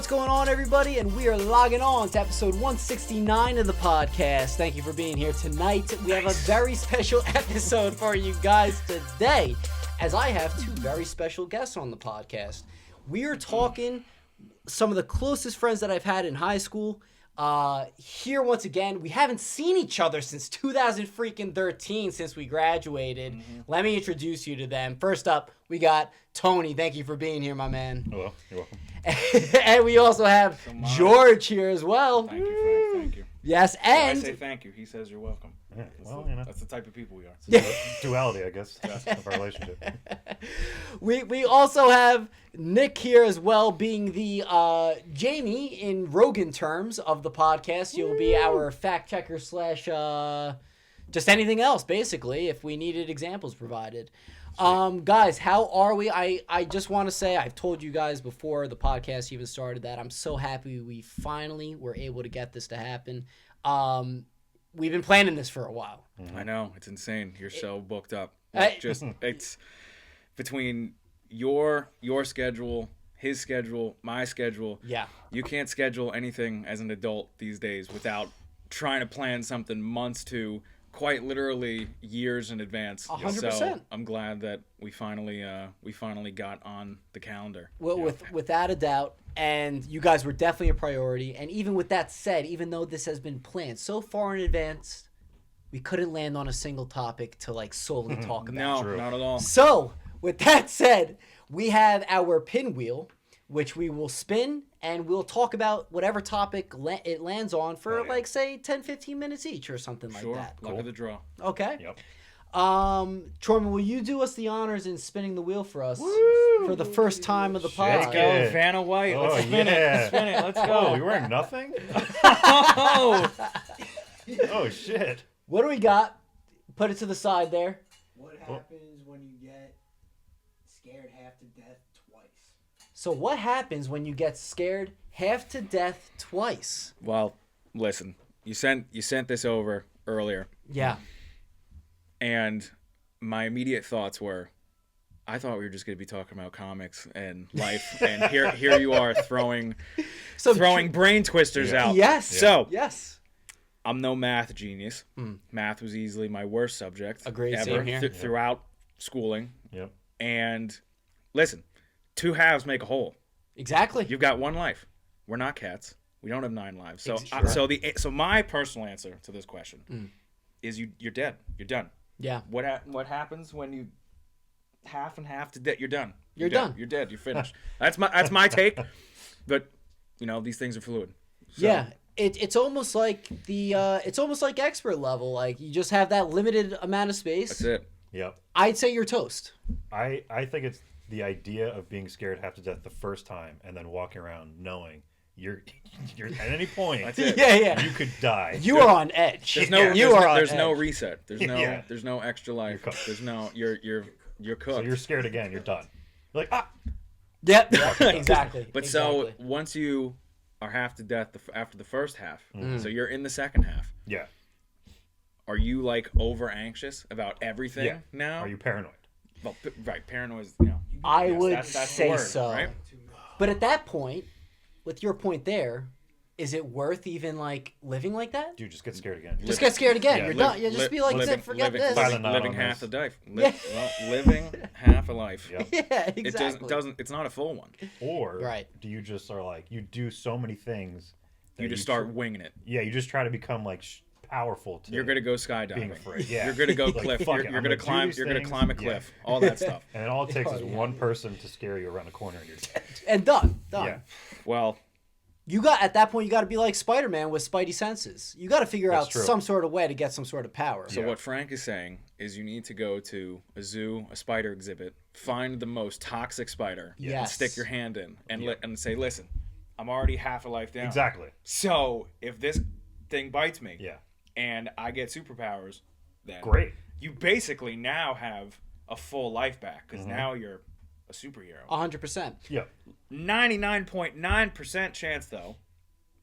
what's going on, everybody? And we are logging on to episode 169 of the podcast. Thank you for being here tonight. We have a very special episode for you guys today, as I have two very special guests on the podcast. We are talking some of the closest friends that I've had in high school. Here once again, we haven't seen each other since 2013, since we graduated. Let me introduce you to them. First up, we got Tony. Thank you for being here, my man. Hello, you're welcome. And we also have George here as well. Thank you, Frank. Thank you. Yes, and I say thank you. He says you're welcome. Yeah, well, you know, That's the type of people we are. it's duality, I guess, of our relationship. we also have Nick here as well, being the Jamie in Rogan terms of the podcast. You'll be our fact checker slash just anything else, basically, if we needed examples provided. Guys, how are we? I just want to say, I've told you guys before the podcast even started that I'm so happy we finally were able to get this to happen. We've been planning this for a while. I know, it's insane. You're so booked up. It's between your schedule, his schedule, my schedule. Yeah. You can't schedule anything as an adult these days without trying to plan something months to quite literally years in advance. 100%. So I'm glad that we finally got on the calendar. Well, without a doubt, and you guys were definitely a priority. And even with that said, even though this has been planned so far in advance, we couldn't land on a single topic to like solely talk about. No, not at all. So with that said, we have our pinwheel, which we will spin, and we'll talk about whatever topic it lands on for like say 10-15 minutes each or something like that. Luck of the draw. Okay. Yep. Troyman, will you do us the honors in spinning the wheel for us for the first time of the pod? Let's go, Vanna White. Oh, Let's spin it. Spin it. Let's go. Oh, you're wearing nothing? Oh. Oh, shit. What do we got? Put it to the side there. What happens when you get scared half to death twice? So what happens when you get scared half to death twice? Well, listen. You sent this over earlier. Yeah. And my immediate thoughts were, I thought we were just going to be talking about comics and life, and here you are throwing brain twisters out. Yes. So yes. I'm no math genius. Math was easily my worst subject Agreed. ever Same here. throughout schooling. Yep. And listen, two halves make a whole. Exactly. You've got one life. We're not cats. We don't have 9 lives. So so my personal answer to this question is you're dead. You're done. Yeah. What happens when you half and half to dead? You're done. You're done. You're dead. You're finished. That's my take. But these things are fluid. So, Yeah. It's almost like it's almost like expert level. Like you just have that limited amount of space. That's it. Yep. I'd say you're toast. I think it's the idea of being scared half to death the first time and then walking around knowing you're at any point That's it. Yeah. you could die. You are on edge. There's no reset. There's no extra life. There's no you're cooked. So you're scared again. You're done. You're like, ah. Yep. Exactly. But exactly. so once you are half to death after the first half, so you're in the second half. Yeah. Are you like over anxious about everything now? Are you paranoid? Well, right. Paranoid is, I would that's say the word, so. right? But at that point, with your point there, is it worth even like living like that? Dude, just get scared again. Just get scared again. Yeah, You're done. You just be like, forget this. Living half a life. Living half a life. Yep. Yeah, It exactly. It's not a full one. Or Right. do you just are like, you do so many things that You just start winging it. Yeah, you just try to become like powerful. You're gonna go skydiving. being afraid. Yeah. You're gonna go Like, cliff. fuck You're it, gonna I'm gonna climb. do these You're gonna things. climb a cliff. All that stuff. And all it takes is yeah. one person to scare you around the corner and you're dead. And done. Yeah. Well, You got at that point. You got to be like Spider-Man with Spidey senses. You got to figure out true. some sort of way to get some sort of power. so what Frank is saying is you need to go to a zoo, a spider exhibit, find the most toxic spider, and Yes. stick your hand in and say, "Listen, I'm already half a life down. Exactly. So if this thing bites me, Yeah. and I get superpowers, then Great. you basically now have a full life back because now you're a superhero. 100%. Yeah. 99.9% chance though,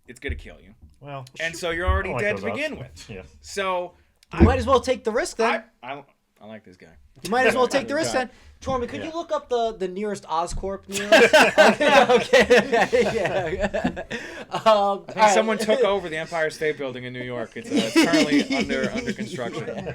it's gonna kill you, Well. and so you're already I don't like dead to those begin odds. with. Yeah. So You might as well take the risk then. I like this guy. You might as well take the risk then. Tormy, could Yeah. you look up the nearest Oscorp near us? Okay. Yeah. I think someone took over the Empire State Building in New York. It's currently under construction.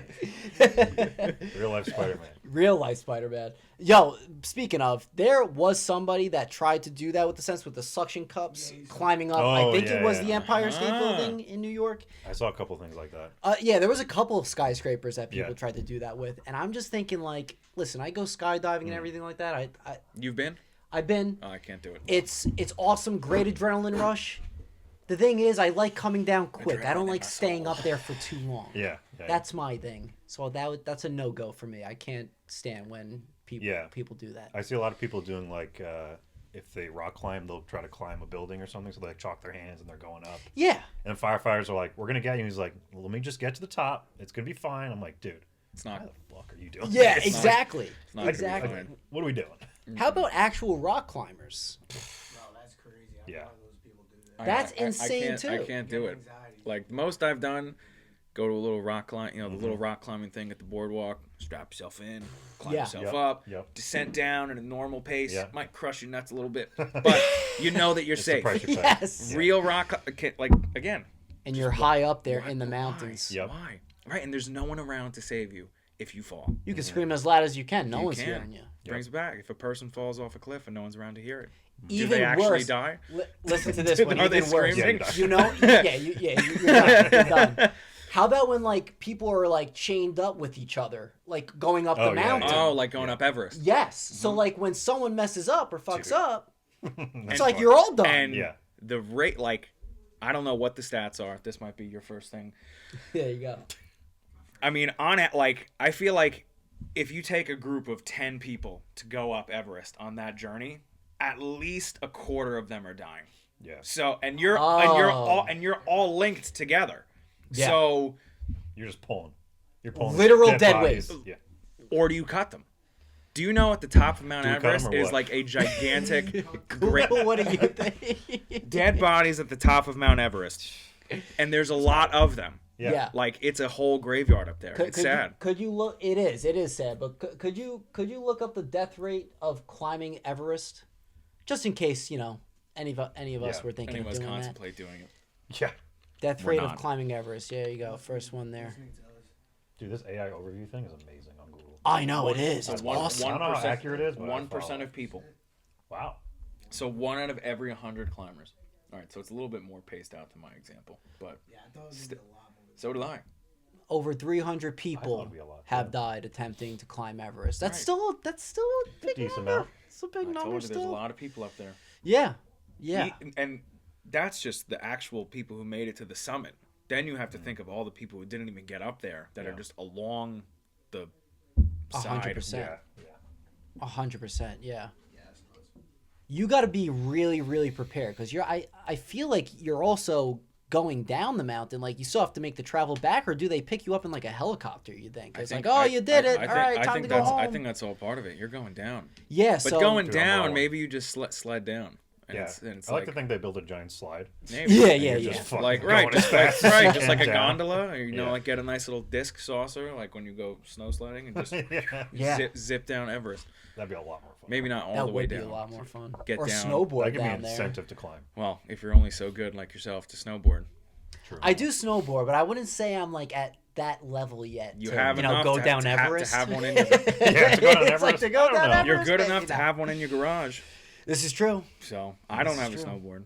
Real life Spider-Man. Real life Spider-Man. Yo, speaking of, there was somebody that tried to do that with the suction cups, climbing up. I Oh, think it was yeah. the Empire State Building in New York. I saw a couple things like that. Yeah, there was a couple of skyscrapers that people Yeah. tried to do that with, and I'm just thinking, like, listen, I go skydiving and everything like that. You've been? I've been. Oh, I can't do it. It's awesome, great adrenaline rush. The thing is, I like coming down quick. I don't Adrenaline like rush. staying up there for too long. Yeah. That's my thing. So that's a no-go for me. I can't stand when people do that. I see a lot of people doing like if they rock climb, they'll try to climb a building or something, so they like, chalk their hands and they're going up. Yeah. And firefighters are like, "We're gonna get you." And he's like, well, "Let me just get to the top. It's gonna be fine." I'm like, "Dude, It's what not. the fuck are you doing?" Yeah, It's not- exactly. not Exactly. fine. What are we doing? How about actual rock climbers? Bro, that's crazy. I Yeah. know those people do that. That's insane, I too. can't do it. Anxiety. Like most I've done, go to a little rock climb, the Mm-hmm. little rock climbing thing at the boardwalk. Strap yourself in, climb Yeah. yourself Yep, up, yep. descent down at a normal pace. Yeah. Might crush your nuts a little bit, but you know that you're It's the safe. price you're paying. Yes. Yeah. Real rock, like again. And you're high up there why- in the why? mountains. Yep. Why? Right, and there's no one around to save you if you fall. You can scream as loud as you can. No You one's can. hearing you. Brings it back. If a person falls off a cliff and no one's around to hear it, Even do they actually worse. die? Listen to this one. Are they Even worse. screaming? Yeah, You know? You're done. You're done. How about when like people are like chained up with each other, like going up Oh, the yeah, mountain? Oh, like going up Everest. Yes. So like when someone messes up or fucks Dude. up, And- it's like you're all done. And Yeah. the rate, like, I don't know what the stats are. This might be your first thing. There you go. I mean, on it, like, I feel like if you take a group of 10 people to go up Everest on that journey, at least a quarter of them are dying. Yeah. So, and you're Oh. all linked together. Yeah. So, You're just pulling. You're pulling. Literal dead bodies. weight. Yeah. or do you cut them? Do you know at the top of Mount Do we cut 'em Everest or is what? like a gigantic great Google, what do you think? dead bodies at the top of Mount Everest, and there's a lot of them. Yeah. Yeah. Like it's a whole graveyard up there. It's sad. Could you look? It is sad. But could you look up the death rate of climbing Everest, just in case any of us Yeah. were thinking Any of of us doing that. contemplate doing it. Yeah. Death We're rate of not. climbing Everest. Yeah, there you go. First one there. Listening to us. Dude, this AI overview thing is amazing on Google. I know it is. It's One- awesome. I don't know how 1%, accurate it is, but I 1% follow. of people. Wow. So 1 out of every 100 climbers. All right, so it's a little bit more paced out than my example, but Yeah, I thought it was gonna be a lot more. so did I. Over 300 thought people it'd be a lot, have too. died attempting to climb Everest. That's Right. still a big Decent number. amount. It's a big I number told you still. there's a lot of people up there. Yeah. Yeah. And that's just the actual people who made it to the summit. Then you have to think of all the people who didn't even get up there that are Yeah. just along the side. 100%. Yeah. 100%. Yeah. Yeah, it's nuts. You got to be really, really prepared because I feel like you're also going down the mountain. Like you still have to make the travel back, or do they pick you up in like a helicopter? You think I it's think- like, oh, I- you did it. I All right, think, time to go home. I think that's all part of it. You're going down. Yeah. But So going Dude, I'm down, rolling. maybe you just sled down. And Yeah. it's I like like to think they build a giant slide. maybe. Yeah, And yeah, you're yeah. just fucking Like going right, as just like fast as right, you just can like a down. gondola, or Yeah. like get a nice little disc saucer, like when you go snow sledding, and just Yeah. Yeah. zip down Everest. That'd be a lot more fun. Maybe not all that the way would be down. a lot more fun. Get or down. snowboard That give me down an there. incentive to climb. Well, if you're only so good like yourself to snowboard, True. I do snowboard, but I wouldn't say I'm like at that level yet. you to, have you know, enough go to, down to have, Everest. to have one in your. Yeah, to go down It's like Everest, to go I don't down know. Everest, You're good maybe enough to not. have one in your garage. This is true. So I don't This have a is true. snowboard.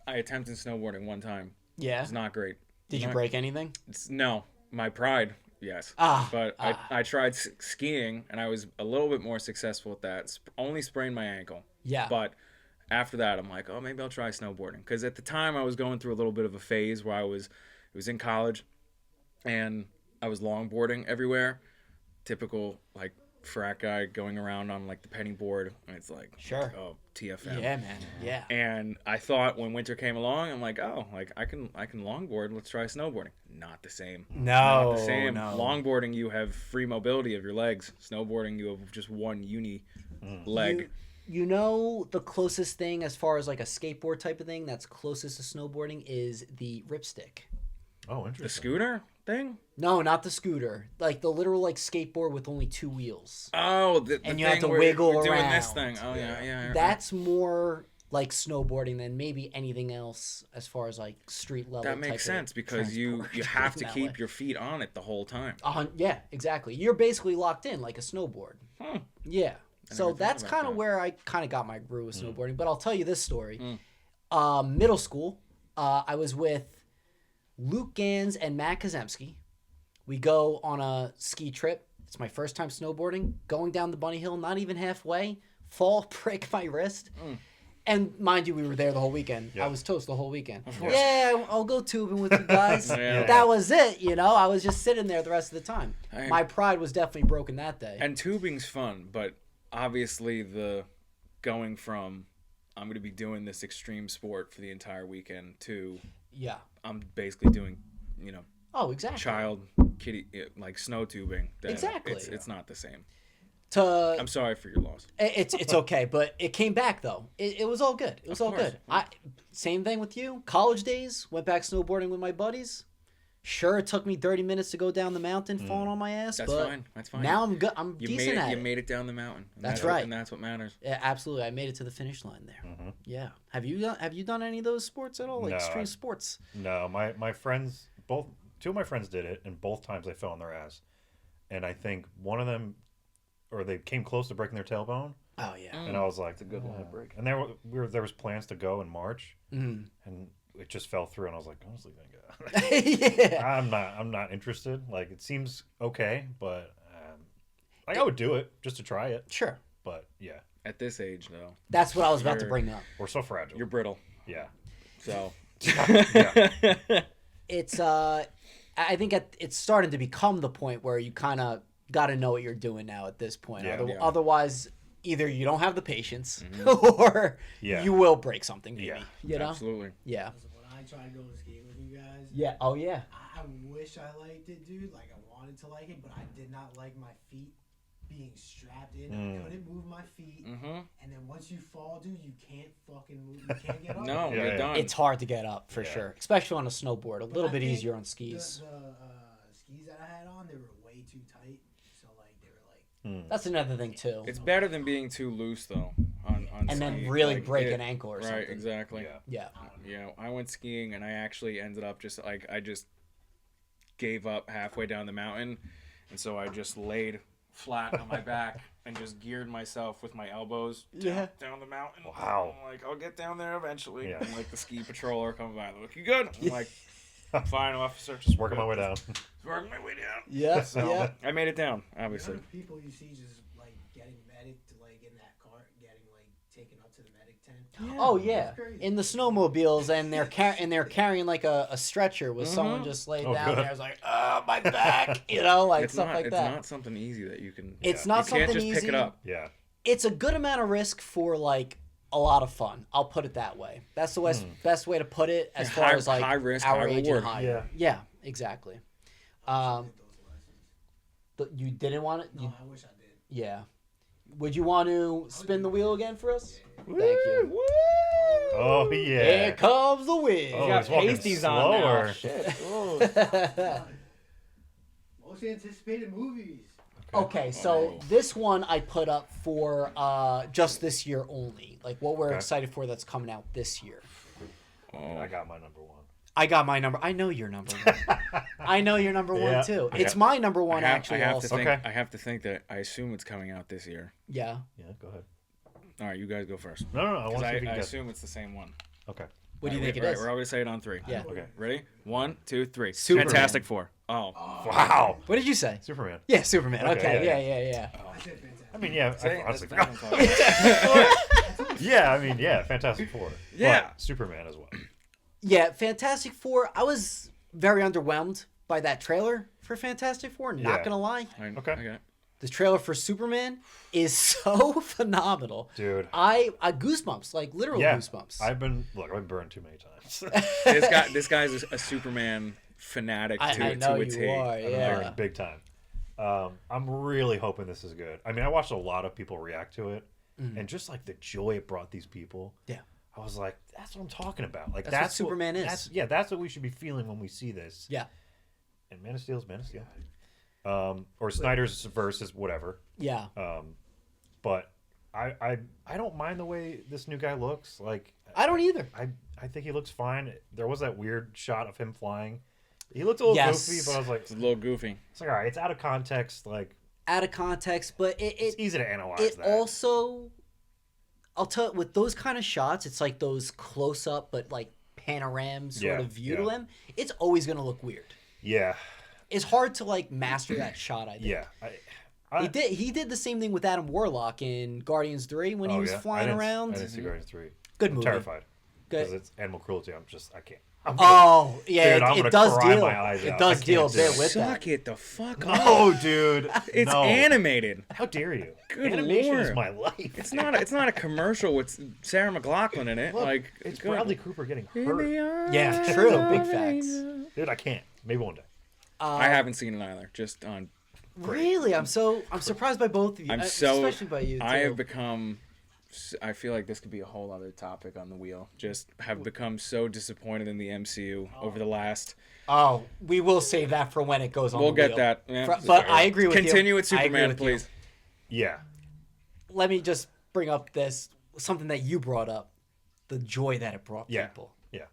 I attempted snowboarding one time. Yeah. It's not great. Did you Not- break anything? No, my pride, yes. But I tried skiing, and I was a little bit more successful at that. Only sprained my ankle. Yeah. But after that, I'm like, oh, maybe I'll try snowboarding. Because at the time, I was going through a little bit of a phase where it was in college, and I was longboarding everywhere. Typical, like, frat guy going around on, like, the penny board. And it's like, Sure. oh, TFM. Yeah, man. Yeah. And I thought when winter came along, I'm like, oh, like I can longboard. Let's try snowboarding. Not the same. No. Not the same. No. Longboarding, you have free mobility of your legs. Snowboarding, you have just one uni leg. You know the closest thing as far as like a skateboard type of thing that's closest to snowboarding is the ripstick. Oh, interesting. The scooter thing? No, not the scooter. Like the literal like skateboard with only 2 wheels. Oh, the And you thing have to where wiggle you're doing this around. thing. Oh yeah. That's more like snowboarding than maybe anything else as far as like street level. that makes type of sense because you transport have to that keep way. your feet on it the whole time. Yeah, exactly. You're basically locked in like a snowboard. Yeah. So never thought that's about kind of that. where I kind of got my groove with snowboarding. But I'll tell you this story. Mm. Middle school, I was with Luke Gans and Matt Kazemski. We go on a ski trip. It's my first time snowboarding. Going down the bunny hill, not even halfway. Fall, break my wrist. And mind you, we were there the whole weekend. Yeah. I was toast the whole weekend. course. Yeah, I'll go tubing with you guys. Yeah. That was it, you know? I was just sitting there the rest of the time. I- My pride was definitely broken that day. And tubing's fun, but obviously the going from I'm going to be doing this extreme sport for the entire weekend to Yeah. I'm basically doing, Oh, exactly. child kitty like snow tubing. then Exactly. It's not the same. To I'm sorry for your loss. it's okay, but it came back though. It was all good. It was Of all course. good. Same thing with you. College days, went back snowboarding with my buddies. Sure, it took me 30 minutes to go down the mountain, falling on my ass. That's but fine. That's fine. Now I'm good. I'm you decent made it. at You it. made it down the mountain. And That's right. And that's what matters. Yeah, absolutely. I made it to the finish line there. Yeah. Have you done any of those sports at all? Like No, extreme sports? No, my friends, two of my friends did it, and both times they fell on their ass. And I think one of them, or they came close to breaking their tailbone. Oh yeah. And I was like, it's a good one to break. And there was plans to go in March, and it just fell through. And I was like, honestly, thank God. Yeah. I'm not interested. Like, it seems okay, but like I would do it just to try it. Sure. But yeah, At this age, though, That's what I was about to You're- bring up. we're so fragile. you're brittle. Yeah. So It's I think it's starting to become the point where you kind of got to know what you're doing now at this point. Yeah. Yeah. Otherwise, either you don't have the patience or Yeah. you will break something. Maybe. Yeah. You know. absolutely. Yeah. Listen, when I tried to go skiing with you guys, Yeah. Oh yeah. I wish I liked it, dude. Like, I wanted to like it, but I did not like my feet being strapped in. I couldn't move my feet. Mm-hmm. And then once you fall, dude, you can't fucking move. You can't get up. No, Yeah, you're yeah. done. It's hard to get up for Yeah. sure, especially on a snowboard. A But little I bit think easier on skis. The skis that I had on, they were way too tight. So, like, they were like, That's another thing too. It's better than being too loose though. On And then skiing. really Like, break it- an ankle or right, something. exactly. Yeah. Yeah. I went skiing and I actually ended up just like I just gave up halfway down the mountain, and so I just laid flat on my back and just geared myself with my elbows down the mountain. Wow. I'm like, I'll get down there eventually. Yeah. And like the ski patroller coming by, look, you good? I'm like, fine, officer. Just Working my way down. Working my way down. Yeah. So Yeah. I made it down, the obviously. other people you see just, like, getting medic to, like, in that cart, getting, like, taken up to the medic tent. Oh yeah, That's crazy. in the snowmobiles, and they're carrying like a stretcher with someone just laid Oh, down good. there. I was like, oh my back, you know, like It's stuff not, like it's that. not something easy that you can. It's Yeah. not You something can't just easy. pick it up. Yeah. It's a good amount of risk for like a lot of fun. I'll put it that way. That's the best way to put it as Yeah, far high- as like high risk, our high age reward. and higher. Yeah, exactly. I did those lessons. You didn't want it. No, I wish I did. Yeah. Would you want to spin the wheel again for us? Thank you. Oh Here yeah. comes the wheel. Oh, You got he's walking pasties on now. slower. Shit. Most anticipated movies. Okay, so this one I put up for just this year only. Like what we're Okay. excited for that's coming out this year. I got my number one. I got my number. I know you're number one. I know you're number Yeah. one too. Okay. It's my number one actually. I have also. to think. Okay. I have to think that I assume it's coming out this year. Yeah. Yeah, go ahead. All right, you guys go first. No. I want Because to see I if you can guess. assume it's the same one. Okay. What do you think it Right, is? we're all gonna say it on three. Yeah. Okay. Ready? 1, 2, 3. Superman. Fantastic Four. Oh. Wow. What did you say? Superman. Yeah, Superman. Okay, Okay. yeah, Yeah. I said fantastic. I mean, yeah. See? I honestly That's forgot. what I'm talking about. Yeah, I mean, yeah. Fantastic Four. Yeah. But Superman as well. Yeah. Fantastic Four. I was very underwhelmed by that trailer for Fantastic Four. Not Yeah. gonna lie, Okay. the trailer for Superman is so phenomenal. Dude. I goosebumps, like literal Yeah. goosebumps. I've been burned too many times. This guy's a Superman fanatic I to know a you T. are. I'm Yeah. burned big time. I'm really hoping this is good. I mean, I watched a lot of people react to it, and just like the joy it brought these people. Yeah. I was like, that's what I'm talking about. Like That's what Superman is. That's what we should be feeling when we see this. Yeah. And Man of Steel is Man of Steel. Or Snyder's versus whatever. Yeah. But I don't mind the way this new guy looks. Like I don't either. I think he looks fine. There was that weird shot of him flying. He looked a little goofy, but I was like, It's a little goofy. it's like, all right, it's out of context. Like Out of context, but it's easy to analyze it that. also, I'll tell you, with those kind of shots, it's like those close up but like panorama sort of view to him. It's always gonna look weird. Yeah. It's hard to like master that shot. I think. Yeah. He did the same thing with Adam Warlock in Guardians 3 when he was flying around. I didn't see Guardians 3. Good I'm movie. terrified. Good. Because it's animal cruelty. I can't. Oh yeah, Dude, I'm it gonna does cry deal. my eyes It out. does I deal a can't do bit it. with that. Suck it the fuck up. Oh, dude. It's no. animated. How dare you? Good Animation is Lord. my life. It's not a commercial with Sarah McLachlan in it. Look, like it's good. Bradley Cooper getting In hurt. the eyes Yeah, true. of Big an facts. angel. Dude, I can't. Maybe one day. I haven't seen it either. Just on. Really, I'm surprised by both of you. I'm so. especially by you. Too. I have become. I feel like this could be a whole other topic on the wheel. Just have become so disappointed in the MCU over the last. Oh, we will save that for when it goes on. We'll the get wheel. that. Yeah. But I agree with you. Continue with I agree Superman, with you. please. Yeah. Let me just bring up something that you brought up, the joy that it brought Yeah. people. Yeah.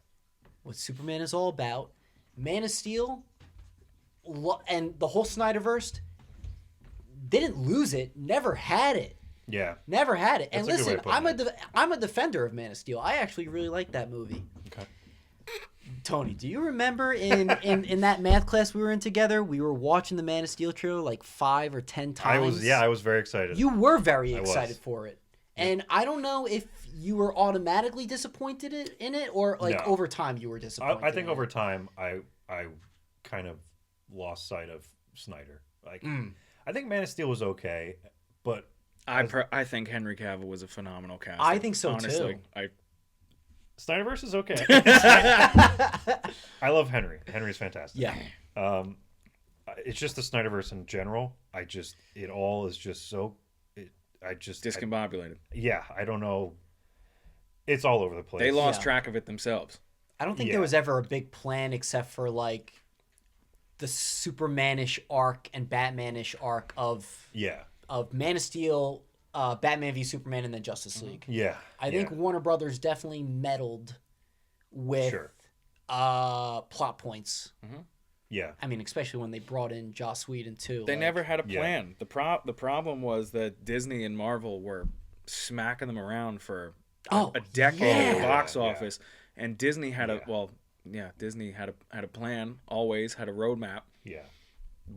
What Superman is all about, Man of Steel, and the whole Snyderverse didn't lose it, never had it. Yeah. Never had it. That's And a good way listen, of putting I'm a defender of Man of Steel. I actually really like that movie. Okay. Tony, do you remember in that math class we were in together, we were watching the Man of Steel trailer like 5 or 10 times? I was very excited. You were very I excited was. for it. And I don't know if you were automatically disappointed in it or like No. over time you were disappointed. I think in over it. time I kind of lost sight of Snyder. Like Mm. I think Man of Steel was okay, but I think Henry Cavill was a phenomenal cast. I think so, honestly. too. Snyderverse is okay. I love Henry. Henry's fantastic. Yeah. It's just the Snyderverse in general. It all is just so. Discombobulated. I don't know. It's all over the place. They lost Yeah. track of it themselves. I don't think Yeah. there was ever a big plan except for like the Supermanish arc and Batmanish arc of Man of Steel, Batman v Superman, and then Justice League. Yeah. I think Warner Brothers definitely meddled with Sure. plot points. Yeah. I mean, especially when they brought in Joss Whedon too. They like- never had a Yeah. plan. The problem was that Disney and Marvel were smacking them around for a decade at the yeah. box Yeah. office, and Disney had Yeah. Disney had a plan. Always had a roadmap. Yeah.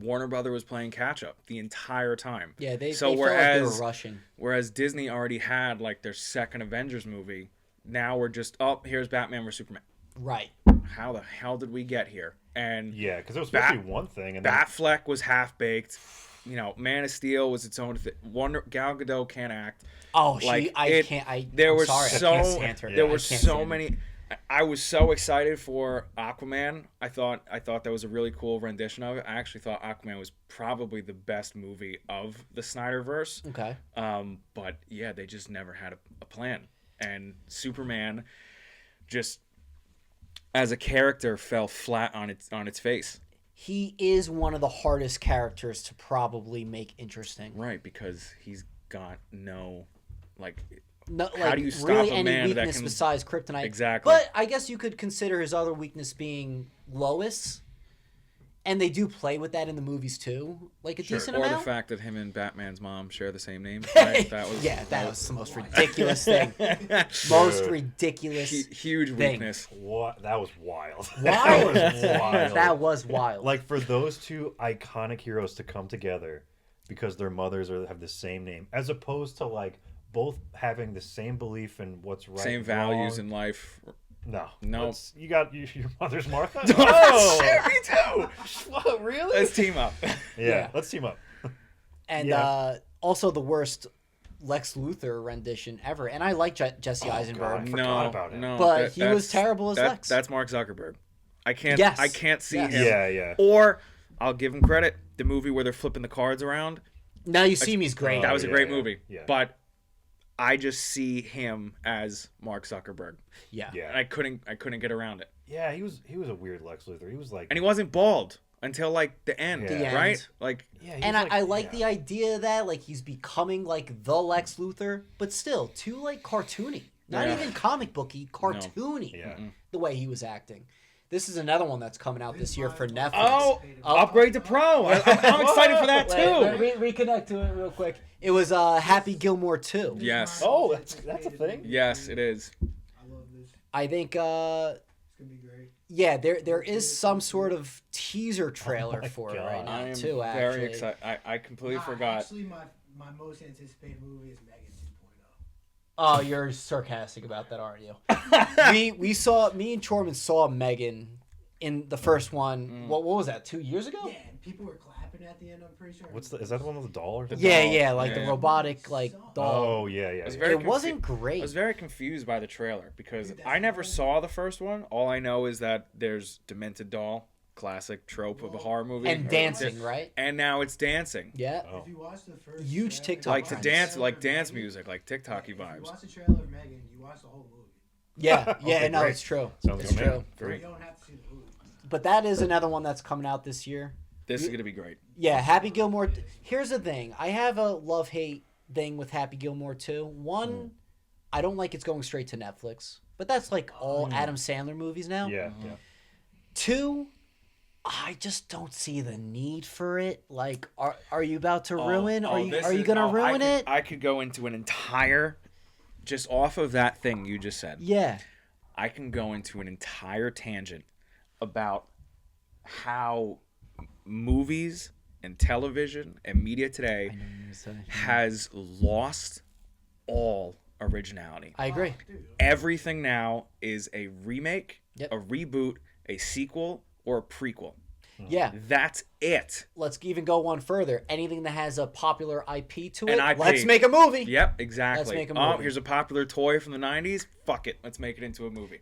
Warner Brother was playing catch up the entire time. Yeah, they So felt like they whereas- were rushing. Whereas Disney already had like their second Avengers movie. Now we're just here's Batman vs Superman. Right. How the hell did we get here? And Yeah, because it was supposed to be one thing, and then, Batfleck was half baked. Man of Steel was its own thing. Gal Gadot can't act. Oh, Like, I'm sorry, I can't stand her. There I were can't so stand many. I was so excited for Aquaman. I thought that was a really cool rendition of it. I actually thought Aquaman was probably the best movie of the Snyderverse. her. Okay. But yeah, they just never had a plan. And Superman just as a character fell flat on its face. He is one of the hardest characters to probably make interesting. Right, because he's got no like No, How like, do you stop really a any man that weakness can- besides kryptonite? Exactly. But I guess you could consider his other weakness being Lois, and they do play with that in the movies too, like a decent or the amount. fact that him and Batman's mom share the same name. Right? That was the most ridiculous thing. Most Dude. ridiculous. huge thing. weakness. what? That was wild. Wild. That was wild. That was wild. Like for those two iconic heroes to come together because their mothers have the same name, as opposed to like both having the same belief in what's right, Same and values wrong. in life. No. No. You got your mother's Martha? Oh, me too. What, really? Let's team up. Yeah, let's team up. And Yeah. Also the worst Lex Luthor rendition ever. And I like Jesse Eisenberg, God. forgot about him. No, but he was terrible as Lex. That's Mark Zuckerberg. I can't see Yes. him. Yeah. Or I'll give him credit. The movie where they're flipping the cards around. Now You See Me's great. That was a yeah, great yeah, movie. yeah. But I just see him as Mark Zuckerberg, Yeah. Yeah. and I couldn't get around it. Yeah, he was a weird Lex Luthor. He was like, And he wasn't bald until like the end, The end. right? Like, yeah, he And was I like yeah. the idea that like he's becoming like the Lex Luthor, but still too like cartoony. Not Yeah. even comic booky, cartoony. Yeah. The way he was acting. This is another one that's coming out this year for Netflix. oh, upgrade to Pro. I'm excited for that too. Reconnect to it real quick. It was Happy Gilmore 2. Yes. Oh, that's a thing? Yes, it is. I love this. I think It's gonna be great. yeah, there is some sort of teaser trailer my for it God. right now I am too. very Actually, excited. I completely Nah, forgot. Actually, my most anticipated movie is Megan 2.0. oh, you're sarcastic about that, aren't you? we saw me and Chorman saw Megan in the first one. What was that? 2 years ago? Yeah, and people were clapping at the end. I'm pretty sure. Is that the one with the doll or something? Yeah, doll. yeah, like Yeah. the robotic like doll. Oh, yeah. was Yeah. very It wasn't great. I was very confused by the trailer because Dude, that's I never the one. saw the first one. All I know is that there's demented doll, classic trope of a horror movie, And dancing, right? and now it's dancing, Yeah. Oh. If you watch the first Huge trailer- TikTok like Oh, to nice. dance, trailer like of dance Megan- music, like yeah, TikToky if you vibes. watch the trailer of Megan, you watch the whole movie. Yeah, yeah, Okay, no, great. it's true. Sounds It's good, man. true. Great. You don't have to see the movie. But that is another one that's coming out this year. This is gonna be great. Yeah, Happy Gilmore. Here's the thing. I have a love-hate thing with Happy Gilmore 2. One, I don't like it's going straight to Netflix. But that's like all Adam Sandler movies now. Yeah. Yeah. Two, I just don't see the need for it. Like, are you about to ruin? Are you gonna ruin it? I could go into an entire, just off of that thing you just said. Yeah. I can go into an entire tangent about how movies and television and media today has lost all originality. I agree. Everything now is a remake, Yep. a reboot, a sequel, or a prequel. Yeah. That's it. Let's even go one further. Anything that has a popular IP to An it, IP. let's make a movie. Yep, exactly. Let's make a Oh, movie. here's a popular toy from the 90s. Fuck it. Let's make it into a movie.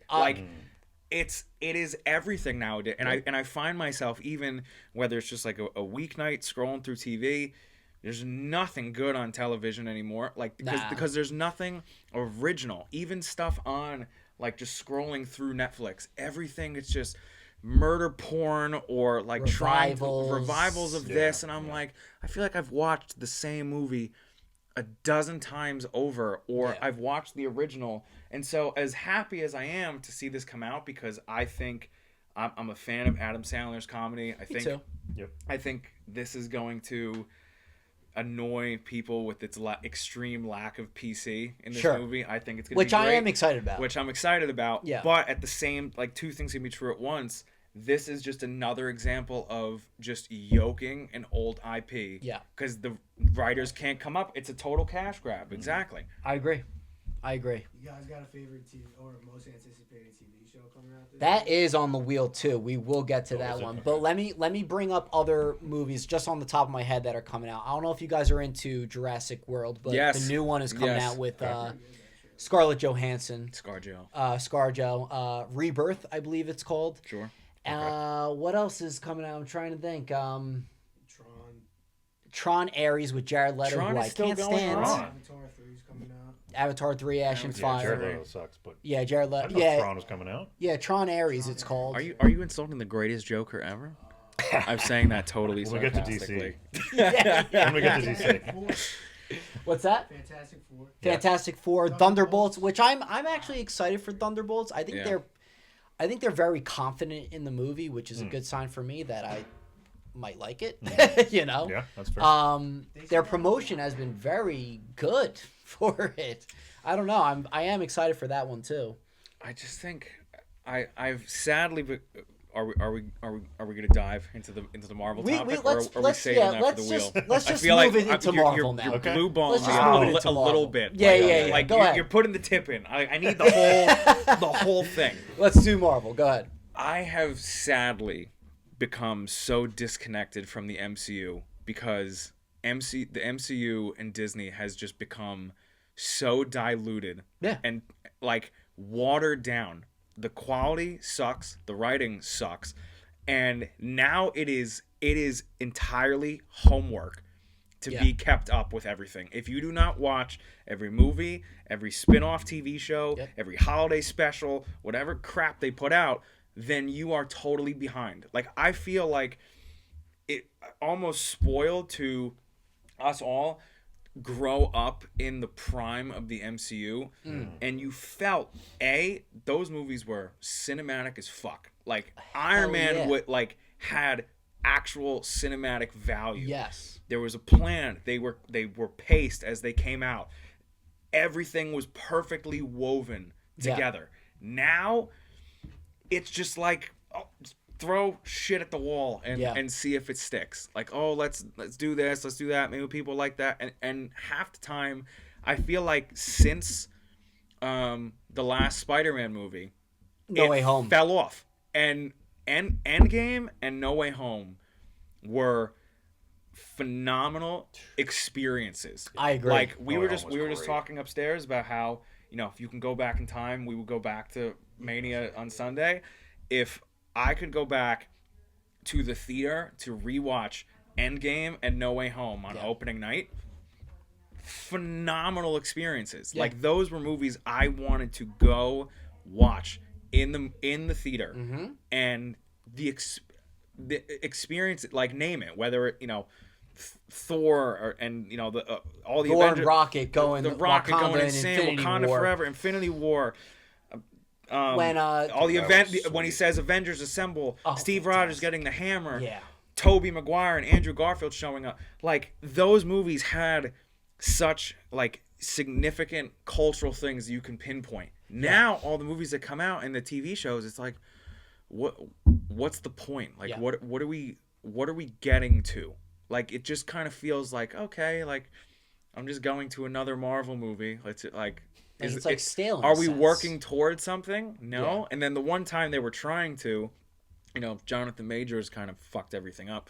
It is everything nowadays. And I find myself, even whether it's just like a weeknight scrolling through TV, there's nothing good on television anymore. Like because there's nothing original. Even stuff on like just scrolling through Netflix. Everything it's just murder porn or like revivals of this, and I'm like, I feel like I've watched the same movie a dozen times over, or I've watched the original. And so as happy as I am to see this come out, because I think I'm a fan of Adam Sandler's comedy. Me too. Yep. I think this is going to annoy people with its extreme lack of PC in this movie. I think it's going to be Which I great, am excited about. Which I'm excited about. Yeah. But at the same, like, two things can be true at once. This is just another example of just yoking an old IP. Yeah. Because the writers can't come up. It's a total cash grab. Exactly. I agree. You guys got a favorite TV or most anticipated TV show coming out? This That year? is on the wheel too. We will get to that is it? one. Okay. But let me bring up other movies just on the top of my head that are coming out. I don't know if you guys are into Jurassic World, but Yes. the new one is coming Yes. out with Scarlett Johansson, ScarJo. ScarJo, Rebirth, I believe it's called. Sure. What else is coming out? I'm trying to think. Tron. Tron Ares with Jared Leto, Tron who is I still can't going stand. on. Avatar 3 is coming out. Avatar 3, Ash and Yeah, Yeah, Fire. Jared Leto sucks, but Yeah, Jared I Leto. thought Yeah, Tron was coming out. yeah, Tron Ares, it's called. Are you insulting the greatest Joker ever? I'm saying that totally When we get to sarcastically. DC. When we get to DC. Four. What's that? Fantastic Four. Fantastic Four, Thunderbolts, which I'm actually excited for Thunderbolts. I think Yeah. they're very confident in the movie, which is a good sign for me that I might like it. You know. Yeah, that's fair. Their promotion has been very good for it. I don't know. I am excited for that one too. I just think I've sadly. Are we gonna dive into the Marvel topic, or are we saving that for the wheel? Let's I just feel move like it into you're Marvel now. You're blue balling Let's me just a, move it li- into a little Marvel. bit. Yeah, like, yeah, yeah. Like Go you're, ahead. you're putting the tip in. I need the whole thing. Let's do Marvel. Go ahead. I have sadly become so disconnected from the MCU because the MCU and Disney has just become so diluted and like watered down. The quality sucks, the writing sucks, and now it is entirely homework to Yeah. be kept up with everything. If you do not watch every movie, every spin-off TV show, Yep. every holiday special, whatever crap they put out, then you are totally behind. Like, I feel like it almost spoiled to us all grow up in the prime of the MCU, and you felt those movies were cinematic as fuck. Like, Iron Man yeah. would had actual cinematic value. Yes. There was a plan. They were paced as they came out. Everything was perfectly woven Yeah. together. Now it's just like, just throw shit at the wall and see if it sticks. Like, oh, let's do this, let's do that. Maybe people like that. And half the time, I feel like since the last Spider-Man movie, No Way Home fell off. And Endgame and No Way Home were phenomenal experiences. I agree. Like, we No were Way just Home was great. talking upstairs about how, if you can go back in time, we would go back to Mania on Sunday. If I could go back to the theater to rewatch Endgame and No Way Home on opening night, phenomenal experiences. Yeah. Like, those were movies I wanted to go watch in the theater, and the experience, like, name it, whether it, Thor all the Thor and Avengers, Rocket going the Rocket Wakanda going and insane, Infinity Wakanda War. Forever, Infinity War. When All the That event was when he sweet. says Avengers Assemble, Oh, Steve Rogers getting the hammer, Yeah. Tobey Maguire and Andrew Garfield showing up. Like, those movies had such, like, significant cultural things you can pinpoint. Now all the movies that come out and the TV shows, it's like, what's the point? Like, Yeah. what are we getting to? Like, it just kind of feels like, okay, like, I'm just going to another Marvel movie. It's like stale in Are a we sense. working towards something? No. Yeah. And then the one time they were trying to, Jonathan Majors kind of fucked everything up.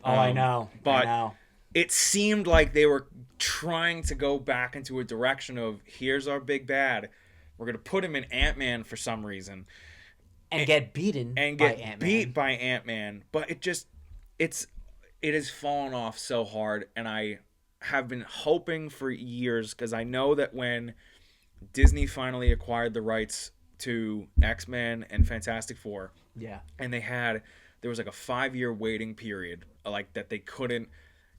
Oh, I know. but- I know. It seemed like they were trying to go back into a direction of, here's our big bad. We're going to put him in Ant-Man for some reason. And get beaten And by get Ant-Man. beat by Ant-Man. But it has fallen off so hard. And I have been hoping for years, because I know that when Disney finally acquired the rights to X-Men and Fantastic Four, Yeah. and there was like a 5-year waiting period, like, that they couldn't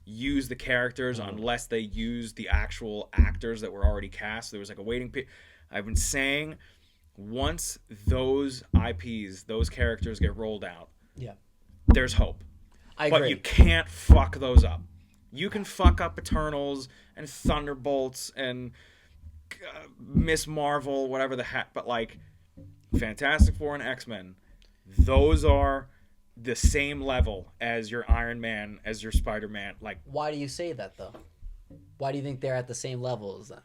use the characters unless they used the actual actors that were already cast. There was like a waiting period. I've been saying, once those IPs, those characters get rolled out, Yeah. there's hope. I agree. But you can't fuck those up. You can fuck up Eternals and Thunderbolts and Miss Marvel, whatever the heck, but, like, Fantastic Four and X-Men, those are the same level as your Iron Man, as your Spider-Man. Like, Why do you say that, though? Why do you think they're at the same level as them?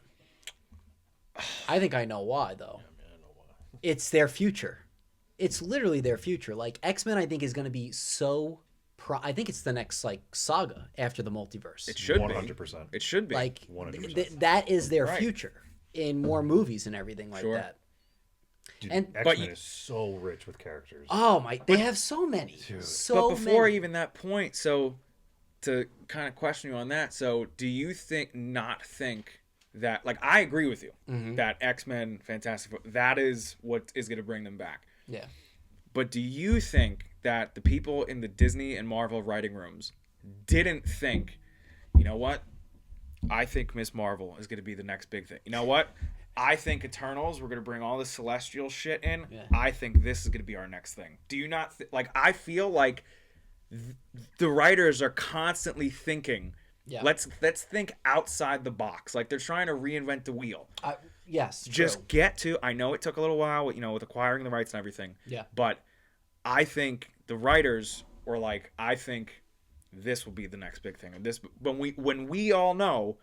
I think I know why, though. It's their future. It's literally their future. Like, X-Men, I think, is going to be so... I think it's the next, like, saga after the multiverse. it should 100%. be. It should be. Like, 100%. that is their Right. future in more movies and everything like Sure. that. Dude, and- X-Men but you- is so rich with characters. Oh, my... They have so many. Dude. So But before many. even that point, so to kind of question you on that, so do you think that, like, I agree with you that X-Men, Fantastic Four, that is what is going to bring them back. Yeah. But do you think that the people in the Disney and Marvel writing rooms didn't think, you know what? I think Miss Marvel is going to be the next big thing. You know what? I think Eternals, we're going to bring all this celestial shit in. Yeah. I think this is going to be our next thing. Do you not I feel like the writers are constantly thinking, Yeah. let's think outside the box. Like, they're trying to reinvent the wheel. Yes. Just true. get to, I know it took a little while, with acquiring the rights and everything. Yeah. But I think the writers were like, I think this will be the next big thing. And this, when we all know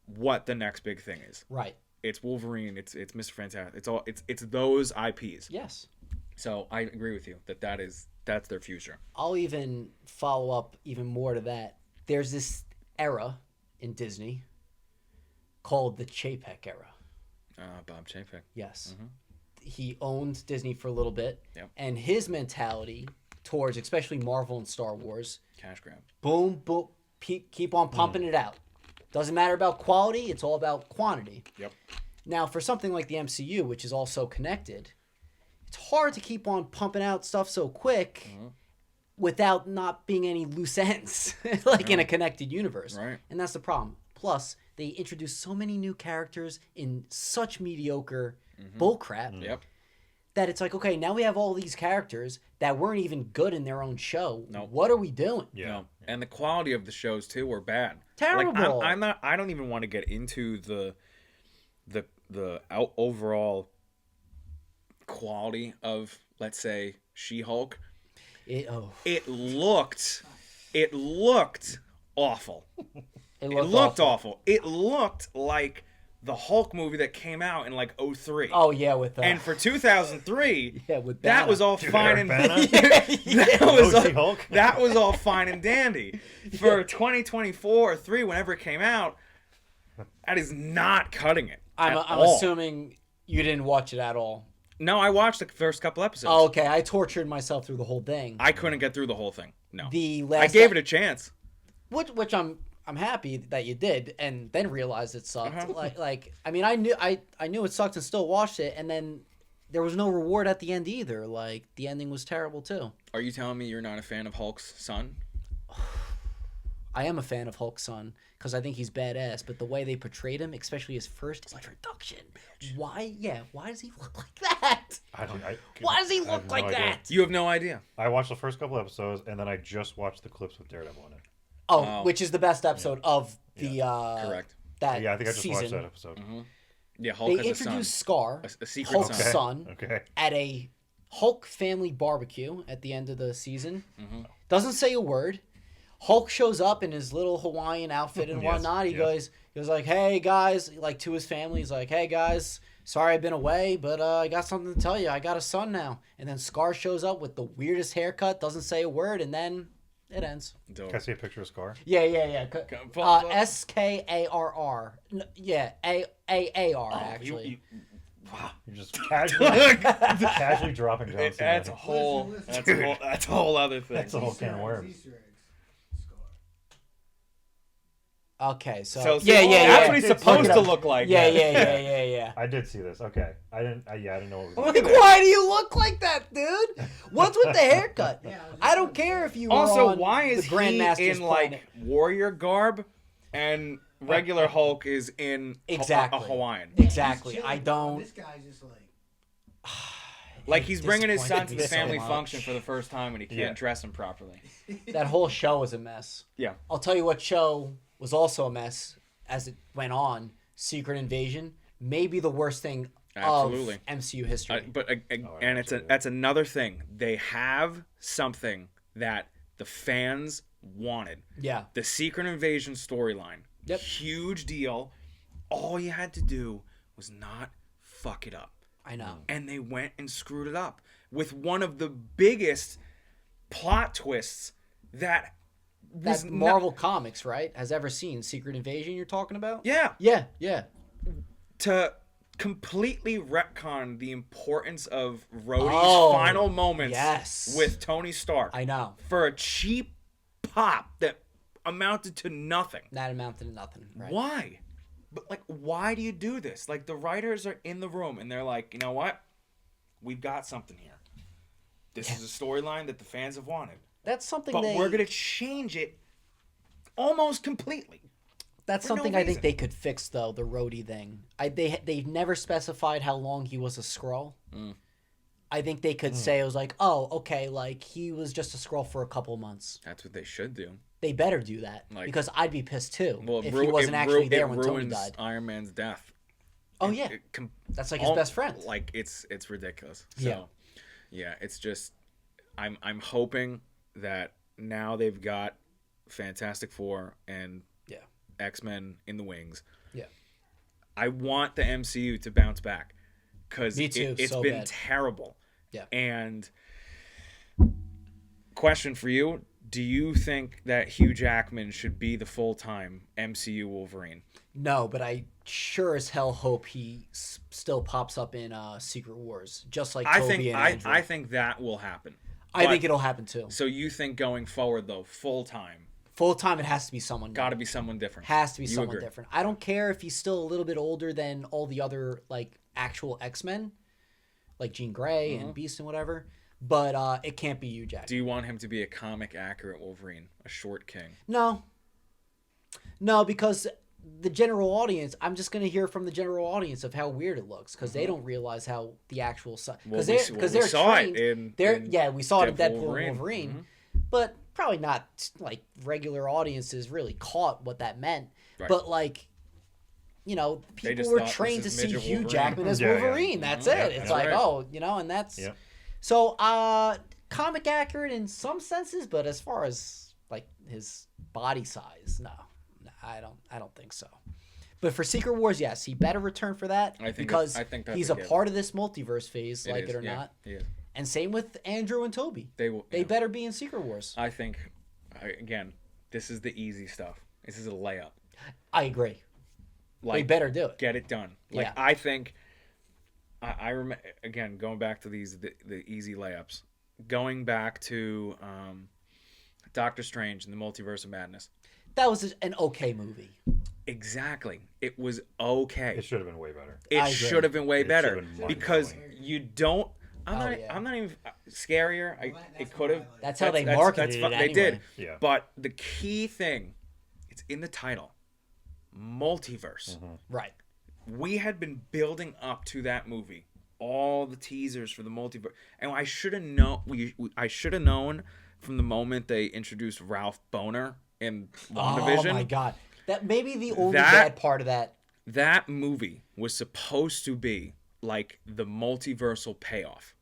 what the next big thing is. Right. It's Wolverine, it's Mr. Fantastic. It's those IPs. Yes. So I agree with you that's their future. I'll even follow up even more to that. There's this era in Disney called the Chapek era. Bob Chapek. Yes. He owned Disney for a little bit. Yep. And his mentality towards especially Marvel and Star Wars, Cash grab. boom, boom, keep on pumping it out. Doesn't matter about quality, it's all about quantity. Yep. Now, for something like the MCU, which is also connected, it's hard to keep on pumping out stuff so quick without not being any loose ends, like in a connected universe. Right. And that's the problem. Plus, they introduce so many new characters in such mediocre bullcrap Yep. that it's like, okay, now we have all these characters that weren't even good in their own show. No. What are we doing? Yeah. No. And the quality of the shows too were bad. Terrible. Like, I'm not. I don't even want to get into the overall quality of, let's say, She-Hulk. It looked awful. It looked awful. It looked like the Hulk movie that came out in like 2003. Oh yeah, with that. And for 2003, yeah, with that Banner. was all fine and Hulk. that was all fine and dandy. For 2024 or 3, whenever it came out, that is not cutting it. I'm all. assuming you didn't watch it at all. No, I watched the first couple episodes. Oh, okay. I tortured myself through the whole thing. I couldn't get through the whole thing. No. The last I gave it a chance. which I'm happy that you did, and then realized it sucked. Like I mean, I knew it sucked and still watched it, and then there was no reward at the end either. Like the ending was terrible too. Are you telling me you're not a fan of Hulk's son? I am a fan of Hulk's son because I think he's badass, but the way they portrayed him, especially his first introduction, why does he look like that? Why does he look like that? You have no idea. I watched the first couple episodes, and then I just watched the clips with Daredevil in it. Oh, which is the best episode of the correct. That Yeah, I think I just season. watched that episode. Yeah, Hulk They has a son. introduced Scar, A secret Hulk's son. son, Okay. at a Hulk family barbecue at the end of the season. Mm-hmm. Doesn't say a word. Hulk shows up in his little Hawaiian outfit and Yes, whatnot. He yes. goes like, "Hey guys," like to his family. He's like, "Hey guys, sorry I've been away, but I got something to tell you. I got a son now." And then Scar shows up with the weirdest haircut, doesn't say a word, and then it ends. Dope. Can I see a picture of Scar? Yeah. Skarr. Skarr. Yeah, AAR actually. Wow. You're just casually dropping John Cena. That's a whole other thing. That's a whole can of worms. Easter eggs. Okay, so So yeah. That's what he's Look supposed it to up. look like. Yeah. I did see this. Okay. I didn't know what was Like, why do you look like that, dude? What's with the haircut? Yeah, I don't care if you Also, were on why is the Grandmaster's he in planet. like warrior garb, and regular Hulk is in Exactly. a Hawaiian? Exactly. He's I chilling, don't. This guy's just like. Like he's bringing his son to disappointed the me so family much. function for the first time, and he can't Yeah. dress him properly. That whole show was a mess. Yeah. I'll tell you what show was also a mess as it went on. Secret Invasion, maybe the worst thing Absolutely. of MCU history. That's another thing. They have something that the fans wanted. Yeah. The Secret Invasion storyline. Yep. Huge deal. All you had to do was not fuck it up. I know. And they went and screwed it up with one of the biggest plot twists that was That Marvel Comics, right, has ever seen. Secret Invasion you're talking about? Yeah. Yeah. To completely retcon the importance of Rhodey's Oh, final moments yes. with Tony Stark I know. for a cheap pop that amounted to nothing. That amounted to nothing. Right? Why? But like, why do you do this? Like, the writers are in the room and they're like, you know what? We've got something here. This is a storyline that the fans have wanted. That's something But we're going to change it almost completely. That's for no something I think reason. they could fix, though, the Rhodey thing. They never specified how long he was a Skrull. I think they could say it was like, oh, okay, like he was just a Skrull for a couple months. That's what they should do. They better do that Like- because I'd be pissed too Well, if he wasn't actually there when Tony ruins died. Iron Man's death. Oh yeah, that's like his best friend. Like it's ridiculous. So, Yeah. yeah, it's just I'm hoping that now they've got Fantastic Four and Yeah. X-Men in the wings. Yeah. I want the MCU to bounce back because Me too, it's so been bad. terrible. Yeah. And question for you: do you think that Hugh Jackman should be the full-time MCU Wolverine? No, but I sure as hell hope he still pops up in Secret Wars, just like Toby and Andrew. I think that will happen. I But- think it'll happen too. So you think going forward though, full time Full time, it has to be someone. Got to be someone different. Has to be You someone agree. different. I don't care if he's still a little bit older than all the other like actual X-Men, like Jean Grey and Beast and whatever. But it can't be Hugh Jackman. Do you want him to be a comic accurate Wolverine, a short king? No, because the general audience, I'm just going to hear from the general audience of how weird it looks because they don't realize how the actual because we they're saw trained. it in We saw it in Deadpool Deadpool and Wolverine, but probably not like regular audiences really caught what that meant. Right. But like, people just were thought, trained to this is see midget Hugh Wolverine. Jackman as Yeah, yeah. Wolverine. That's Yeah, it. It's that's like, right. and that's Yep. so comic accurate in some senses, but as far as like his body size, no, I don't think so. But for Secret Wars, yes, he better return for that I think because I think that's he's a a given. part of this multiverse phase, like is, it or yeah, not. he is. And same with Andrew and Toby. They will. They yeah. better be in Secret Wars. I think, again, this is the easy stuff. This is a layup. I agree. They Like, better do it. get it done. Like, Yeah. I think, I remember, again, going back to the easy layups, going back to Doctor Strange and the Multiverse of Madness. That was an okay movie. Exactly. It was okay. It should have been way better. It I agree. should have been way It better should have been because mind-blowing. you don't. Oh, yeah. I'm not even scarier. Well, that's It could have. why I like That's how they marketed it They anyway. did. Yeah. But the key thing, it's in the title, multiverse. Right. We had been building up to that movie, all the teasers for the multiverse, and I should have known. I should have known from the moment they introduced Ralph Boner in WandaVision. Oh my god. That may be the only That- bad part of that. That movie was supposed to be like the multiversal payoff.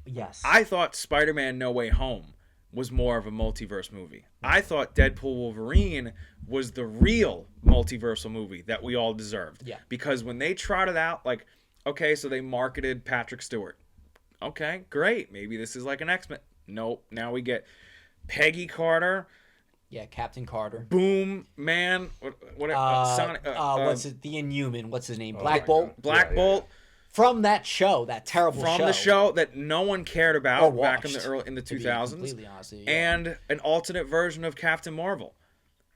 Yes. I thought Spider-Man No Way Home was more of a multiverse movie. I thought Deadpool Wolverine was the real multiversal movie that we all deserved. Yeah. Because when they trotted out, like, okay, so they marketed Patrick Stewart. Okay, great. Maybe this is like an X-Men. Nope. Now we get Peggy Carter, Yeah, Captain Carter. Boom Man, Sonic, what's it? The Inhuman. What's his name? my Black Bolt. Black Yeah, Bolt. From that show, that terrible From show. the show that no one cared Or about back in watched, the early in the to be 2000s, completely honest with you, yeah. and an alternate version of Captain Marvel.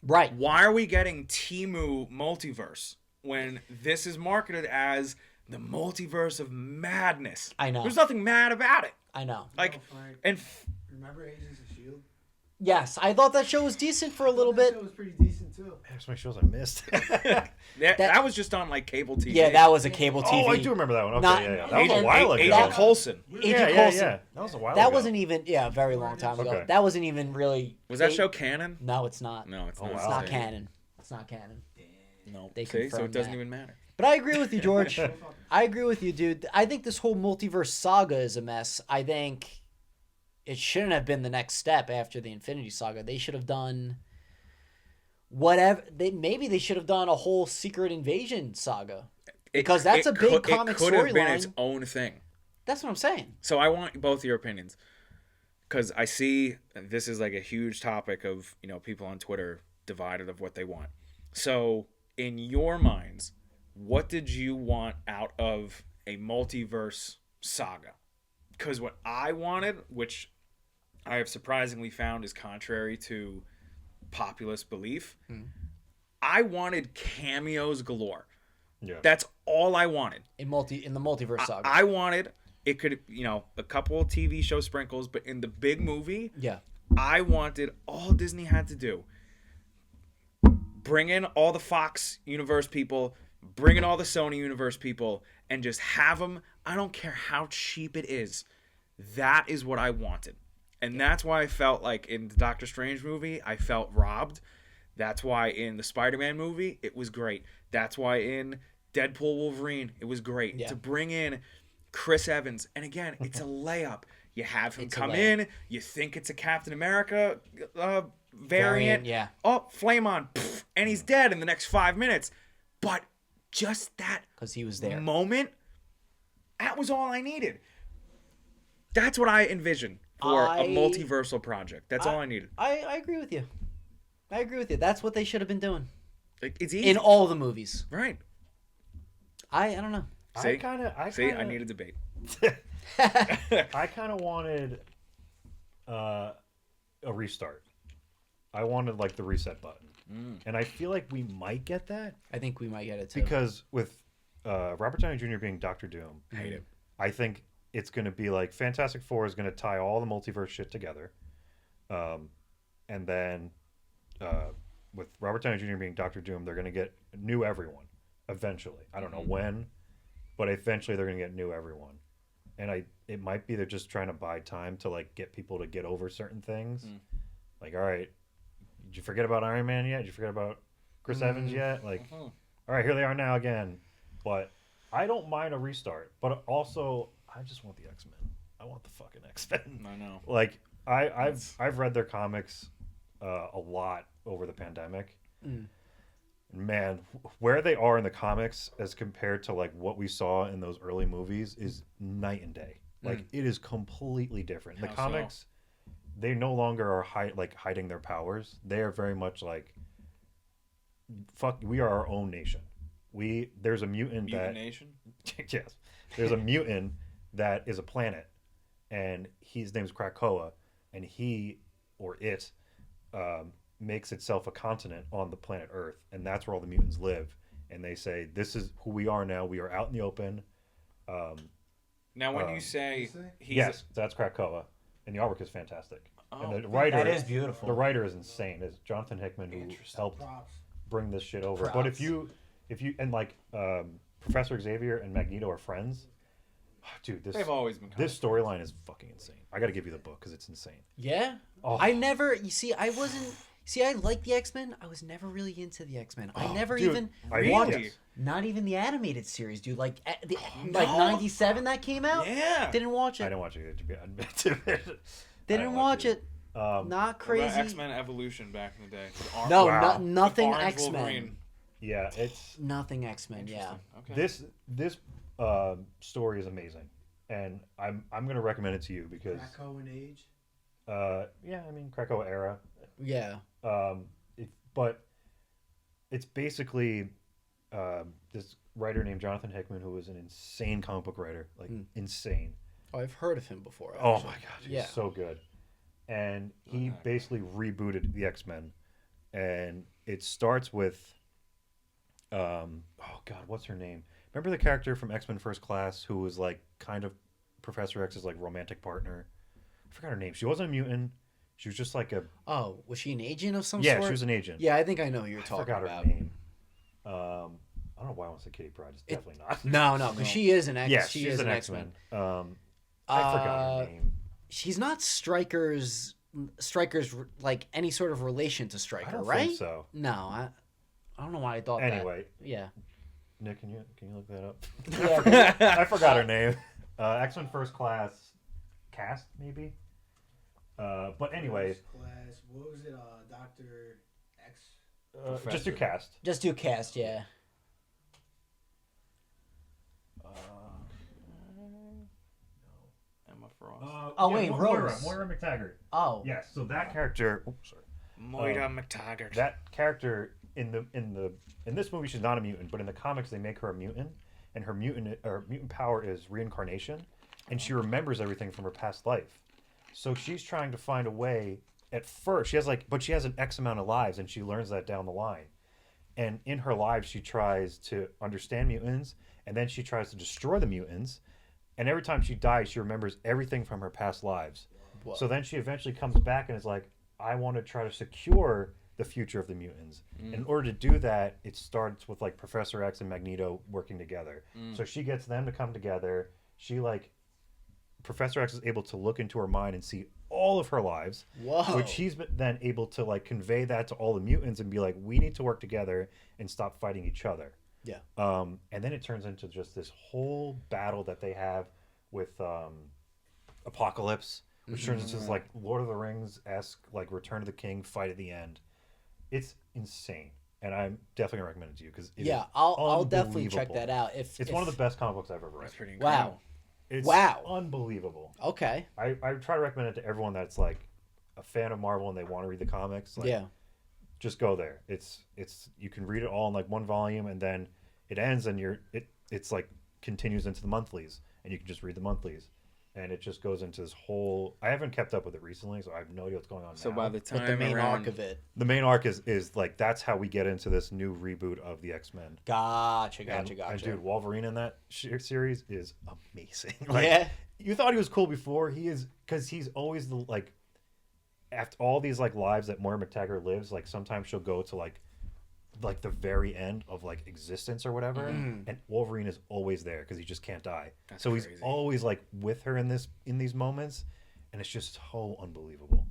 Right. Why are we getting Temu Multiverse when this is marketed as the Multiverse of Madness? I know. There's nothing mad about it. I know. Like, Frank, and remember Agents of S.H.I.E.L.D.? Yes, I thought that show was decent for a little That bit. show was pretty decent too. There's my shows I missed. that was just on like cable TV. Yeah, that was a cable TV. Oh, I do remember that one. Okay, Not- yeah. That was a and- while ago. Agent Coulson. Agent yeah, Coulson. yeah. That was a while ago. That wasn't even a very long time ago. Okay. That wasn't even really. Was that they- show canon? No, it's not. No, it's Oh, not. wow. It's not It's canon. It's not canon. No, They see, so confirmed it doesn't that. even matter. But I agree with you, George. I agree with you, dude. I think this whole multiverse saga is a mess. I think it shouldn't have been the next step after the Infinity Saga. They should have done whatever. Maybe they should have done a whole Secret Invasion saga. Because that's a big comic It could have been its storyline. own thing. That's what I'm saying. So I want both your opinions, because I see this is like a huge topic of people on Twitter divided of what they want. So in your minds, what did you want out of a multiverse saga? Because what I wanted, which I have surprisingly found is contrary to populist belief, I wanted cameos galore. Yeah. That's all I wanted. In the multiverse saga. I wanted it could a couple of TV show sprinkles, but in the big movie, yeah. I wanted all Disney had to do. Bring in all the Fox universe people, bring in all the Sony universe people, and just have them. I don't care how cheap it is. That is what I wanted. And that's why I felt like in the Doctor Strange movie, I felt robbed. That's why in the Spider-Man movie, it was great. That's why in Deadpool Wolverine, it was great. Yeah. To bring in Chris Evans. And again, it's a layup. You have him It's a come layup. in. You think it's a Captain America variant. Yeah. Oh, flame on. Pff, and he's dead in the next 5 minutes. But just that Because he was there. moment, that was all I needed. That's what I envisioned for a multiversal project. That's all I needed. I agree with you. I agree with you. That's what they should have been doing. Like, it's easy. In all the movies. Right. I don't know. See? I need a debate. I kind of wanted a restart. I wanted like the reset button, and I feel like we might get that I think we might get it too. because with Robert Downey Jr. being Doctor Doom, Hate it. I think it's going to be like Fantastic Four is going to tie all the multiverse shit together, and then with Robert Downey Jr. being Doctor Doom, they're going to get new everyone eventually. I don't know when, but eventually they're going to get new everyone, and it might be they're just trying to buy time to like get people to get over certain things. Like, all right, did you forget about Iron Man yet? Did you forget about Chris Evans yet? Like, all right, here they are now again. But I don't mind a restart, but also I just want the X-Men. I want the fucking X-Men. I know. Like I've read their comics a lot over the pandemic. Man, where they are in the comics as compared to like what we saw in those early movies is night and day. Like it is completely different. The How comics, they no longer are hiding their powers. They are very much like, fuck, we are our own nation. There's a mutant that Nation? yes, there's a mutant that is a planet, and his name's Krakoa, and he or it makes itself a continent on the planet Earth, and that's where all the mutants live. And they say, this is who we are now. We are out in the open. Now, when you say he's Yes, that's Krakoa, and the artwork is fantastic. Oh, and the writer, that is beautiful. The writer is insane. It's Jonathan Hickman who helped Props. bring this shit over. But Props. if you and like Professor Xavier and Magneto are friends, dude, they've always been. this storyline is fucking insane. I got to give you the book because it's insane. Yeah. Oh. I never. You see, I wasn't. See, I like the X-Men. I was never really into the X-Men. I never dude, even I- watched. yes. Not even the animated series, dude. Like like '97 that came out. Yeah. Didn't watch I it. didn't watch it to be admitted. Didn't watch it. Not What about crazy. X-Men Evolution back in the day? No, Wow. nothing Orange X-Men. Wolverine. Yeah, it's Nothing X-Men. Yeah. Interesting. Okay. this story is amazing, and I'm gonna recommend it to you because Krakoa and Age. yeah, I mean Krakoa era. Yeah. But it's basically this writer named Jonathan Hickman, who is an insane comic book writer, like insane. Oh, I've heard of him before. Oh actually. my god, he's Yeah. so good. And he basically rebooted the X-Men, and it starts with, oh god, what's her name? Remember the character from X-Men First Class who was like kind of Professor X's like romantic partner? I forgot her name. She wasn't a mutant. She was just like a Oh, was she an agent of some yeah. sort? She was an agent. Yeah, I think I know who you're I talking forgot her about. name. I don't know why I want to say Kitty Pryde. It's definitely not. No, because she is an X. Yeah, she she's is an X-Men. X-Men. I forgot her name. She's not Stryker's like any sort of relation to Stryker, I don't right? think so. No, I don't know why I thought Anyway, that. Yeah. Nick, can you look that up? Yeah. I forgot her name. X-Men First Class cast maybe. But anyway, First Class. What was it? Doctor X. just do cast. Just do cast, yeah. Emma Frost. Oh, wait, Rose. Moira McTaggart. Oh. Yes, so that character. Oops, sorry. Moira McTaggart. That character in this movie, she's not a mutant, but in the comics they make her a mutant, and her mutant power is reincarnation, and she remembers everything from her past life. So she's trying to find a way. At first, she has an X amount of lives, and she learns that down the line. And in her lives, she tries to understand mutants, and then she tries to destroy the mutants. And every time she dies, she remembers everything from her past lives. Whoa. So then she eventually comes back and is like, I want to try to secure the future of the mutants. In order to do that, it starts with like Professor X and Magneto working together. So she gets them to come together. Professor X is able to look into her mind and see all of her lives, Whoa. which he's then able to like convey that to all the mutants and be like, we need to work together and stop fighting each other. Yeah. And then it turns into just this whole battle that they have with Apocalypse, which turns into this like Lord of the Rings-esque like Return of the King fight at the end. It's insane, and I'm definitely gonna recommend it to you because I'll definitely check that out. It's one of the best comic books I've ever read. That's pretty incredible. Wow. It's Wow. unbelievable. Okay. I try to recommend it to everyone that's like a fan of Marvel and they want to read the comics. Like, Yeah. just go there. It's you can read it all in like one volume, and then it ends, and it's like continues into the monthlies, and you can just read the monthlies, and it just goes into this whole. I haven't kept up with it recently, so I have no idea what's going on. So now. by the time But the main around, arc of it. The main arc is like that's how we get into this new reboot of the X-Men. Gotcha. And dude, Wolverine in that series is amazing. Like, Yeah. you thought he was cool before. He is, because he's always the like. After all these like lives that Moira McTaggart lives, like sometimes she'll go to like the very end of like existence or whatever, and Wolverine is always there because he just can't die. That's so he's crazy. always like with her in these moments, and it's just so unbelievable.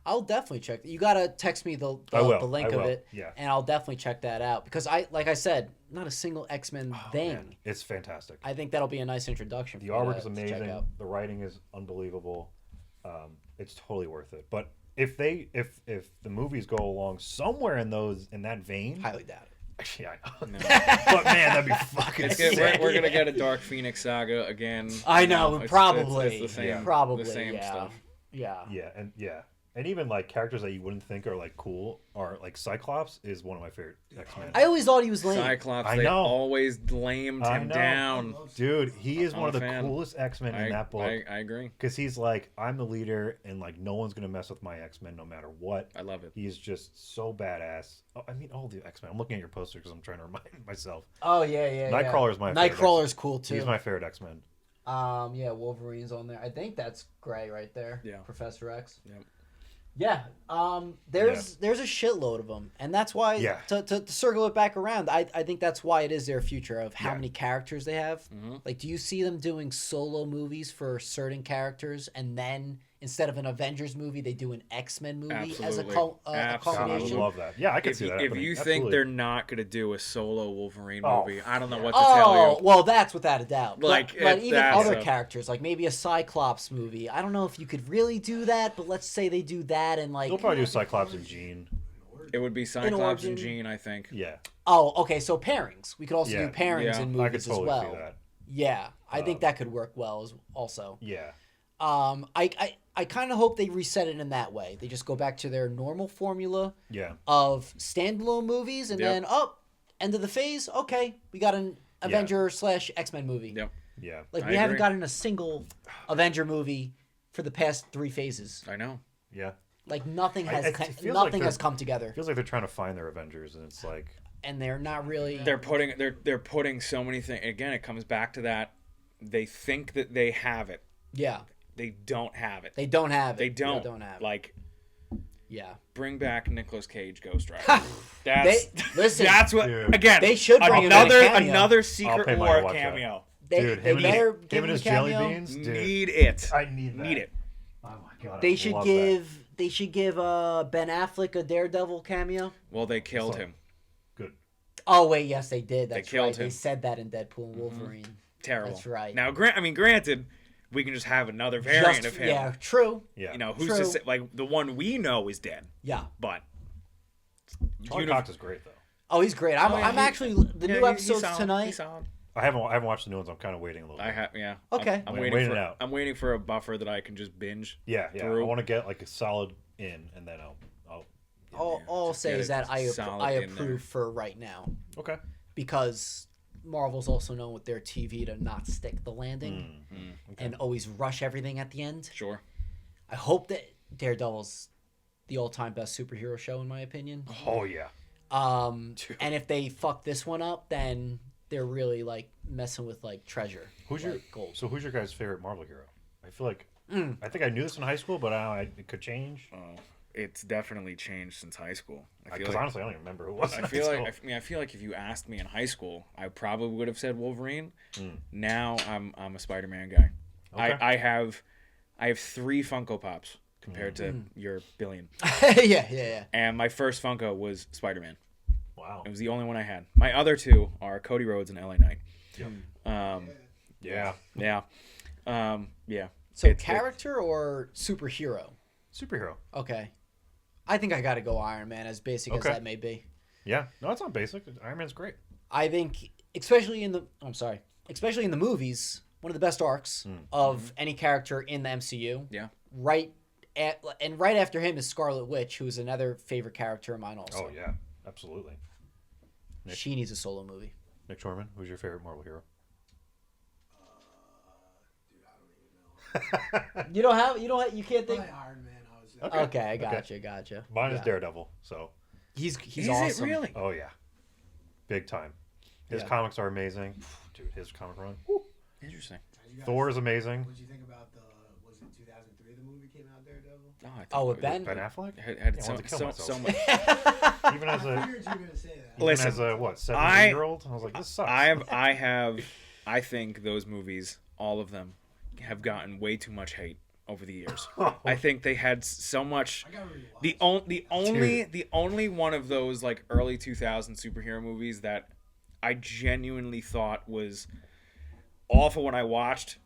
I'll definitely check. You gotta text me the I will. link I of will. it, Yeah. and I'll definitely check that out because like I said, not a single X-Men thing. Man, it's fantastic. I think that'll be a nice introduction. The for you artwork is to check amazing. out. The writing is unbelievable. It's totally worth it. But if the movies go along somewhere in that vein, Highly doubt it. actually I know. No. But man, that'd be fucking sick. we're gonna get a Dark Phoenix saga again. I know, It's probably. the same, Probably, the same yeah. stuff. Yeah. And even like characters that you wouldn't think are like cool are like Cyclops is one of my favorite X-Men. I always thought he was lame. Cyclops, I they know. always lamed I him know. down. Dude, he is I'm one of a the fan. coolest X-Men in that book. I agree. Because he's like, I'm the leader, and like no one's gonna mess with my X-Men no matter what. I love it. He's just so badass. Oh, I mean, all the X-Men. I'm looking at your poster because I'm trying to remind myself. Oh yeah. Nightcrawler's my favorite Nightcrawler's cool too. He's my favorite X-Men. Yeah, Wolverine's on there. I think that's Gray right there. Yeah. Professor X. Yep. Yeah. There's a shitload of them, and that's why. Yeah. To circle it back around, I think that's why it is their future of how Yeah. many characters they have. Mm-hmm. Like, do you see them doing solo movies for certain characters, and then instead of an Avengers movie, they do an X-Men movie as a Absolutely. God, I would Absolutely. culmination? love that. Yeah, I could If see you, that. if happening. you think Absolutely. they're not gonna do a solo Wolverine Oh, movie, I don't know yeah. what to tell Oh, you. well, that's without a doubt. Like, but if even that's other a- characters, like maybe a Cyclops movie. I don't know if you could really do that, but let's say they do that and like. they'll probably do Cyclops and Jean. It would be Cyclops origin. and Jean, I think. Yeah, Oh, okay. So pairings. We could also Yeah. do pairings Yeah. in I could movies totally as well. see that. Yeah, I think that could work well as also. Yeah, I kind of hope they reset it in that way. They just go back to their normal formula yeah. of standalone movies, and Yep. then end of the phase. Okay, we got an Avenger / X-Men movie. Yep. Yeah. Like I we haven't agree. gotten a single Avenger movie for the past 3 phases. I know. Yeah. Like nothing has it feels like nothing they're- has come together, Feels like they're trying to find their Avengers, and it's like, and they're not really. They're putting so many things. Again, it comes back to that. They think that they have it. Yeah, They don't have it. they don't have it. They don't. They don't have it. Like, Yeah. bring back Nicolas Cage Ghost Rider. That's listen. That's what. Dude. Again, They should bring him in a cameo. another I'll Secret pay money to War watch that. cameo. dude, him better and give his him a jelly cameo. beans, dude. Need it. I need that. Need it. Oh my god. They I should love give Ben Affleck a Daredevil cameo. Well, they killed So- him. that. Good. Oh wait, yes they did. That's killed right. him. They said that in Deadpool and Wolverine. Terrible. That's right. Now, granted, we can just have another variant of him. Yeah, true. Yeah. You know, who's True. to say? Like the one we know is dead, Yeah. but Charlie Cox is great though. Oh, he's great. I'm actually the new episodes He's tonight. solid. I haven't watched the new ones. I'm kind of waiting a little bit. I have, yeah. Okay. I'm Wait- waiting waiting for. it out. I'm waiting for a buffer that I can just binge. Yeah. I through. want to get like a solid in, and then I'll All I'll Just say get is it that I solid in there. approve for right now okay. because Marvel's also known with their TV to not stick the landing and always rush everything at the end. Sure. I hope that Daredevil's the all-time best superhero show in my opinion. Oh yeah. And if they fuck this one up, then they're really like messing with like treasure. Who's your gold? So who's your guys' favorite Marvel hero? I feel like I think I knew this in high school, but it could change. Oh, it's definitely changed since high school. I feel Because like. honestly, I don't even remember who it was. I in feel high like school. I feel like if you asked me in high school, I probably would have said Wolverine. Now I'm a Spider-Man guy. Okay. I have 3 Funko Pops compared to your billion. yeah. And my first Funko was Spider-Man. Wow. It was the only one I had. My other 2 are Cody Rhodes and LA Knight. Yeah. Yeah. Yeah. So character or superhero? Superhero. Okay. I think I got to go Iron Man, as basic as Okay. that may be. Yeah. No, it's not basic. Iron Man's great. I think, especially in the movies, one of the best arcs of any character in the MCU. Yeah. Right after him is Scarlet Witch, who is another favorite character of mine. Also, Oh yeah. Absolutely. she needs a solo movie. Nick Shorman, who's your favorite Marvel hero? Dude, I don't even know. You don't have. You can't think. Probably Iron Man. I was. Okay, gotcha. Mine is Yeah. Daredevil. So, He's Is awesome. it really? oh yeah, big time. His Yeah. comics are amazing, dude. His comic run. Woo. Interesting. Thor is amazing. What did you think about the? Was it 2003 the movie came out, Daredevil? Oh, I thought Oh, with it Ben. Ben Affleck. had Yeah, I so, wanted to kill so, myself. so much. Even as I a figured you were gonna say that. even Listen, as a what 17-year-old, I was like, this sucks. I think those movies, all of them, have gotten way too much hate over the years. I think they had so much. I got really The only one of those like early 2000 superhero movies that I genuinely thought was awful when I watched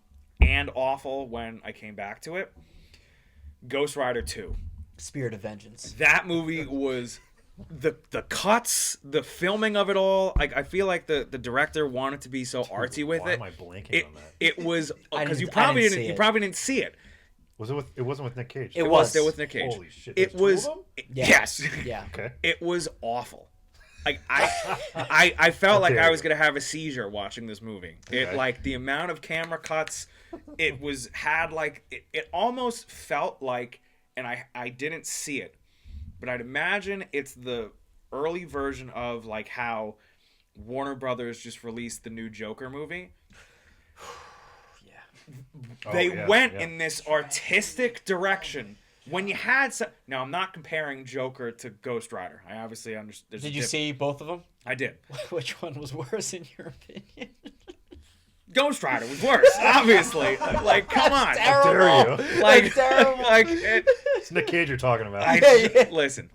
and awful when I came back to it. Ghost Rider 2. Spirit of Vengeance. That movie was the cuts, the filming of it all. Like I feel like the director wanted to be so artsy with Why it. am I blanking It on that? it was I because you didn't- I probably didn't didn't see you it. probably didn't see it. Was it with? It wasn't with Nick Cage. It It was. was still with Nick Cage. Holy shit! It there's two was of them? Yeah. yes. Yeah. Okay. It was awful. Like I felt like dare I was you. gonna have a seizure watching this movie. It Okay. like the amount of camera cuts, it almost felt like, and I didn't see it, but I'd imagine it's the early version of like how Warner Brothers just released the new Joker movie. Oh, They yeah, went yeah. in this artistic direction. When you had some, now I'm not comparing Joker to Ghost Rider. I obviously understand. Did you see both of them? I did. Which one was worse in your opinion? Ghost Rider was worse, obviously. Like, come on. Terrible. dare you. Like, terrible. It's Nick Cage you're talking about. Listen.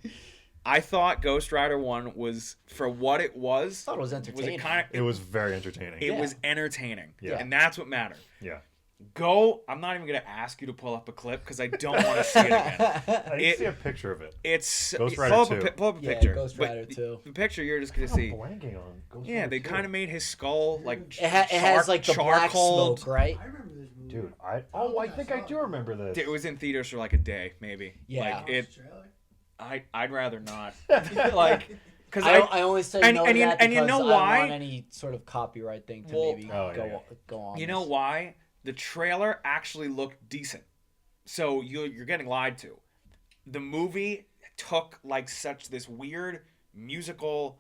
I thought Ghost Rider 1 was, for what it was, I thought it was entertaining. It was very entertaining. It was entertaining. Yeah. And that's what mattered. Yeah. I'm not even going to ask you to pull up a clip because I don't want to see it again. I need to see a picture of it. It's Ghost pull Rider up 2. pull up a Yeah, picture. Ghost But Rider 2. The picture you're just going to I'm see. blanking on Ghost Yeah, Rider they 2. kind of made his skull like It has like the black charcoaled. smoke, right? I remember this movie. Dude, I think I do remember this. It was in theaters for like a day, maybe. Yeah. Like it. Trailer? I'd rather not. Like, because I always say and- no and to you- that and you because know I don't why? want any sort of copyright thing to Well- maybe Oh, yeah. go on. You know this. why? The trailer actually looked decent. So you're getting lied to. The movie took like such this weird musical,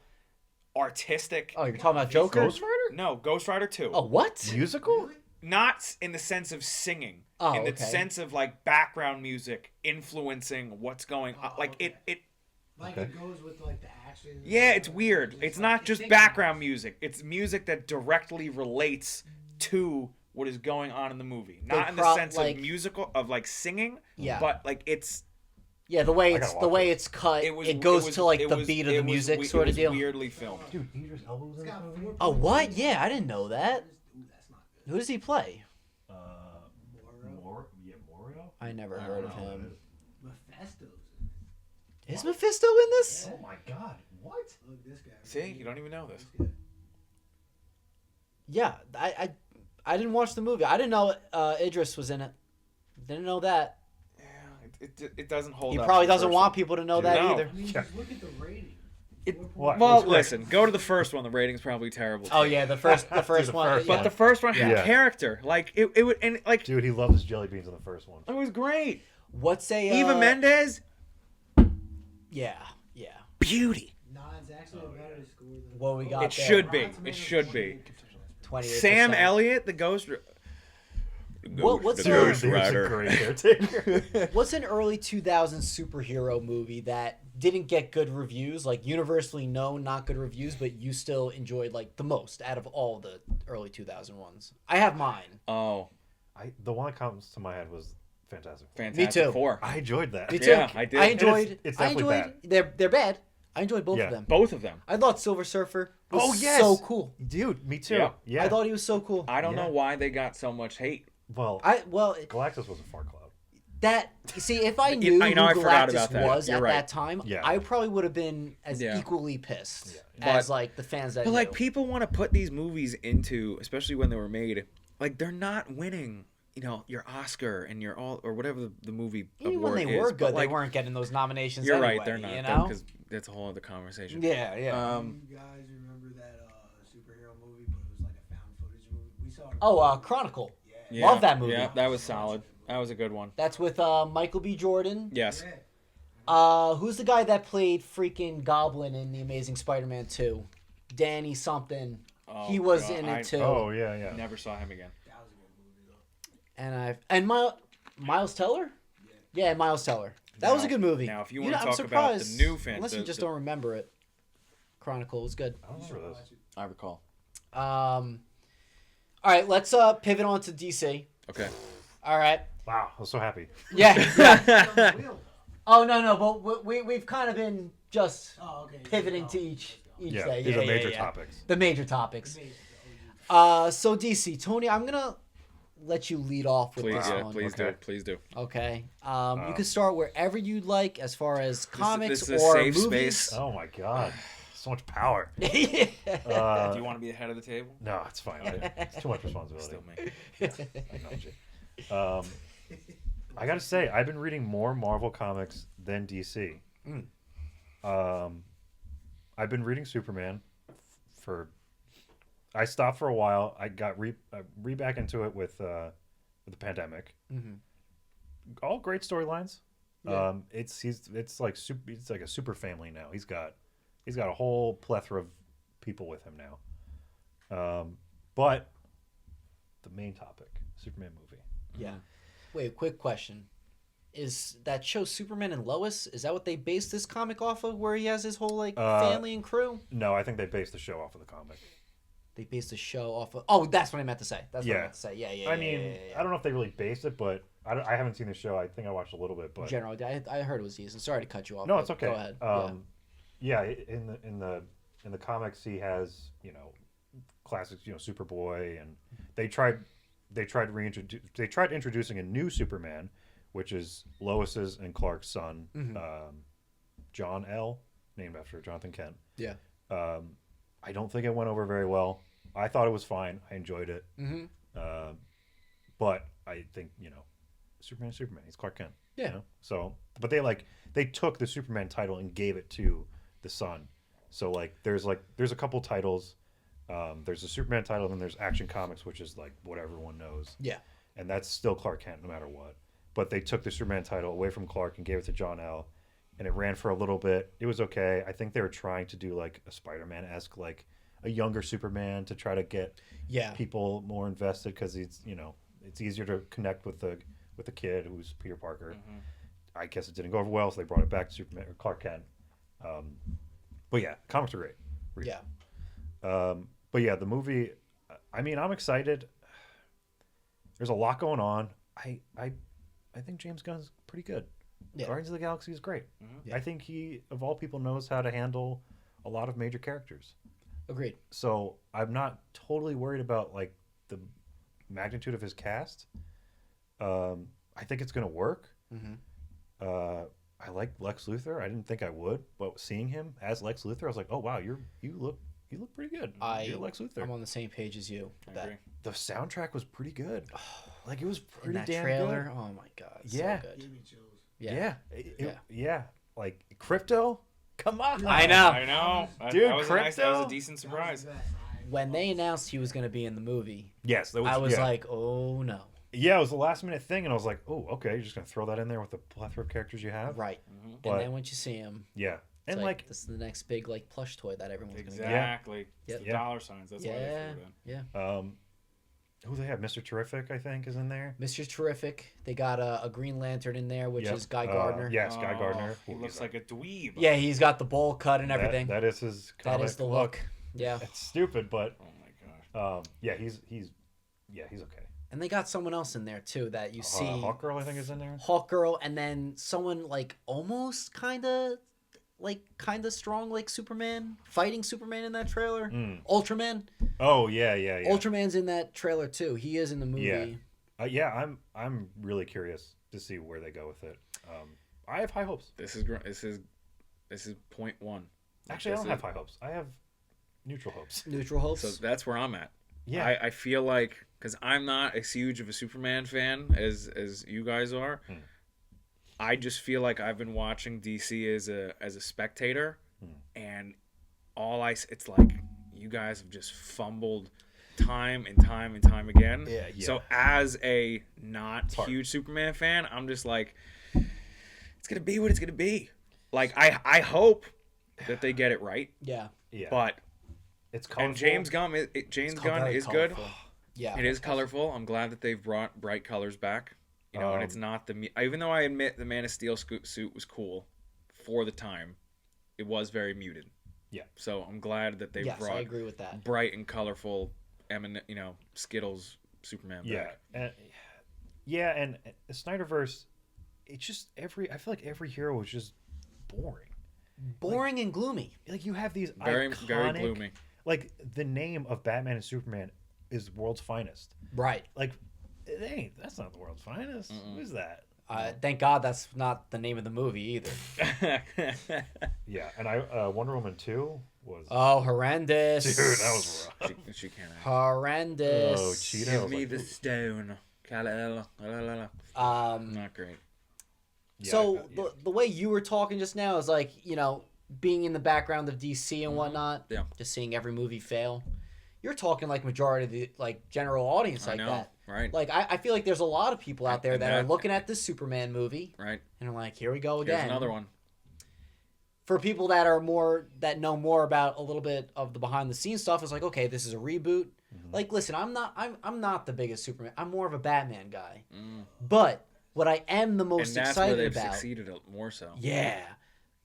artistic. Oh, you're talking about Joker? Ghost Rider? No, Ghost Rider 2. Oh, what? Musical? Not in the sense of singing. Oh, in the okay. sense of like background music influencing what's going on. Oh, Like okay. it Like Okay. it goes with like the action. Yeah, it's weird. It's not like, just it background synchronizes. music. It's music that directly relates to what is going on in the movie. Not in the sense like- of musical of like singing, Yeah. but like it's Yeah, the way I it's gotta watch it's cut. it was It goes it was- to like it the was- beat of it the was music we- sort it of was deal. weirdly filmed. Dude, Idris Elba's in It's this got movie? 4 Oh, what? Yeah, I didn't know that. Ooh, that's not good. Who does he play? Moro. Morio? I never I heard don't of know who him. it Mephisto's in it. Is Mephisto in this? Oh my god, what? Look, this guy. See, you don't even know this. This guy. Yeah, I didn't watch the movie. I didn't know Idris was in it. Didn't know that. Yeah, it doesn't hold He up. probably to the doesn't first want one. people to know Dude, that no. either. I mean, Yeah. just look at the rating. What? Well, What's listen, go to the first one. The rating's probably terrible. Oh yeah, the first the one. first yeah. But the first one had Yeah. character. Like it would, and like Dude, he loved his jelly beans in the first one. it was great. What's a Eva Mendes, Yeah. beauty. Nah, it's actually a better score than. What we got It there? should be. Rotten Tomatoes It should be. 28%. Sam Elliott, the Ghost. What's the your- Ghost Dude, he was a Rider. great caretaker. What's an early 2000s superhero movie that didn't get good reviews, like universally known, not good reviews, but you still enjoyed like the most out of all the early 2000 ones? I have mine. Oh, The one that comes to my head was Fantastic Four. Fantastic too. Four. I enjoyed that. Me too. Yeah, I did. I And enjoyed. it's I definitely enjoyed. They're bad. I enjoyed both Yeah. of them. Both of them. I thought Silver Surfer was Oh, yes! so cool. Dude, me too. Yeah. Yeah. I thought he was so cool. I don't Yeah. know why they got so much hate. well, Well, Galactus was a far cloud. that you see, if I You- knew I know, I who forgot Galactus about that. was You're at right. that time, Yeah. I probably would have been as Yeah. equally pissed Yeah. as like the fans that. But like knew. people want to put these movies into, especially when they were made, like they're not winning. You know, your Oscar and your all or whatever the movie Even award when they is, were but, good, like, they weren't getting those nominations. You're anyway, right, they're not. You know? Because that's a whole other conversation. Yeah, yeah. You guys remember that superhero movie, but it was like a found footage movie? We saw it. Chronicle. Yeah. Yeah. Love that movie. Yeah, that was solid. That was a good one. That's with Michael B. Jordan. Yes. Yeah. Who's the guy that played freaking Goblin in The Amazing Spider-Man 2? Danny something. Oh, He was God, in I it too. Oh yeah, yeah. Never saw him again. That was a good movie though. And Miles Teller? Yeah, Miles Teller. That was a good movie. Now, if you know, want to I'm talk about the surprised, new fan, unless you just don't remember it. Chronicle was good. I don't remember this. I recall. All right, let's pivot on to DC. Okay. All right. Wow, I was so happy. Yeah. On the wheel. Oh no, but we've kind of been just Oh, okay. pivoting to each Yeah, day. these are major yeah. topics. The major topics. Amazing. So DC, Tony, I'm gonna let you lead off with Please, this yeah, one. please Okay. do. Please do. Okay. You can start wherever you'd like, as far as comics this is a or safe movies. space. Oh my god, so much power. Do you want to be the head of the table? No, it's fine. It's too much responsibility. Still me. I acknowledge it. I gotta say, I've been reading more Marvel comics than DC. I've been reading Superman for. I stopped for a while. I got re back into it with the pandemic. Mhm. All great storylines. Yeah. It's like a super family now. He's got a whole plethora of people with him now. But the main topic, Superman movie. Yeah. Wait, quick question. Is that show Superman and Lois? Is that what they based this comic off of, where he has his whole family and crew? No, I think they based the show off of the comic. They based the show off of. Oh, that's what I meant to say. That's what Yeah. I meant to say. Yeah. I mean, I don't know if they really based it, but I haven't seen the show. I think I watched a little bit, but General, I heard it was decent. Sorry to cut you off. no, but it's okay. Go ahead. Yeah, in the comics, he has classics, Superboy, and they tried introducing a new Superman, which is Lois's and Clark's son, John L, named after Jonathan Kent. Yeah. I don't think it went over very well. I thought it was fine. I enjoyed it. Mm-hmm. But I think, Superman's Superman. He's Clark Kent. Yeah. So, but they took the Superman title and gave it to the son. So there's a couple titles. There's a Superman title, and then there's Action Comics, which is like what everyone knows. Yeah. And that's still Clark Kent no matter what. But they took the Superman title away from Clark and gave it to John L. And it ran for a little bit. It was okay. I think they were trying to do like a Spider-Man-esque, like a younger Superman, to try to get people more invested, because it's easier to connect with the kid who's Peter Parker. Mm-hmm. I guess it didn't go over well, so they brought it back to Superman or Clark Kent. But yeah, comics are great. Read Yeah. them. But yeah, the movie. I mean, I'm excited. There's a lot going on. I think James Gunn's pretty good. Yeah. Guardians of the Galaxy is great. Yeah. I think he, of all people, knows how to handle a lot of major characters. Agreed. So I'm not totally worried about like the magnitude of his cast. I think it's gonna work. Mm-hmm. I like Lex Luthor. I didn't think I would, but seeing him as Lex Luthor, I was like, oh wow, you look pretty good. You're Lex Luthor. I'm on the same page as you. I That agree. The soundtrack was pretty good. Like it was in pretty that damn trailer. good. Oh my god. Yeah. So good. Gave me chills. Yeah. Yeah. Like Crypto. Come on. I know. I know. Dude, that was that was Crypto? a decent surprise. That was the best. When they announced he was going to be in the movie, Yes, that was, I was yeah. like, oh no. Yeah, it was the last minute thing, and I was like, oh, okay, you're just gonna throw that in there with the plethora of characters you have. Right. But- And then once you see him, Yeah, it's and like, this is the next big like plush toy that everyone's going to get. Exactly. Yeah. It's the dollar signs. That's why they Yeah. threw it in. Yeah. who they have? Mr. Terrific, I think, is in there. Mr. Terrific. They got a Green Lantern in there, which Yep. is Guy Gardner. Yes, Guy Gardner. He Ooh, looks he's like a dweeb. Yeah, he's got the bowl cut and that- everything. that is his. That is comic the look. Yeah. It's stupid, but Oh my gosh. yeah, he's okay. And they got someone else in there too that you see. Hawkgirl, I think, is in there. Hawkgirl, and then someone like almost kind of strong like Superman, fighting Superman in that trailer. Ultraman. Oh yeah. Ultraman's in that trailer too. He is in the movie. Yeah. I'm really curious to see where they go with it. I have high hopes. This is point one. Actually, I don't This have is- high hopes. I have neutral hopes. Neutral hopes. So that's where I'm at. Yeah. I feel like, because I'm not as huge of a Superman fan as you guys are, I just feel like I've been watching DC as a spectator, and it's like you guys have just fumbled time and time and time again. Yeah. So as a not hard. huge Superman fan, I'm just like, it's gonna be what it's gonna be. Like I hope that they get it right, Yeah. Yeah. but it's colorful. and James Gunn Very is good. colorful. Yeah. It is colorful. I'm glad that they've brought bright colors back. You know, and it's not even though I admit the Man of Steel suit was cool for the time, it was very muted. Yeah. So I'm glad that they Yes, brought I agree with that. bright and colorful, eminent, Skittles Superman back. And the Snyderverse, it's just I feel like every hero was just boring. Boring and gloomy. Like you have these Very iconic, gloomy. Like the name of Batman and Superman is World's Finest. Right. Like that's not the world's finest. Who's that? Thank God that's not the name of the movie either. Yeah, and Wonder Woman 2 was Oh, horrendous. dude, that was rough. she can't. Horrendous. Oh, Cheetah. Give was me like, the stone. Um, Not great. so the way you were talking just now is like, being in the background of DC and whatnot, Yeah. just seeing every movie fail. You're talking like majority of the like general audience I like know, that. right? Like I feel like there's a lot of people out there And that are that- looking at this Superman movie Right. and are like, here we go Here's again. another one. For people that know more about a little bit of the behind the scenes stuff, it's like, okay, this is a reboot. Like, listen, I'm not the biggest Superman. I'm more of a Batman guy. But what I am the most And that's excited where they've about, succeeded more so. yeah,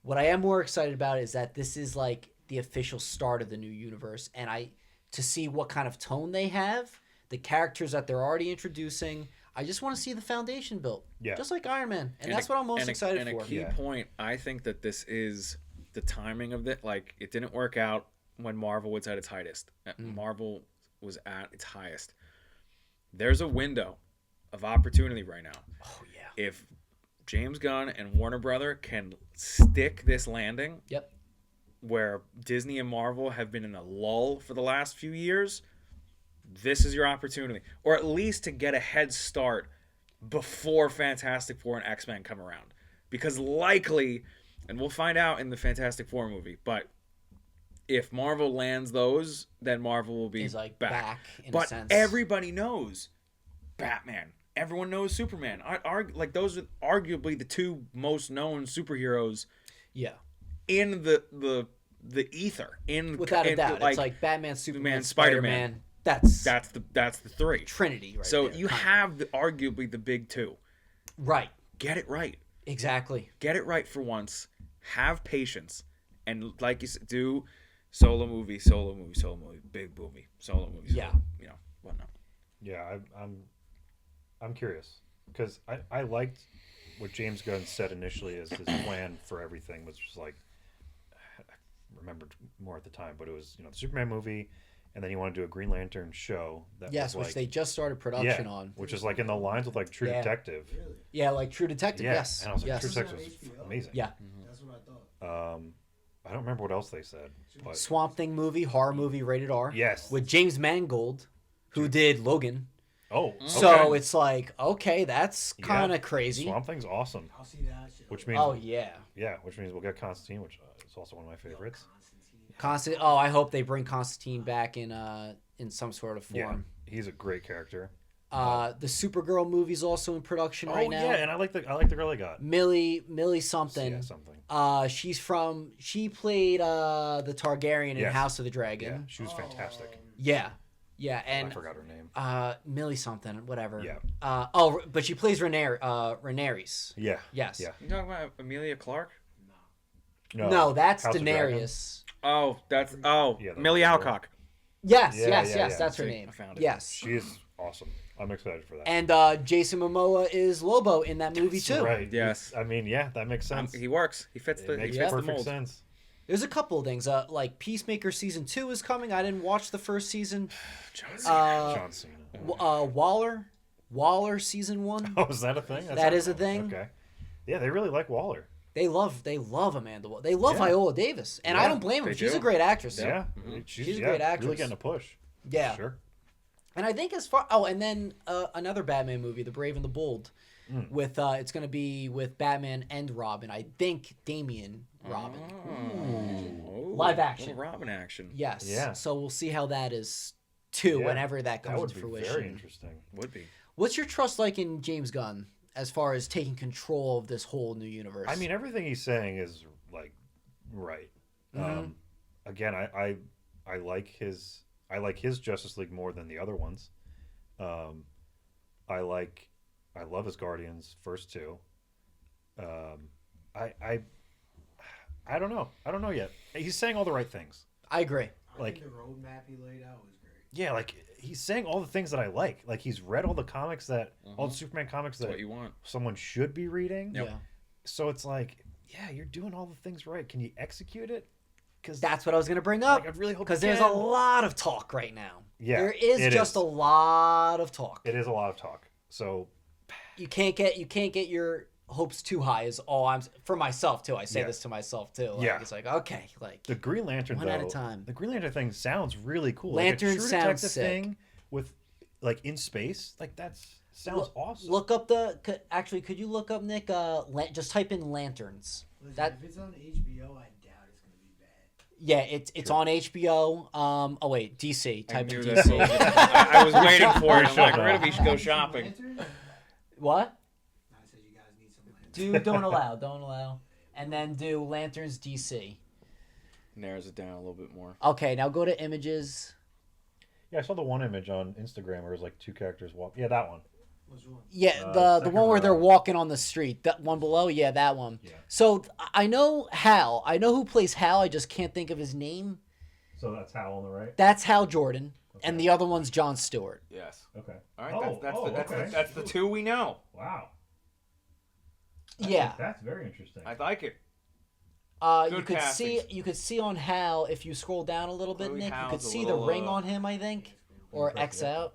what I am more excited about is that this is like the official start of the new universe, and to see what kind of tone they have, the characters that they're already introducing. I just want to see the foundation built, just like Iron Man, and that's what I'm most excited for. And a key point, I think that this is the timing of it. Like, it didn't work out when Marvel was at its highest. Marvel was at its highest. There's a window of opportunity right now. Oh yeah. If James Gunn and Warner Brother can stick this landing, Yep. where Disney and Marvel have been in a lull for the last few years, this is your opportunity. Or at least to get a head start before Fantastic Four and X-Men come around. Because likely, and we'll find out in the Fantastic Four movie, but if Marvel lands those, then Marvel will be He's like back in a but sense. everybody knows Batman. Everyone knows Superman. Like, those are arguably the two most known superheroes Yeah. in the ether. Without a doubt, like, it's like Batman, Superman, Spider-Man. Spider-Man. that's the three. Trinity, right So there, you kinda. have arguably the big two. Right. Get it right. Exactly. Get it right for once. Have patience, and like you said, do solo movie, big movie, solo movie. Yeah. Whatnot. Yeah, I'm curious because I liked what James Gunn said initially as his plan for everything, which was like, I remembered more at the time, but it was the Superman movie, and then you want to do a Green Lantern show that Yes, was which like, they just started production on. which is like in the lines with like True Yeah. Detective. Really? Yeah, like True Detective. Yeah, Yes. and I was like, yes. True Detective This was is on HBO? amazing. Yeah. That's what I thought. I don't remember what else they said, but Swamp Thing movie, horror movie, rated R. yes. With James Mangold, who did Logan. Oh, So okay. it's like, okay, that's kind of Yeah. crazy. Swamp Thing's awesome, I'll see that shit. which means Oh yeah. which means we'll get Constantine, which is also one of my favorites. Constantine. Oh, I hope they bring Constantine back in some sort of Yeah, form. he's a great character. The Supergirl movie's also in production right now. yeah, and I like the girl I got. Millie something. Yeah, something. She played the Targaryen in Yes. House of the Yeah, Dragon. she was fantastic. Yeah. I And forgot her name. Millie something, whatever. Yeah. But she plays Rhaenyra. Yeah. Yes. Yeah. You talking about Amelia Clark? No, that's House of Dragon. Daenerys. Oh, that's Yeah, the Millie girl. Alcock. Yes, Yeah, yes, yeah, yes. yeah. That's her See, name. I found it. Yes. She is awesome. I'm excited for that. And Jason Momoa is Lobo in that movie too. Right. Yes. I mean, yeah, that makes sense. He works. He fits It the. makes he fits the perfect mold. sense. There's a couple of things. Like Peacemaker season 2 is coming. I didn't watch the first season. John John Cena. Waller season 1. Oh, is that a thing? That is a thing. Okay. Yeah, they really like Waller. They love Amanda Waller. They love Yeah. Viola Davis, and I Yeah, don't blame them. they She's do. a great actress. Yeah. She's a great actress. Really getting a push. Yeah. Sure. And I think and then another Batman movie, The Brave and the Bold, with it's going to be with Batman and Robin. I think Damian Robin. Oh. Live action. Little Robin action. Yes. Yeah. So we'll see how that is too Yeah, whenever that comes would to be fruition. very interesting. Would be. What's your trust like in James Gunn as far as taking control of this whole new universe? I mean, everything he's saying is like right. Mhm. Again, I like his Justice League more than the other ones. I love his Guardians first two. I I don't know. I don't know yet. He's saying all the right things. I agree. I Like- think the roadmap he laid out was great. Yeah, like he's saying all the things that I like. Like he's read all the comics that all the Superman comics That's that what you want. someone should be reading. Yep. Yeah. So it's like, yeah, you're doing all the things right. Can you execute it? Because That's what I was going to bring up. I really hope Because you there's a can. lot of talk right now. Yeah, There is it just is. a lot of talk. It is a lot of talk. So You can't get your hopes too high is all I'm for myself too. I say Yeah. this to myself too. Like, Yeah. It's like, okay, like the Green Lantern, one though, at a time. the Green Lantern thing sounds really cool. Lantern like a True sounds Detective sick. thing with like in space. Like sounds awesome. Look up could you look up, Nick, just type in lanterns. Listen, That- if it's on HBO, I doubt it's gonna be bad. Yeah, it's on HBO. Oh wait, DC. I Type in knew DC. that. I was waiting for it. I'm like, Shut we're up. gonna go shopping. Lanterns? What? I said you guys need some lanterns. Do don't allow. And then do Lanterns DC. Narrows it down a little bit more. Okay, now go to images. Yeah, I saw the one image on Instagram where it was like two characters walk. Yeah, that one. What's wrong? Yeah, the second one where they're row. walking on the street. That one below, yeah, that one. Yeah. So I know Hal. I know who plays Hal. I just can't think of his name. So that's Hal on the right. That's Hal Jordan, and Okay. the other one's John Stewart. Yes. Okay. All right. Oh, That's the two we know. Wow. Yeah. That's very interesting. I like it. You Good could see on Hal if you scroll down a little bit, Chloe Nick. You Hal's could a see little, the ring on him, I think, or X out.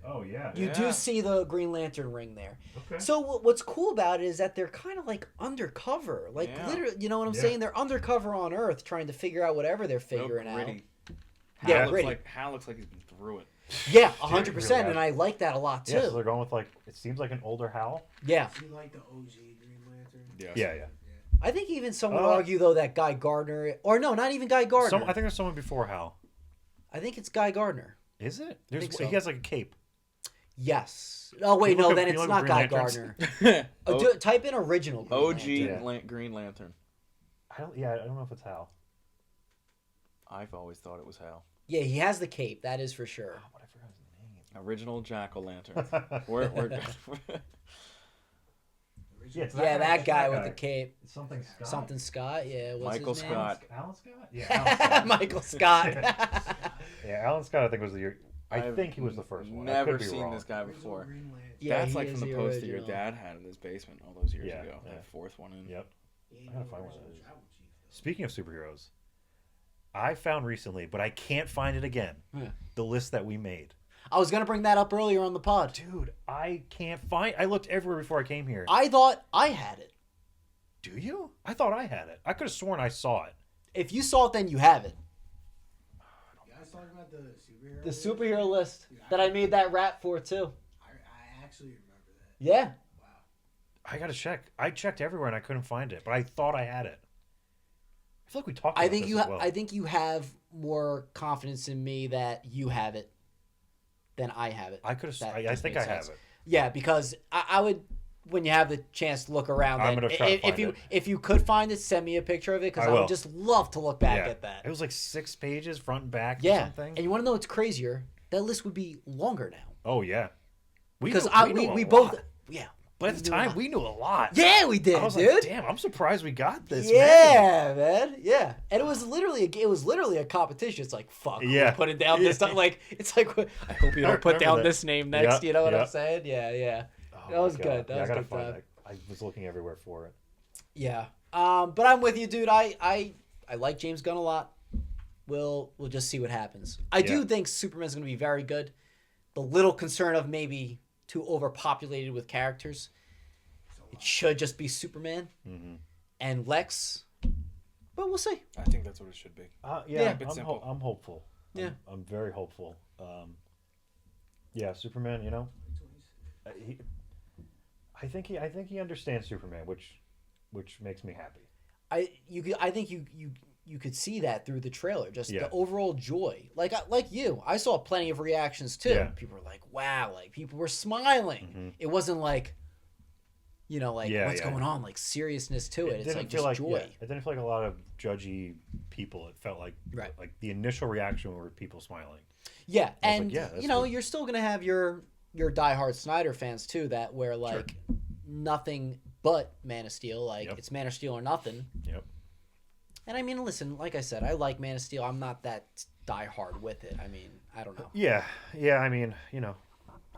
Oh yeah. You Yeah. do see the Green Lantern ring there. Okay. So what's cool about it is that they're kind of like undercover, like Yeah. literally, you know what I'm Yeah. saying? They're undercover on Earth, trying to figure out whatever they're Real figuring out. gritty. Yeah, Hal looks gritty. like Hal looks like he's been through it. Yeah, Really 100%, and has. I like that a lot too. Yeah, so they're going with like it seems like an older Hal. Yeah, Is he like the OG Green Lantern? Yes. Yeah. I think even someone would Uh, argue though that Guy Gardner, or no, not even Guy Gardner. I think there's someone before Hal. I think it's Guy Gardner. Is it? There's think so. he has like a cape. Yes. Oh wait, Can you no, look then up- it's can you not look Guy up Green Lanterns? Gardner. O- Type in original. Green OG Lantern. Yeah. Green Lantern. I don't know if it's Hal. I've always thought it was Hal. Yeah, he has the cape. That is for sure. But I forgot his Original Jack o' Lantern. name. we're Yeah, it's Yeah, that guy with guy. the cape. It's something Scott. Something Scott. Yeah, what's Michael his name? Scott. Alan Scott? Yeah, Alan Scott. Michael Scott. Yeah, Alan Scott I think was the year. I I've think he was the first one. I Never could be seen wrong. this guy Original before. Green Lantern. Yeah, That's he like is from the the poster your original. dad had in his basement all those years Yeah, ago. yeah. That fourth one in. Yep. He ain't I gotta no find one of original those. tribal chief, though. Speaking of superheroes, I found recently, but I can't find it again. Yeah. The list that we made. I was gonna bring that up earlier on the pod. Dude, I can't find. I looked everywhere before I came here. I thought I had it. Do you? I thought I had it. I could have sworn I saw it. If you saw it, then you have it. You guys talking about the superhero? The list? superhero list that I made that rap for too. I actually remember that. Yeah. Wow. I gotta check. I checked everywhere and I couldn't find it, but I thought I had it. I feel like we talked about I think this you. as well. I think you have more confidence in me that you have it than I have it. I could have. That I just think makes I have sense. it. Yeah, because I would. When you have the chance to look around, I'm then gonna try to if find you it. if you could find it, send me a picture of it because I I would will. just love to look back Yeah. at that. It was like 6 pages, front and back. Or Yeah, something. and you want to know what's crazier? That list would be longer now Oh yeah. because knew we a both lot. yeah. But at we the knew a time, lot. we knew a lot. Yeah, we did, I was dude. like, damn, I'm surprised we got this. many. Yeah, man. Yeah, and it was literally a competition. It's like fuck. Yeah. We're putting down this time. Like it's like I hope you I don't put remember down that. this name next. Yep, you know what I'm yep. saying? Yeah, yeah. Oh That my was God. good. That Yeah, was I gotta good find time. it. I was looking everywhere for it. Yeah. But I'm with you, dude. I like James Gunn a lot. We'll just see what happens. I do Yeah. think Superman's going to be very good. The little concern of maybe too overpopulated with characters. It should just be Superman Mm-hmm. and Lex. But we'll see. I think that's what it should be. Yeah. Bit simple. I'm hopeful. Yeah. I'm very hopeful. Yeah, Superman. You know, he, I think he understands Superman, which makes me happy. I think you you could see that through the trailer, just Yeah. the overall joy. Like you, I saw plenty of reactions too. Yeah. People were like, "Wow!" Like people were smiling. Mm-hmm. It wasn't like, like Yeah, what's yeah. going on, like seriousness to it. It's didn't like feel just joy. It didn't feel like a lot of judgy people. It felt like Right. like the initial reaction were people smiling. Yeah, I was and like, yeah, that's you know, good. you're still gonna have your diehard Snyder fans too, that where like nothing but Man of Steel, like Yep. it's Man of Steel or nothing. Yep. And I mean, listen, like I said, I like Man of Steel. I'm not that diehard with it. I mean, I don't know. Yeah. I mean,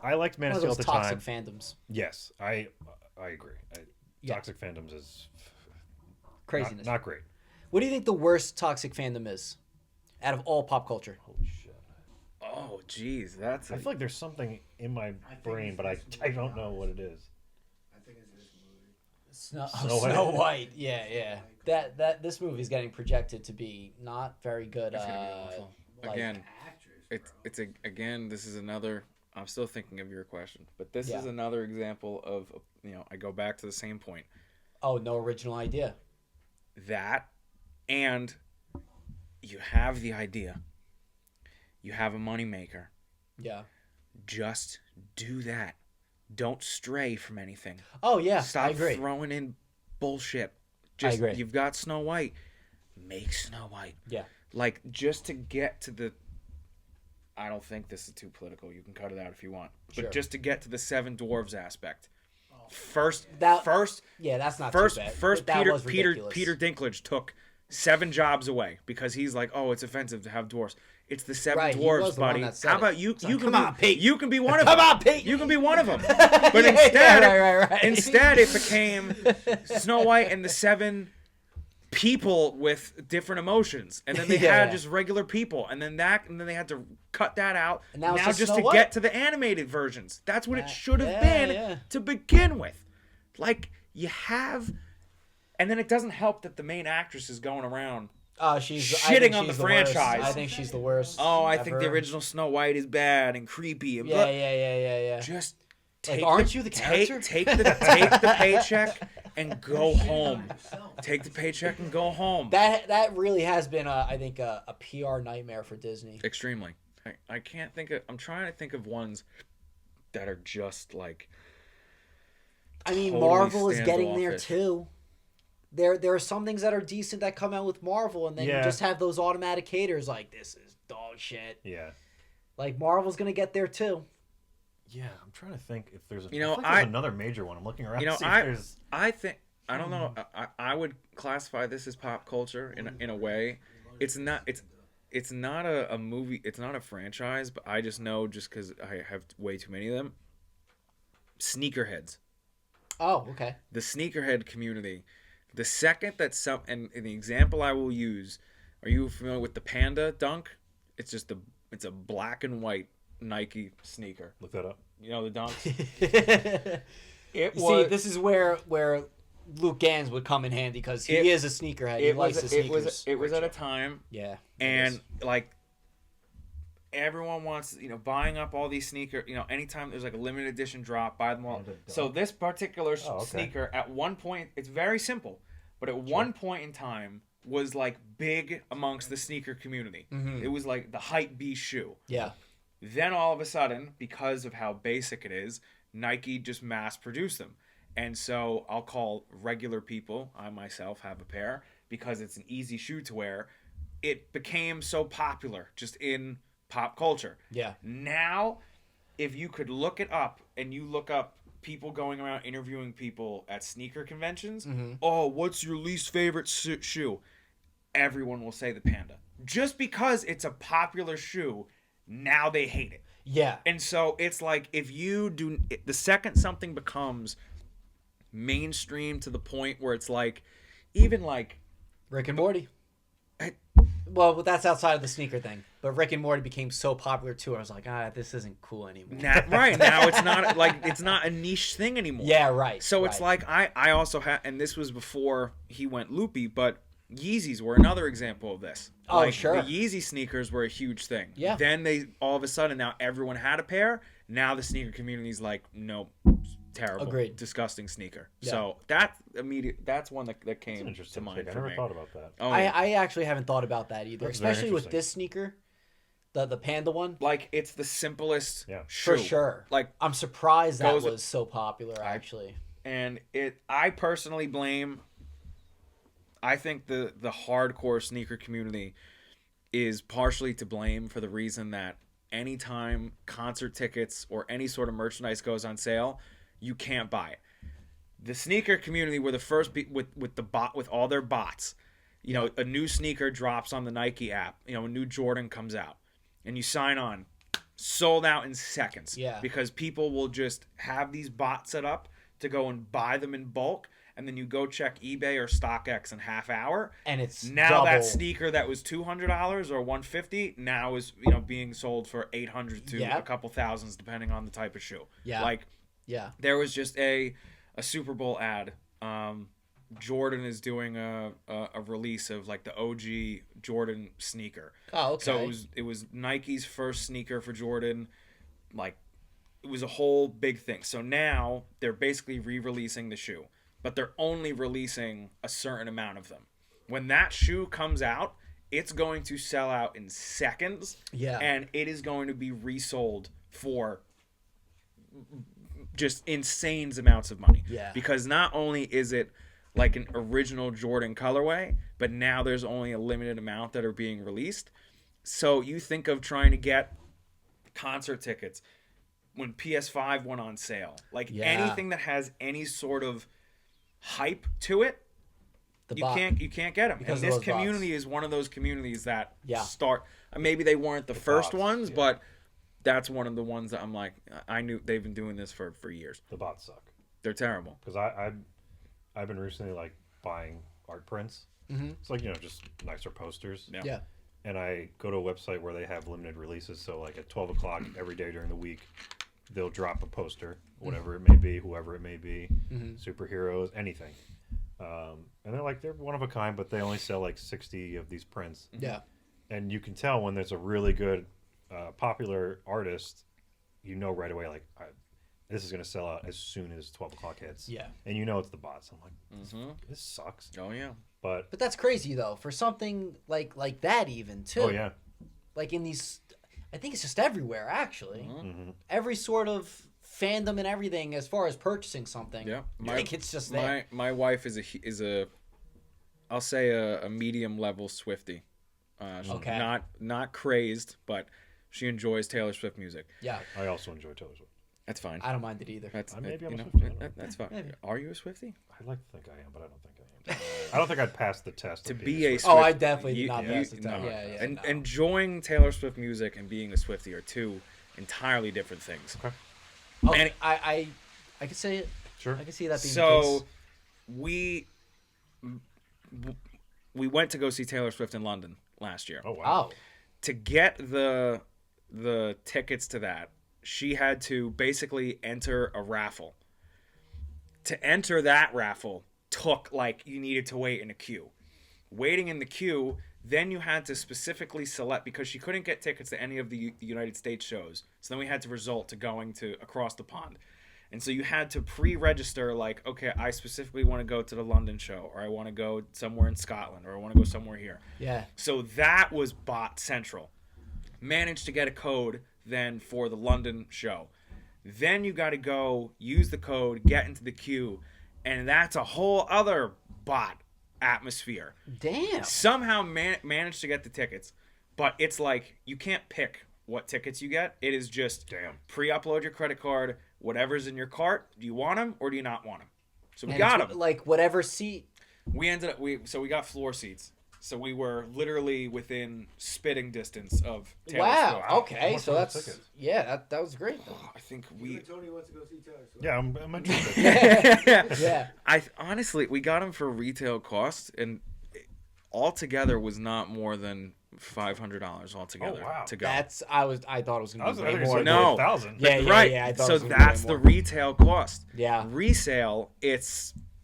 I liked Man One of of Steel those at the toxic time. fandoms. Yes, I agree. Yeah. Toxic fandoms is Craziness. not great. What do you think the worst toxic fandom is out of all pop culture? Holy shit. Oh, geez, that's I feel like there's something in my think brain, it's but I this movie don't know now. what it is. I think it's this movie. Snow White. Yeah. That this movie is getting projected to be not very good. It's gonna be awful. like- Again, Actress, again. This is another. I'm still thinking of your question, but this Yeah. is another example of I go back to the same point. Oh, no original idea. That, and you have the idea. You have a moneymaker. Yeah. Just do that. Don't stray from anything. Oh yeah, Stop I agree. throwing in bullshit. Just, agree. You've got Snow White. Make Snow White. Yeah. Like, just to get to the... I don't think this is too political. You can cut it out if you want. But Sure. just to get to the Seven Dwarves aspect. Oh, First, That- first, Yeah, that's not first, too bad. first. That Peter, was Peter, ridiculous. Peter Dinklage took 7 jobs away because he's like, oh, it's offensive to have dwarves. It's the 7 Right, he dwarves, was the one buddy. that said How it. about you? It's You like, can come be, on, Pete. You can be one of them. Come on, Pete. You can be one of them. Yeah, But yeah, instead, right. instead it became Snow White and the 7 people with different emotions, and then they Yeah, had yeah. just regular people, and then they had to cut that out. And now it's now just Snow to White. get to the animated versions, that's what it should have Yeah, been yeah. to begin with. Like, you have, and then it doesn't help that the main actress is going around. She's I Shitting think on she's the worst. franchise. I think she's the worst. Oh, I think the ever. original Snow White is bad and creepy. And Yeah, blah. yeah. Just Like, take aren't you the take character? take the paycheck and go home. yourself. Take the paycheck and go home. That really has been I think a PR nightmare for Disney. Extremely. I can't think of. I'm trying to think of ones that are just like. I mean, totally Marvel is getting there standoffish. too. There are some things that are decent that come out with Marvel, and then you Yeah. just have those automatic haters like, this is dog shit. Yeah. Like, Marvel's gonna get there too. Yeah, I'm trying to think if there's another major one. I'm looking around. You know, to see if there's... I think I don't know. I would classify this as pop culture in a way. It's not a movie. It's not a franchise. But I just know just because I have way too many of them. Sneakerheads. Oh, okay. The sneakerhead community. The second that and the example I will use, are you familiar with the Panda Dunk? It's a black and white Nike sneaker. Look that up. You know the Dunks? See, this is where Luke Gans would come in handy because he is a sneakerhead. He likes the sneakers. It was at a time, Yeah. and like everyone wants, buying up all these sneakers. Anytime there's like a limited edition drop, buy them all. Panda So Dunk. this particular Oh, okay. sneaker, at one point, it's very simple, but at one point in time was like big amongst the sneaker community. It was like the hype beast shoe. Yeah. Then all of a sudden, because of how basic it is, Nike just mass produced them. And so I'll call regular people, I myself have a pair, because it's an easy shoe to wear. It became so popular just in pop culture. Yeah. Now, if you could look it up and you look up people going around interviewing people at sneaker conventions, oh, what's your least favorite shoe? Everyone will say the Panda. Just because it's a popular shoe, now they hate it. Yeah. And so it's like if you do the second something becomes mainstream to the point where it's like even like Rick and Morty. I- Well, that's outside of the sneaker thing. But Rick and Morty became so popular too. I was like, this isn't cool anymore. right now it's not like it's not a niche thing anymore. Yeah, right. So it's right. like I also had, and this was before he went loopy, but Yeezys were another example of this. Oh, like, sure. The Yeezy sneakers were a huge thing. Yeah. Then they all of a sudden now everyone had a pair, Now the sneaker community's like, nope, terrible, Agreed. disgusting sneaker. Yeah. So that's one that That's came an to interesting mind take. I for never me. thought about that. Oh, I, yeah. I actually haven't thought about that either, That's very especially with interesting. this sneaker, the panda one. Like it's the simplest For shoe. sure. Like, I'm surprised that goes- was so popular, actually. and I personally blame. I think the hardcore sneaker community is partially to blame for the reason that anytime concert tickets or any sort of merchandise goes on sale, you can't buy it. The sneaker community were the first with all their bots. You know, a new sneaker drops on the Nike app. You know, a new Jordan comes out, and you sign on, sold out in seconds. Yeah. Because people will just have these bots set up to go and buy them in bulk, and then you go check eBay or StockX in half hour. And it's Now double. that sneaker that was $200 or $150 now is being sold for $800 to Yeah. a couple thousands depending on the type of shoe. Yeah. Like Yeah. there was just a Super Bowl ad. Jordan is doing a release of like the OG Jordan sneaker. Oh, okay. So it was Nike's first sneaker for Jordan. Like it was a whole big thing. So now they're basically re-releasing the shoe, but they're only releasing a certain amount of them. When that shoe comes out, it's going to sell out in seconds. Yeah. And it is going to be resold for just insane amounts of money. Yeah. Because not only is it like an original Jordan colorway, but now there's only a limited amount that are being released. So you think of trying to get concert tickets when PS5 went on sale. Like Yeah. anything that has any sort of hype to it, The you bot. can't get them. Because And of this those community is one of those communities that Yeah. start. Maybe they weren't the first bots, ones, yeah. but that's one of the ones that I'm like, I knew they've been doing this for years. The bots suck. They're terrible. Because I've been recently like buying art prints. Mm-hmm. It's like, just nicer posters. Yeah. Yeah. And I go to a website where they have limited releases. So like at 12 o'clock every day during the week, they'll drop a poster, whatever it may be, whoever it may be, superheroes, anything. And they're one of a kind, but they only sell like 60 of these prints. Yeah. And you can tell when there's a really good popular artist, right away, like, this is going to sell out as soon as 12 o'clock hits. Yeah. And it's the bots. I'm like, this sucks. Oh yeah. But, But that's crazy though, for something like that even too. oh, yeah. Like in these, I think it's just everywhere actually. Mm-hmm. Every sort of fandom and everything as far as purchasing something. Yeah. I think it's just there. My wife is a I'll say a medium level Swiftie. She's Okay. not crazed, but she enjoys Taylor Swift music. Yeah. I also enjoy Taylor Swift. That's fine. I don't mind it either. That's Maybe I'm you a know, Swiftie, I don't know. that's fine. Maybe. Are you a Swiftie? I'd like to think I am, but I don't think I am. I don't think I'd pass the test To of be being a Swiftie. Oh, Swift- I definitely did you- not you- pass the no. time. Yeah, And no. enjoying Taylor Swift music and being a Swiftie are two entirely different things. Okay. Oh, and- I can say it. Sure. I can see that being the So case. we went to go see Taylor Swift in London last year. Oh, wow. Oh. To get the tickets to that, she had to basically enter a raffle. To enter that raffle took you needed to wait in a queue. Waiting in the queue, then you had to specifically select, because she couldn't get tickets to any of the United States shows. So then we had to resort to going to across the pond. And so you had to pre-register okay, I specifically want to go to the London show, or I want to go somewhere in Scotland, or I want to go somewhere here. Yeah. So that was bot central. Managed to get a code then for the London show. Then you got to go use the code, get into the queue, and that's a whole other bot atmosphere. Damn. Somehow managed to get the tickets, but it's you can't pick what tickets you get. It is just pre-upload your credit card, whatever's in your cart. Do you want them or do you not want them? So we And got it's them. Like whatever seat. We ended up we got floor seats. So we were literally within spitting distance of Taylor Wow. Swift. Okay. much So were the that's tickets? that was great. Though. I think You we and Tony wants to go see Taylor Swift. Yeah, I'm interested. Yeah. I honestly we got them for retail cost, and altogether was not more than $500 altogether Oh, wow. to go. I thought it was gonna be way more. like No. 1,000. Yeah, yeah, right. yeah. I thought it So was gonna be way that's the more. retail cost. Yeah. Resale,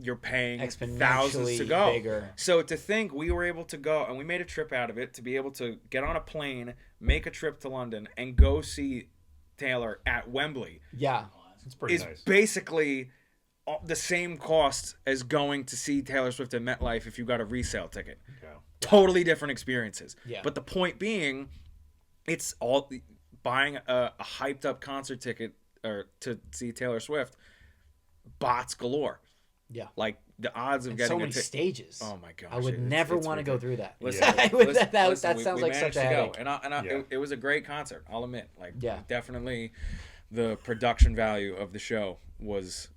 you're paying thousands to Exponentially go. bigger. So to think we were able to go, and we made a trip out of it to be able to get on a plane, make a trip to London, and go see Taylor at Wembley Yeah. It's pretty is nice. basically the same cost as going to see Taylor Swift at MetLife if you got a resale ticket. Yeah. Totally different experiences. Yeah. But the point being, it's all buying a hyped up concert ticket or to see Taylor Swift, bots galore. Yeah. Like the odds of And getting so many a ticket. stages. Oh my gosh! I would it's- never it's want to go ridiculous. through that. Listen, I would- that sounds we like such managed a to go. headache. And Yeah. it was a great concert. I'll admit, like, Yeah. definitely, the production value of the show was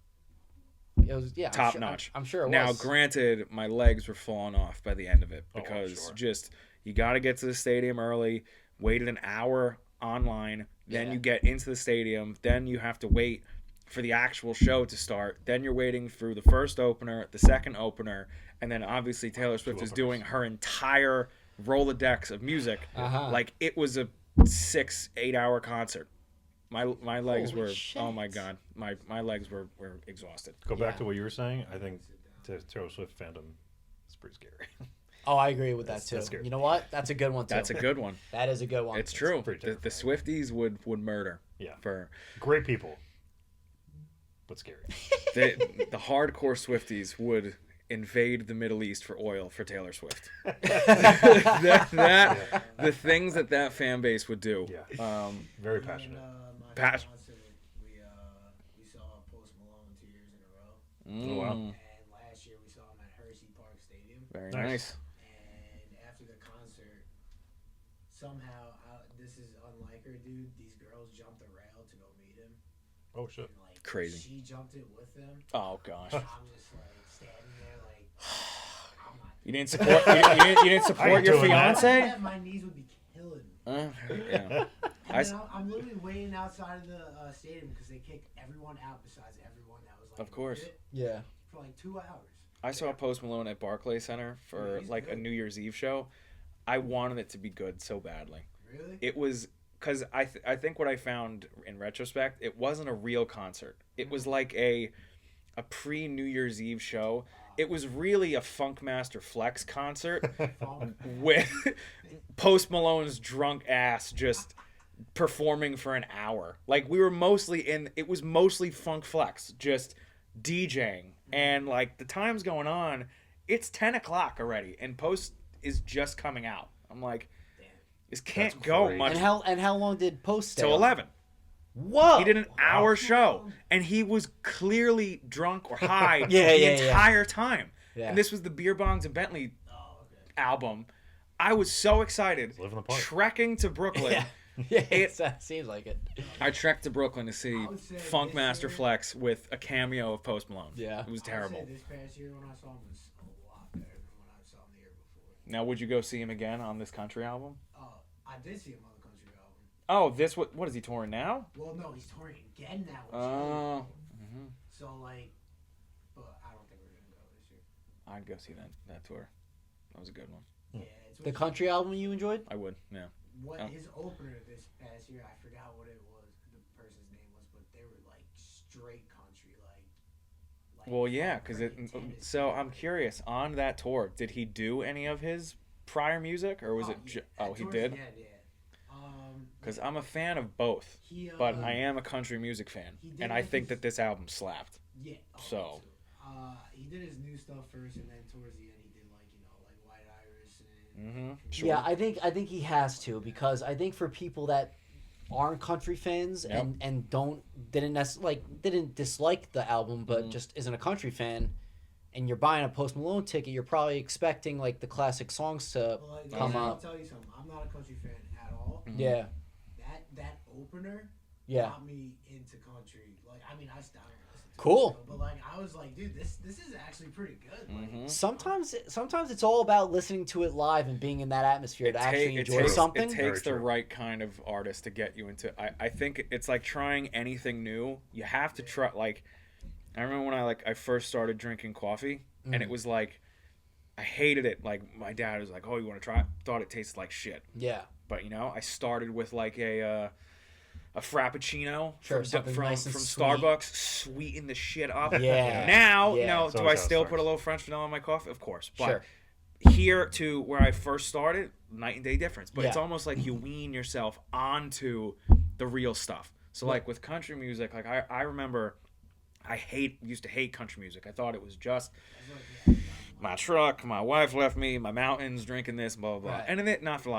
It was top notch. I'm sure it now, was. granted, my legs were falling off by the end of it Oh, I'm because sure. just you got to get to the stadium early. Waited an hour online, then Yeah. you get into the stadium, then you have to wait for the actual show to start. Then you're waiting through the first opener, the second opener, and then obviously Taylor Swift is openers. doing her entire Rolodex of music. Uh-huh. Like it was a 6-8 hour concert. My legs Holy were shit. oh my god, my legs were exhausted. Go back Yeah. to what you were saying. I think Taylor Swift fandom is pretty scary. Oh, I agree with that too. That's scary. You know what? That's a good one too. That's a good one. That is a good one. It's true. pretty The Swifties would murder Yeah. for Great people, but scary. the hardcore Swifties would invade the Middle East for oil for Taylor Swift. The things that fan base would do. Yeah. Very passionate. My Pas- concert, we saw Post Malone 2 years in a row, Oh, wow. and last year we saw him at Hershey Park Stadium. Very Nice. nice. And after the concert, somehow this is unlike her, dude. These girls jumped the rail to go meet him. Oh shit. And, like, Crazy. She jumped it with them. Oh gosh. I'm just like standing there, like I'm not. You didn't support. You didn't I support ain't your doing that. fiance. My knees would be killing me. Yeah. And I then I'm literally waiting outside of the stadium because they kicked everyone out besides everyone that was like. Of course. legit Yeah. For like 2 hours. I saw Post Malone at Barclays Center for He's like a good. New Year's Eve show. I wanted it to be good so badly. Really? It was because I think what I found in retrospect, it wasn't a real concert. It was like a pre New Year's Eve show. It was really a Funkmaster Flex concert with Post Malone's drunk ass just performing for an hour. Like we were it was mostly Funk Flex, just DJing. And like the time's going on, it's 10 o'clock already, and Post is just coming out. I'm like, this can't That's go crazy. much And how long did Post stay? till on? 11. Whoa. He did an hour show, and he was clearly drunk or high Yeah, the yeah, entire time. Yeah. And this was the Beer Bongs and Bentley Oh, okay. album. I was so excited. Living the part. Trekking to Brooklyn. Yeah. Yeah, it seems like it. I trekked to Brooklyn to see I would say Funkmaster this year- Flex with a cameo of Post Malone. Yeah. It was I would say terrible. this past year when I saw him was a lot better than when I saw him the year before. Now, would you go see him again on this country album? I did see him on the country album. Oh, what is he touring now? Well, no, he's touring again now. which is Oh. really cool. So like, but I don't think we're gonna go this year. I'd go see that tour. That was a good one. Yeah, it's The country album you enjoyed? I would, yeah. What Oh. his opener this past year, I forgot what it was, the person's name was, but they were like straight country, like Well, yeah, because Frank Tennessee. so I'm curious, on that tour, did he do any of his prior music, or was it? yeah, Oh, he towards did. the end, yeah. Because I'm a fan of both, He, but I am a country music fan, he did and I like think his- that this album slapped. Yeah. So- me too. He did his new stuff first, and then towards the end, he did like like White Iris and. Sure. Yeah, I think he has to, because I think for people that aren't country fans Yep. and didn't dislike the album but just isn't a country fan, and you're buying a Post Malone ticket, you're probably expecting like the classic songs to Well, like, come I'll up. tell you something. I'm not a country fan at all. Yeah, That opener yeah. got me into country. Like, I mean, I stopped listening to Cool. it, but like, I was like, dude, this is actually pretty good. Like, Sometimes it's all about listening to it live and being in that atmosphere to actually enjoy something. It takes Very the true. right kind of artist to get you into. I think it's like trying anything new. You have to try. Like, I remember when I first started drinking coffee, and it was like, I hated it. Like my dad was like, "Oh, you want to try it?" Thought it tasted like shit. Yeah, But I started with like a frappuccino Sure, from something nice and from sweet. Starbucks, sweeten the shit up. Yeah. Now, Yeah. do So I it's how it still put starts. a little French vanilla in my coffee? Of course. But Sure. here to where I first started, night and day difference. But it's Yeah. almost like you wean yourself onto the real stuff. So like with country music, like I remember used to hate country music. I thought it was just my truck, my wife left me, my mountains, drinking this, blah, blah, blah. Right. And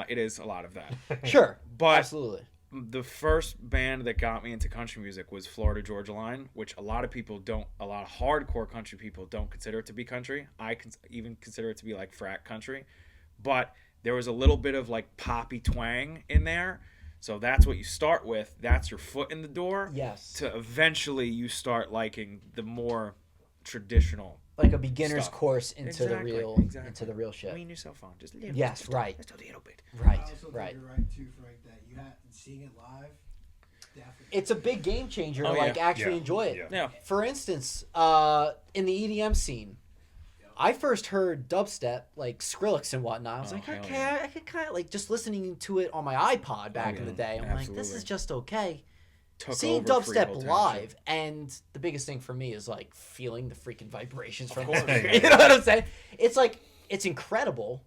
it is a lot of that. Sure, But absolutely. the first band that got me into country music was Florida Georgia Line, which a lot of hardcore country people don't consider it to be country. I even consider it to be like frat country. But there was a little bit of like poppy twang in there. So that's what you start with. That's your foot in the door. Yes. To eventually you start liking the more traditional. Like a beginner's Stuff. course into Exactly, into the real shit. Wean yourself on. Just a little Yes, just right. Just a little bit. Right, I also right. think you're right too, Frank. That you had seeing it live, definitely. It's a big game changer Oh, to like yeah. actually Yeah, enjoy it. yeah. Yeah. For instance, in the EDM scene, I first heard dubstep, like Skrillex and whatnot. I was Oh, like, hell okay, yeah. I could kind of like just listening to it on my iPod back in the day. I'm like, this Absolutely. is just okay. Took Seeing over Freehold dubstep Township. live, and the biggest thing for me is like feeling the freaking vibrations from course. the you know what I'm saying? It's like it's incredible,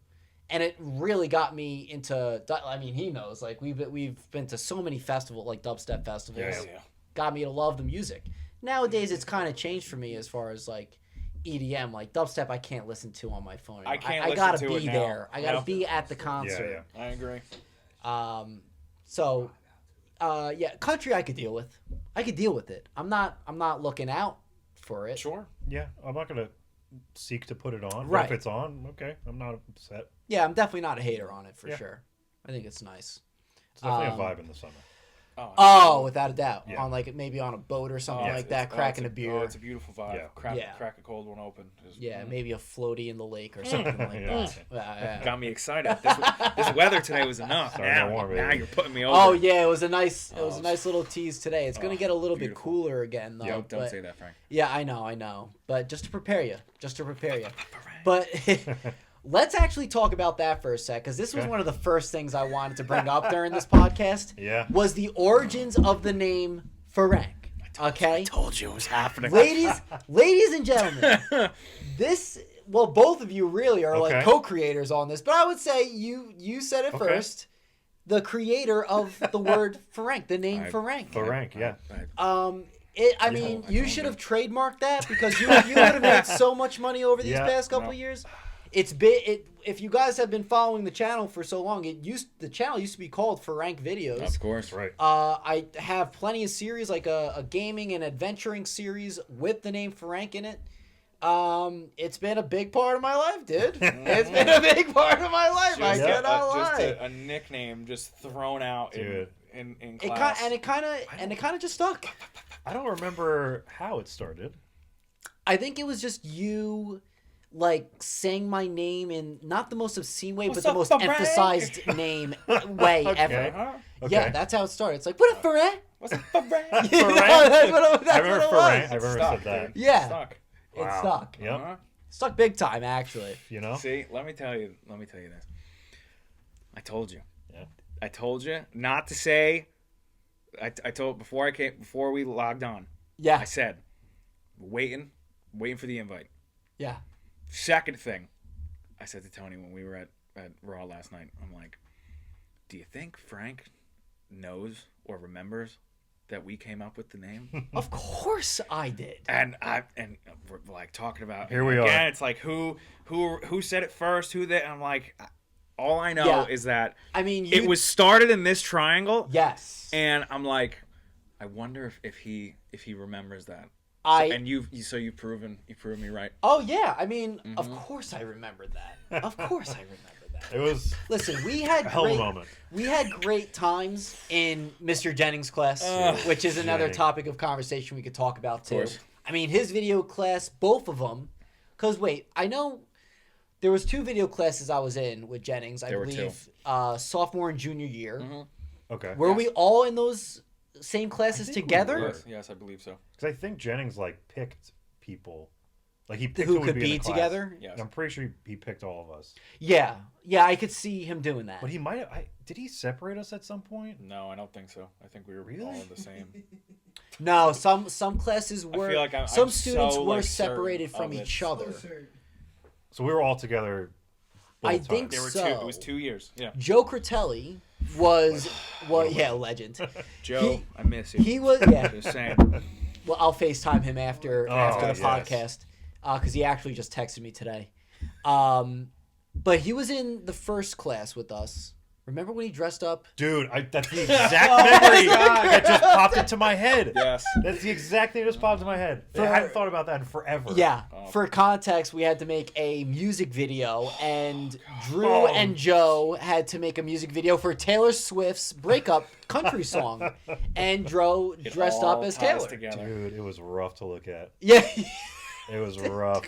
and it really got me into. I mean, he knows. Like we've been to so many festivals, like dubstep festivals. Yeah. Got me to love the music. Nowadays, it's kind of changed for me as far as like EDM, like dubstep. I can't listen to on my phone. I can't I listen gotta to be it now. there. I gotta Yep. be at the concert. Yeah. I agree. So, yeah, country I could deal with. I could deal with it. I'm not looking out for it. Sure. Yeah, I'm not gonna seek to put it on. But Right. if it's on, okay, I'm not upset. Yeah, I'm definitely not a hater on it for Yeah. sure. I think it's nice. It's definitely a vibe in the summer. Oh, without a doubt. Yeah. On like maybe on a boat or something Oh, like it's- that, it's- cracking it's a beer. Oh, it's a beautiful vibe. Yeah. Yeah. Crack a cold one open. Just- Yeah, maybe a floaty in the lake or something like Yeah. that. Yeah. Got me excited. This weather today was enough. Starting to Now, warm, now baby. you're putting me over. Oh yeah, it was a nice Oh, little tease today. It's gonna get a little bit beautiful. cooler again though. Don't but- say that, Frank. Yeah, I know. But just to prepare you. But let's actually talk about that for a sec, because this was Okay. one of the first things I wanted to bring up during this podcast. Yeah. Was the origins of the name Ferenc. Okay? Told you it was happening. Ladies and gentlemen, both of you really are like Okay. co-creators on this, but I would say you said it Okay. first. The creator of the word Ferenc, the name I- Ferenc. Ferenc, yeah. I mean, you should have trademarked that because you would have made so much money over these Yeah, past couple no. of years. If you guys have been following the channel for so long, the channel used to be called Ferenc Videos. Of course. Right. I have plenty of series, like a gaming and adventuring series with the name Ferenc in it. It's been a big part of my life, dude. It's been a big part of my life. I Just, cannot just lie. a nickname just thrown out Dude. in It class. kind of just stuck. I don't remember how it started. I think it was just you, like, saying my name in not the most obscene way, What's but the up, most Ferenc? emphasized name way Okay. ever. Huh? Okay. Yeah, that's how it started. It's like, what up, Ferenc? What's up, Ferenc? You know, Ferenc? that's what it, I remember was. Ferenc. I remember Stuck, said that. dude. Yeah. Stuck. It Wow. stuck. Yep. Uh-huh. Stuck big time, actually. You know? See, let me tell you this. I told you. Yeah. I told you not to say. I told before we logged on. Yeah. I said, waiting for the invite. Yeah. Second thing, I said to Tony when we were at Raw last night, I'm like, do you think Frank knows or remembers that we came up with the name? Of course I did. and we're like talking about Here we again, are. it's like who said it first, who that, I'm like, all I know Yeah. is that I mean, it was started in this triangle, Yes. and I'm like, I wonder if he remembers that. And you've proven me right. Oh yeah. I mean, Mm-hmm. of course I remember that. Of course I remember that. It was Listen, we had a hell of a moment. We had great times in Mr. Jennings' class, which is another Jennings. topic of conversation we could talk about too. course. I mean, his video class, both of them. Because wait, I know there was 2 video classes I was in with Jennings. I There were believe sophomore and junior year. okay. Were we all in those same classes I think we together? were. Yes, I believe so. Because I think Jennings like picked people, like he picked Who would could be, be in the class. together? Yes. I'm pretty sure he picked all of us. Yeah, I could see him doing that. But he might have. Did he separate us at some point? No, I don't think so. I think we were Really? all in the same. No, some classes were. feel like I'm some students so, were like, separated certain from of each it. other. So we were all together. both I think times. There were So- 2. It was 2 years. Yeah. Joe Critelli was legend. Joe, I miss you. He was Just saying. Well, I'll FaceTime him after the yes. podcast because he actually just texted me today. But he was in the first class with us. Remember when he dressed up? Dude, that's the exact memory that just popped into my head. Yes. That's the exact thing that just popped in my head. I hadn't thought about that in forever. Yeah. Oh. For context, we had to make a music video, and Drew and Joe had to make a music video for Taylor Swift's breakup country song. And Drew dressed up as Taylor. Together. Dude, it was rough to look at. Yeah. It was rough.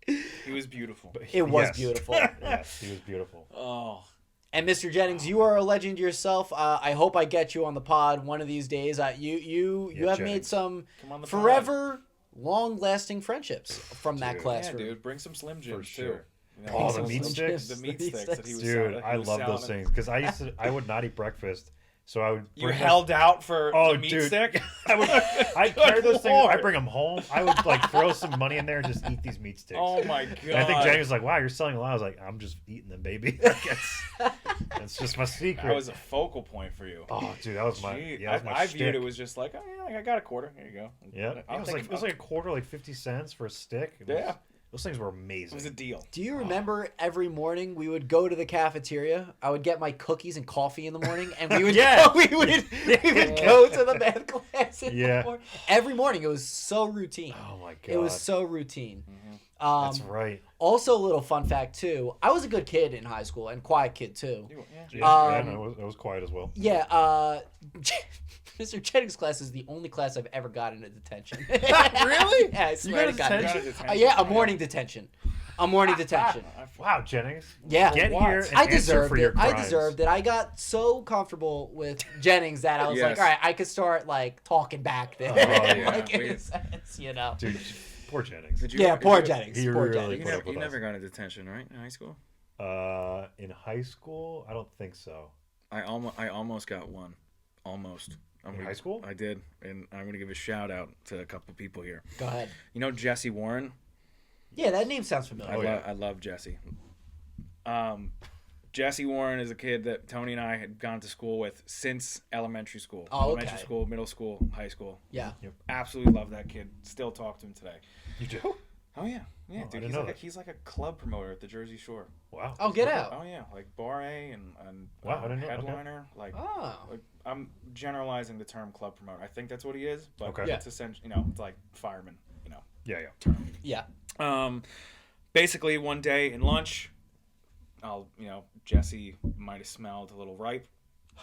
He was beautiful. It was Yes. beautiful. Yes, he was beautiful. Oh. And Mr. Jennings, you are a legend yourself. I hope I get you on the pod one of these days. You have made Jennings. some Come on the forever long-lasting friendships from that Dude. Yeah, classroom. dude. Bring some Slim Jims, sure. too. You know, Oh, the some meat Slim sticks? Jims, the meat The meat sticks that he was Dude, selling. I love those things because I would not eat breakfast, so I would. You bring held out for Oh, the meat dude. stick? I'd carry those things. Lord. I'd bring them home. I would like throw some money in there and just eat these meat sticks. Oh, my God. And I think Jenny was like, "Wow, you're selling a lot." I was like, "I'm just eating them, baby. That's just my secret." That was a focal point for you. Oh, dude, that was my. Gee, Yeah, that was my I viewed shtick. it was just like, oh, yeah, I got a quarter. Here you go. Yeah, it I'll was take like it was like a quarter, like 50 cents for a stick. Yeah. those things were It amazing. was a deal. Do you remember every morning we would go to the cafeteria? I would get my cookies and coffee in the morning, and we would Yeah. we would go to the math class. Yeah. Every morning. It was so routine. Oh my god, It was so routine. That's right. Also, a little fun fact too. I was a good kid in high school and quiet kid too. Yeah, it was quiet as well. Yeah, Mr. Jennings' class is the only class I've ever gotten into detention. Really? Yeah, I swear to got God. detention? Yeah, a morning detention. A morning detention. Wow, Jennings. Yeah. Get What? here and I answer deserved for your it. I crimes. deserved it. I got so comfortable with Jennings that I was like, Yes. all right, I could start like talking back there. Oh, yeah. like in We- a sense, you know. Dude, poor Jennings. Did Yeah, poor did Jennings. He Poor really Jennings. put up with You us. never got into detention, right? In high school? In high school, I don't think so. I almost got one. Almost. In high school? I did, and I'm gonna give a shout out to a couple people here. Go ahead. You know Jesse Warren? Yeah, that name sounds familiar. I love Jesse. Jesse Warren is a kid that Tony and I had gone to school with since elementary school. Oh, Elementary okay. school, middle school, high school. Yeah. Absolutely love that kid. Still talk to him today. You do? Oh yeah, yeah, Oh, I dude. didn't He's know like that. he's like a club promoter at the Jersey Shore. Wow. Oh, get out. Oh yeah, like Bar A and Wow, I didn't know. Okay. headliner. Like, Oh. like I'm generalizing the term club promoter. I think that's what he is, but Okay. Yeah. it's essentially, you know, it's like fireman, you know. Yeah. Yeah. Basically one day in lunch, Jesse might have smelled a little ripe.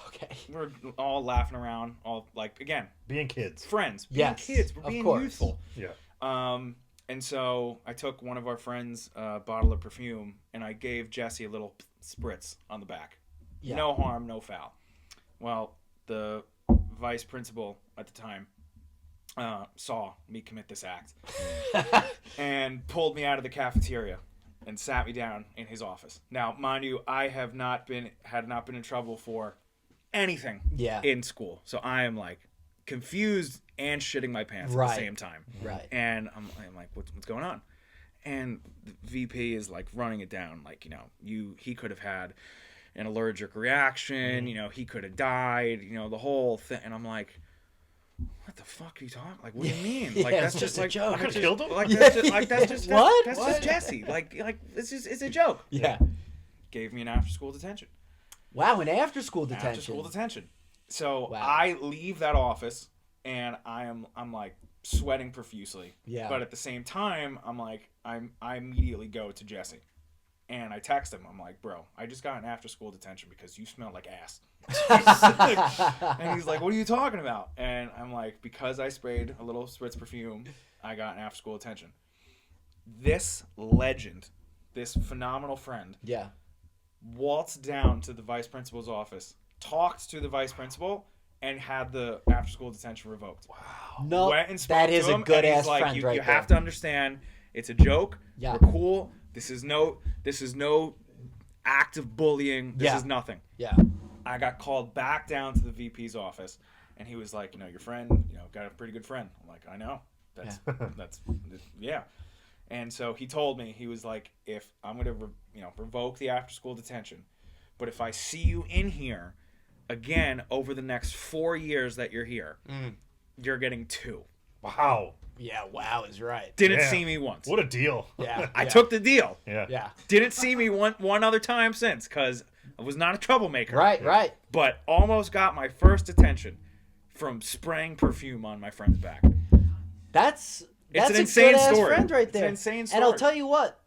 Okay. We're all laughing around, all like, again, Being kids. friends, being Yes, kids, we're of being course. youthful. Yeah. And so I took one of our friends' bottle of perfume and I gave Jesse a little spritz on the back. Yeah. No harm, no foul. Well, the vice principal at the time saw me commit this act and pulled me out of the cafeteria and sat me down in his office. Now, mind you, I had not been in trouble for anything Yeah. in school, so I am like confused and shitting my pants at Right. the same time. Right. And I'm like, what's going on? And the VP is like running it down, like, you know, he could have had an allergic reaction, you know, he could have died, you know, the whole thing. And I'm like, what the fuck are you talking? Like, what do you mean? Yeah, Like, it's that's just just a like, joke. I could've killed him? Like, that's just, What? That's What? just Jesse. Like, it's a joke. Yeah. Gave me an after school detention. Wow, an after school detention. After school detention. So Wow. I leave that office and I'm like sweating profusely. Yeah. But at the same time, I'm like, I immediately go to Jesse. And I text him. I'm like, bro, I just got an after school detention because you smell like ass. And he's like, what are you talking about? And I'm like, because I sprayed a little spritz perfume, I got an after school detention. This legend, this phenomenal friend, Yeah. waltzed down to the vice principal's office, talked to the vice principal, and had the after school detention revoked. Wow. No, Went and spoke that to is a him, good and he's ass like, friend you, right you there. have to understand, it's a joke. Yeah. We're cool. This is no act of bullying. This Yeah. is nothing. Yeah. I got called back down to the VP's office, and he was like, you know, your friend, you know, got a pretty good friend. I'm like, I know. That's yeah. And so he told me, he was like, if I'm going to, revoke the after school detention, but if I see you in here again, over the next 4 years that you're here, Mm. you're getting 2. Wow. Yeah, wow is right. Didn't Yeah. see me once. What a deal. Yeah. I took the deal. Yeah. Yeah. Didn't see me one other time since, because I was not a troublemaker. Right, right. But almost got my first attention from spraying perfume on my friend's back. That's It's an a insane good-ass story. friend right It's an there. insane And I'll story. tell you what,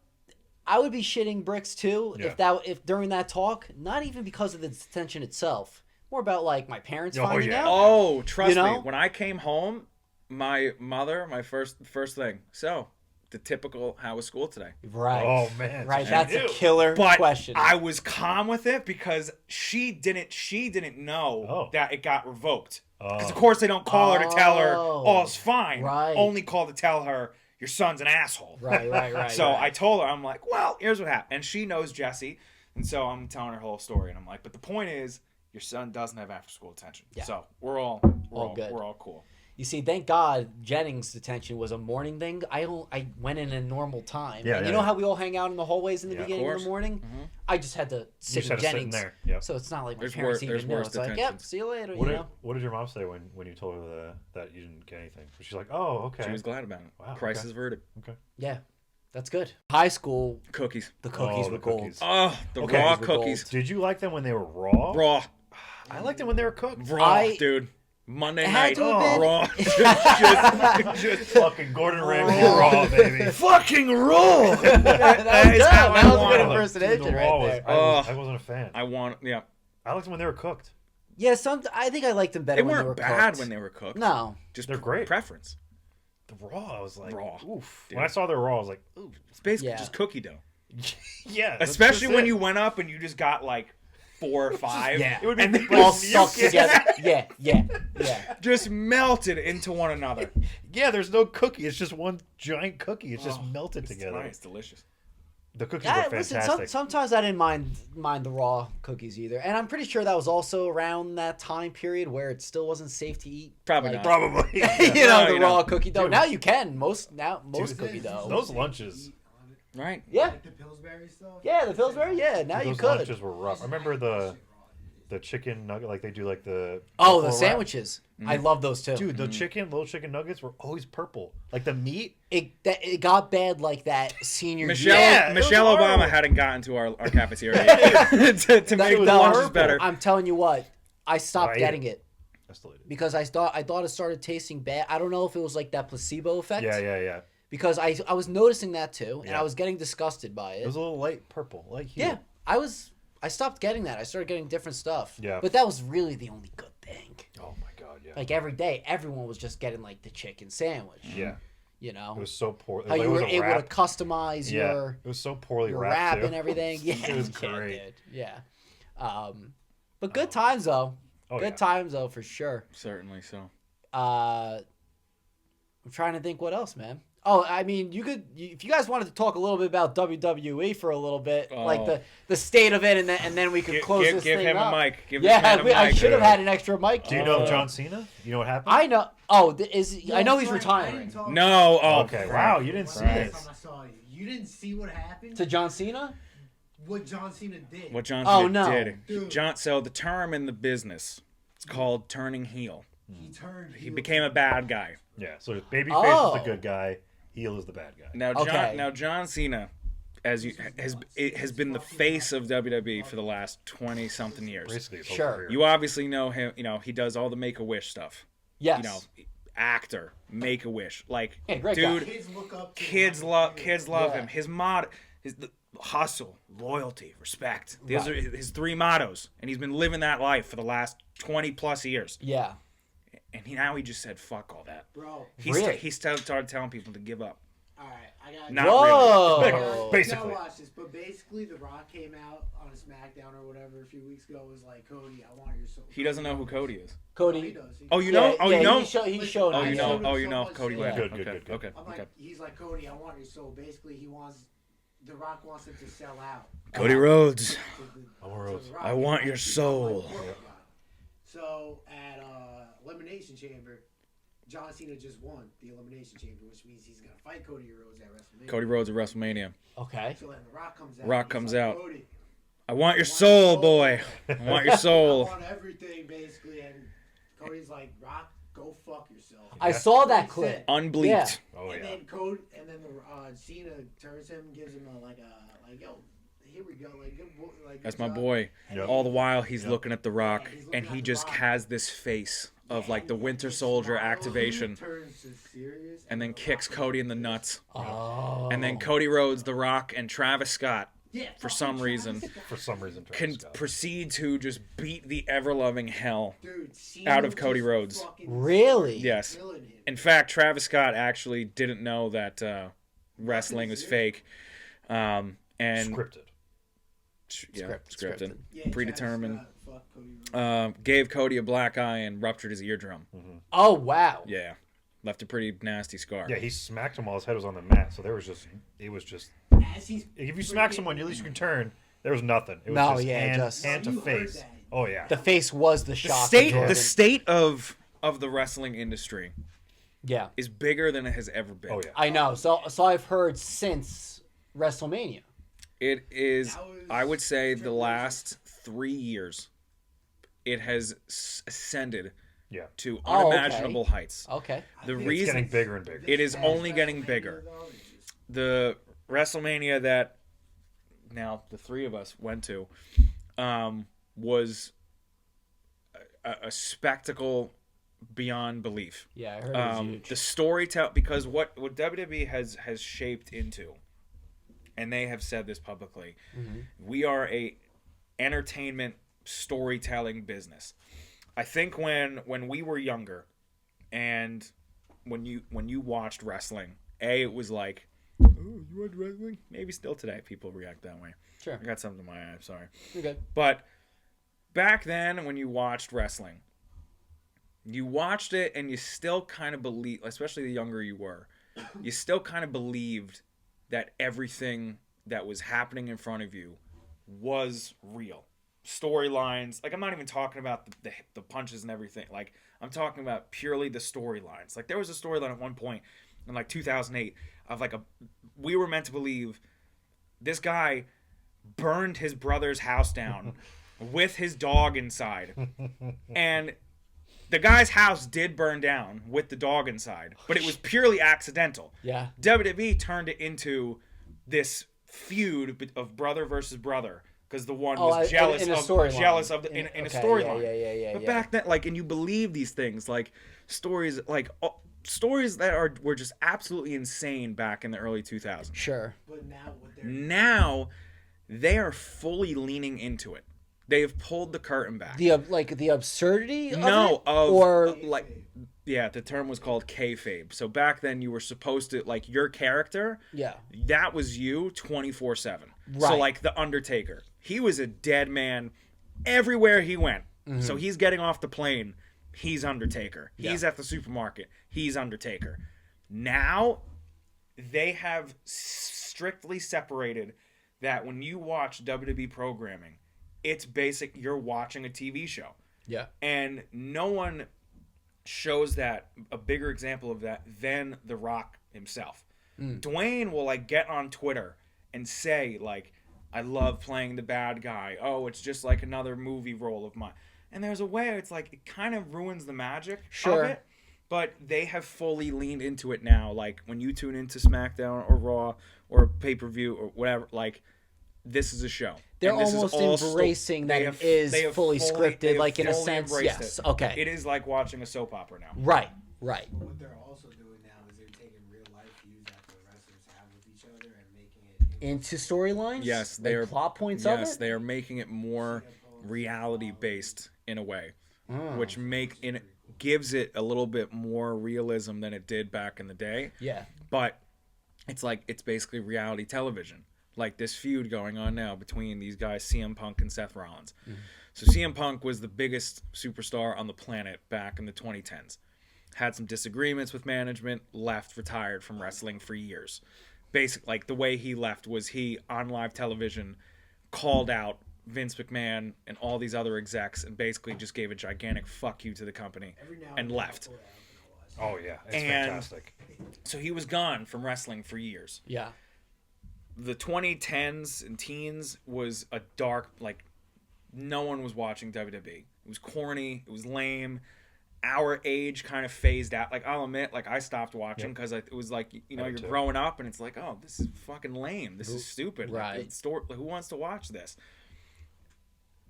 I would be shitting bricks too Yeah. if during that talk, not even because of the detention itself, more about like my parents Oh, finding yeah. out. Oh, trust You me. know? When I came home, my mother, my first thing. So, the typical, how was school today? Right. Oh man. Right. She That's a knew. killer But question. I was calm with it because she didn't know Oh. that it got revoked. Because of Oh. course they don't call her to tell her, Oh. all's fine. Right. Only call to tell her your son's an asshole. Right. So right. I told her, I'm like, well, here's what happened. And she knows Jesse. And so I'm telling her whole story. And I'm like, but the point is, your son doesn't have after school detention. Yeah. So we're all good. We're all cool. You see, thank God Jennings' detention was a morning thing. I went in a normal time. Yeah, and yeah, you know yeah. how we all hang out in the hallways in the Yeah, of beginning of course. the morning? I just had to sit just in had to sit in Jennings. there. Yep. So it's not like my There's parents there's even know. worse It's like, yep, detentions. see you later, What you did, know? what did your mom say when you told her that you didn't get anything? She's like, oh, okay. She was glad about it. Wow, Crisis okay. averted. Okay. Yeah, that's good. High school, Cookies. the cookies Oh, were the gold. cookies. Oh, the Okay. raw These were gold. cookies. Did you like them when they were raw? Raw. I liked them when they were cooked. Raw, dude. Monday It had night. to have been- Raw. just Fucking Gordon Ramsay raw, baby. fucking raw. that was is good. how I That was a want good them. impersonation The right raw was- there. I wasn't a fan. I want, yeah. I liked them when they were cooked. Yeah, I think I liked them better They when they weren't were bad cooked. when they were cooked. No. Just They're great. preference. The raw, I was like, Raw. oof. Dude. When I saw the raw, I was like, ooh. It's basically Yeah. just cookie dough. Yeah. that's Especially just when it. you went up and you just got like 4 or 5. Yeah. It would be And they like All milk. stuck together. Yeah. just melted into one another. Yeah, there's no cookie. It's just one giant cookie. It's just Oh, melted It's together. nice, delicious. The cookies Yeah, were listen, fantastic. sometimes I didn't mind the raw cookies either, and I'm pretty sure that was also around that time period where it still wasn't safe to eat. Probably like, not. Probably. you Yeah. know, No, the you raw know. cookie dough. Dude. Now you can most Dude, cookie dough. those lunches. Right. Yeah, Like the Pillsbury stuff. yeah, the Pillsbury. Yeah, now you Those could. lunches were rough. I remember the chicken nugget, like they do like the Oh, buffalo the wrap. sandwiches. I love those too. Dude, the little chicken nuggets were always purple. Like the meat. It got bad like that senior Michelle year. Yeah, it was Michelle Obama horrible. hadn't gotten to our cafeteria to make the was lunches horrible. better. I'm telling you what, I stopped I ate getting it I still ate it. because I thought it started tasting bad. I don't know if it was like that placebo effect. Yeah. Because I was noticing that too, and Yeah. I was getting disgusted by It it. was a little light purple, like hue. Yeah, I stopped getting that. I started getting different stuff. Yeah. But that was really the only good thing. Oh my god, yeah. Like every day, everyone was just getting like the chicken sandwich. Yeah. You know It was so poor. how Like, you it was were a able wrap. to customize Yeah. your It was so poorly your wrapped wrap too. and everything. Yeah, It was yeah, great. dude. Yeah. But good times though. Oh, Good yeah. times though for sure. Certainly so. I'm trying to think what else, man. Oh, I mean, if you guys wanted to talk a little bit about WWE for a little bit, like Oh. the state of it, and then we could close this Give thing him up. a mic. Give this Yeah, man a mic. I should have Yeah. had an extra mic. Do you know John Cena? You know what happened? I know. Oh, I know he's Frank, I retiring. didn't talk- No. Oh, Okay, Frank. wow, you didn't see Frank. this. I saw you. You didn't see what happened? To John Cena? What John Cena did. What John Oh, Cena no. did. Dude. So the term in the business, it's called turning heel. He turned. He became a bad guy. Yeah, so babyface Oh. is the good guy, heel is the bad guy. Okay. John Cena, has been the face of WWE for the last 20 something years. Basically, his whole Sure. career. You obviously know him. You know he does all the Make-A-Wish stuff. Yes. You know, actor, Make-A-Wish. Like, Yeah, great guy. dude, Kids look up to him. kids love Yeah. him. His the hustle, loyalty, respect. Those Right. are his 3 mottos, and he's been living that life for the last 20 plus years. Yeah. And now he just said, "Fuck all that." Bro, Really? He started telling people to give up. alright, I got Not Whoa. You Basically. gotta watch this, but basically, The Rock came out on a SmackDown or whatever a few weeks ago. Was like, Cody, I want your soul. He doesn't know who Cody is. He Cody. does. He Oh, you does. know? Oh, you know? He showed Oh, me. you Yeah. know? Oh, you so know? much Cody shit. Lane. Good, Okay, good, good. okay, I'm like, okay. he's like, Cody, I want your soul. Basically, The Rock wants him to sell out. Cody Rhodes. to I want Rhodes. The Rock. I want He's your like, soul. he's like, "Corporate guy." So at Elimination Chamber, John Cena just won the Elimination Chamber, which means he's gonna fight Cody Rhodes at WrestleMania. Cody Rhodes at WrestleMania. Okay. So then The Rock comes out. Rock and he's comes like, out. Cody, I want your soul, boy. I want your I soul. want everything basically, and Cody's like, Rock, go fuck yourself. I saw that He clip. said. Unbleeped. Yeah. Oh and yeah. then Cody, and then the Cena turns him, gives him like yo, here we go, like good boy, like That's good my job. boy. And Yep. then- All the while he's Yep. looking at the Rock, Yeah, he's looking and at he The just Rock. has this face of Yeah, like the and Winter his Soldier smile activation, turns to serious, and then The kicks Rock Cody in the goes, nuts. Oh. And then Cody Rhodes, The Rock, and Travis Scott Yeah, for fucking some Travis reason, Scott. For some reason, can Travis Scott. proceed to just beat the ever-loving hell. Dude, Cena out of Cody just Rhodes. fucking Really? Yes. killing him. In fact, Travis Scott actually didn't know that wrestling was fake. And Scripted. yeah, scripted. Yeah, Predetermined. Travis Scott, fuck Cody Rhodes. Gave Cody a black eye and ruptured his eardrum. Oh wow. Yeah, left a pretty nasty scar. Yeah, he smacked him while his head was on the mat. So it was just. As he's If you smack someone, at least you can turn. There was nothing. It was No, just yeah, hand, just- hand to You heard face. that. Oh yeah. The face was the the shock. state, absorbent. the state of the wrestling industry Yeah. is bigger than it has ever been. Oh yeah. I know. So I've heard since WrestleMania. It is, That was I would say, the Triple H's. last 3 years, it has ascended Yeah. to Oh, okay. unimaginable heights. Okay. The It's reason getting bigger and bigger. it is Past only getting WrestleMania, bigger. though, it's just- The WrestleMania that now the three of us went to was a spectacle beyond belief. Yeah, I heard it was huge. The storytelling, because what WWE has shaped into, and they have said this publicly, we are a entertainment storytelling business. I think when we were younger, and when you watched wrestling, it was like, oh, you watch wrestling? Maybe still today people react that way. Sure. I got something in my eye. I'm sorry. You're good. But back then, when you watched wrestling, you watched it and you still kind of believe, especially the younger you were, you still kind of believed that everything that was happening in front of you was real. Storylines, like I'm not even talking about the punches and everything. Like I'm talking about purely the storylines. Like there was a storyline at one point in like 2008 of like we were meant to believe this guy burned his brother's house down with his dog inside. And the guy's house did burn down with the dog inside, but it was purely accidental. Yeah. WWE turned it into this feud of brother versus brother because the one was jealous in a of storyline. in a Okay, storyline. Yeah. But back then, like, and you believe these things, like stories, like stories that were just absolutely insane back in the early 2000s. Sure. But now what they're Now they are fully leaning into it. They have pulled the curtain back. The absurdity. No, of it? Or like, yeah, the term was called kayfabe. So back then, you were supposed to, like, your character, yeah. that was you 24/7. So Right. like the Undertaker, he was a dead man everywhere he went. Mm-hmm. So he's getting off the plane, he's Undertaker. He's Yeah. at the supermarket, he's Undertaker. Now they have strictly separated that when you watch WWE programming, it's basic, you're watching a TV show. Yeah. And no one shows that a bigger example of that than The Rock himself. Dwayne will like get on Twitter and say like, I love playing the bad guy. Oh, it's just like another movie role of mine. And there's a way it's like it kind of ruins the magic Sure. of it. But they have fully leaned into it now. Like when you tune into SmackDown or Raw or pay-per-view or whatever, like this is a show. They're And this is almost all embracing that they it have- is they have fully they scripted, have like in a fully sense. embraced Yes. it. Okay. It is like watching a soap opera now. Right. But what they're also doing now is they're taking real life views that the wrestlers have with each other and making it Into storylines. Yes, Like they are plot points Yes, of it. they are making it more reality based in a way, which gives it a little bit more realism than it did back in the day. Yeah. But it's like it's basically reality television. Like this feud going on now between these guys, CM Punk and Seth Rollins. So CM Punk was the biggest superstar on the planet back in the 2010s. Had some disagreements with management, left, retired from wrestling for years. Basically, like the way he left was he on live television called out Vince McMahon and all these other execs and basically just gave a gigantic fuck you to the company every now and then left. they'll pull it out. Oh yeah, it's And- fantastic. So he was gone from wrestling for years. Yeah. the 2010s and teens was a dark, like, no one was watching WWE. It was corny. It was lame. Our age kind of phased out. Like, I'll admit, like, I stopped watching because it was like, you know, you're growing up and it's like, oh, this is fucking lame. This is stupid. Right. Like, who wants to watch this?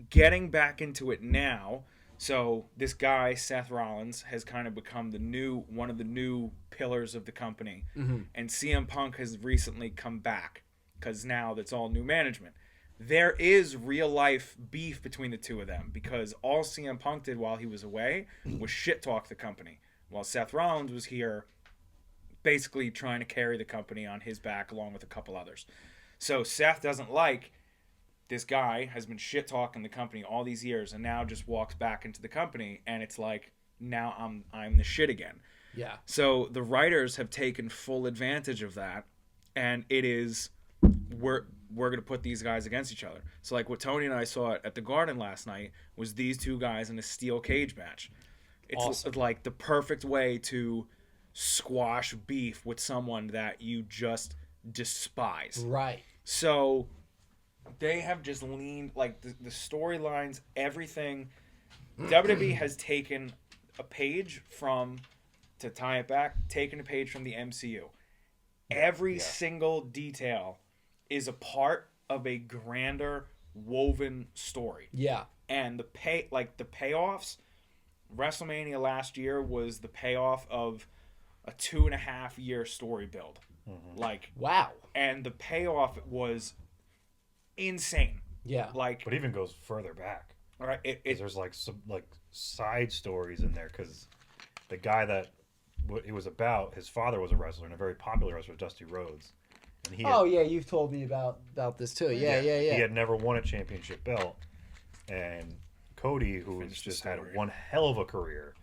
Getting back into it now. So this guy, Seth Rollins, has kind of become one of the new pillars of the company. Mm-hmm. And CM Punk has recently come back because now that's all new management. There is real life beef between the two of them because all CM Punk did while he was away was shit talk the company, while Seth Rollins was here basically trying to carry the company on his back along with a couple others. So Seth doesn't like this guy has been shit talking the company all these years and now just walks back into the company and it's like, now I'm the shit again. Yeah. So the writers have taken full advantage of that, and it is we're going to put these guys against each other. So like what Tony and I saw at the Garden last night was these two guys in a steel cage match. It's awesome. Like the perfect way to squash beef with someone that you just despise. Right. So they have just leaned, like, the storylines, everything. WWE has taken a page to tie it back, taken a page from the MCU. Every single detail is a part of a grander woven story. Yeah. And the payoffs, WrestleMania last year was the payoff of a 2.5-year story build. Mm-hmm. Like, wow. And the payoff was insane. Yeah. Like, but even goes further back. All right. There's like some like side stories in there because the guy that it was about, his father was a wrestler and a very popular wrestler, Dusty Rhodes. And yeah, you've told me about this too. Yeah. He had never won a championship belt, and Cody, who's just had one hell of a career,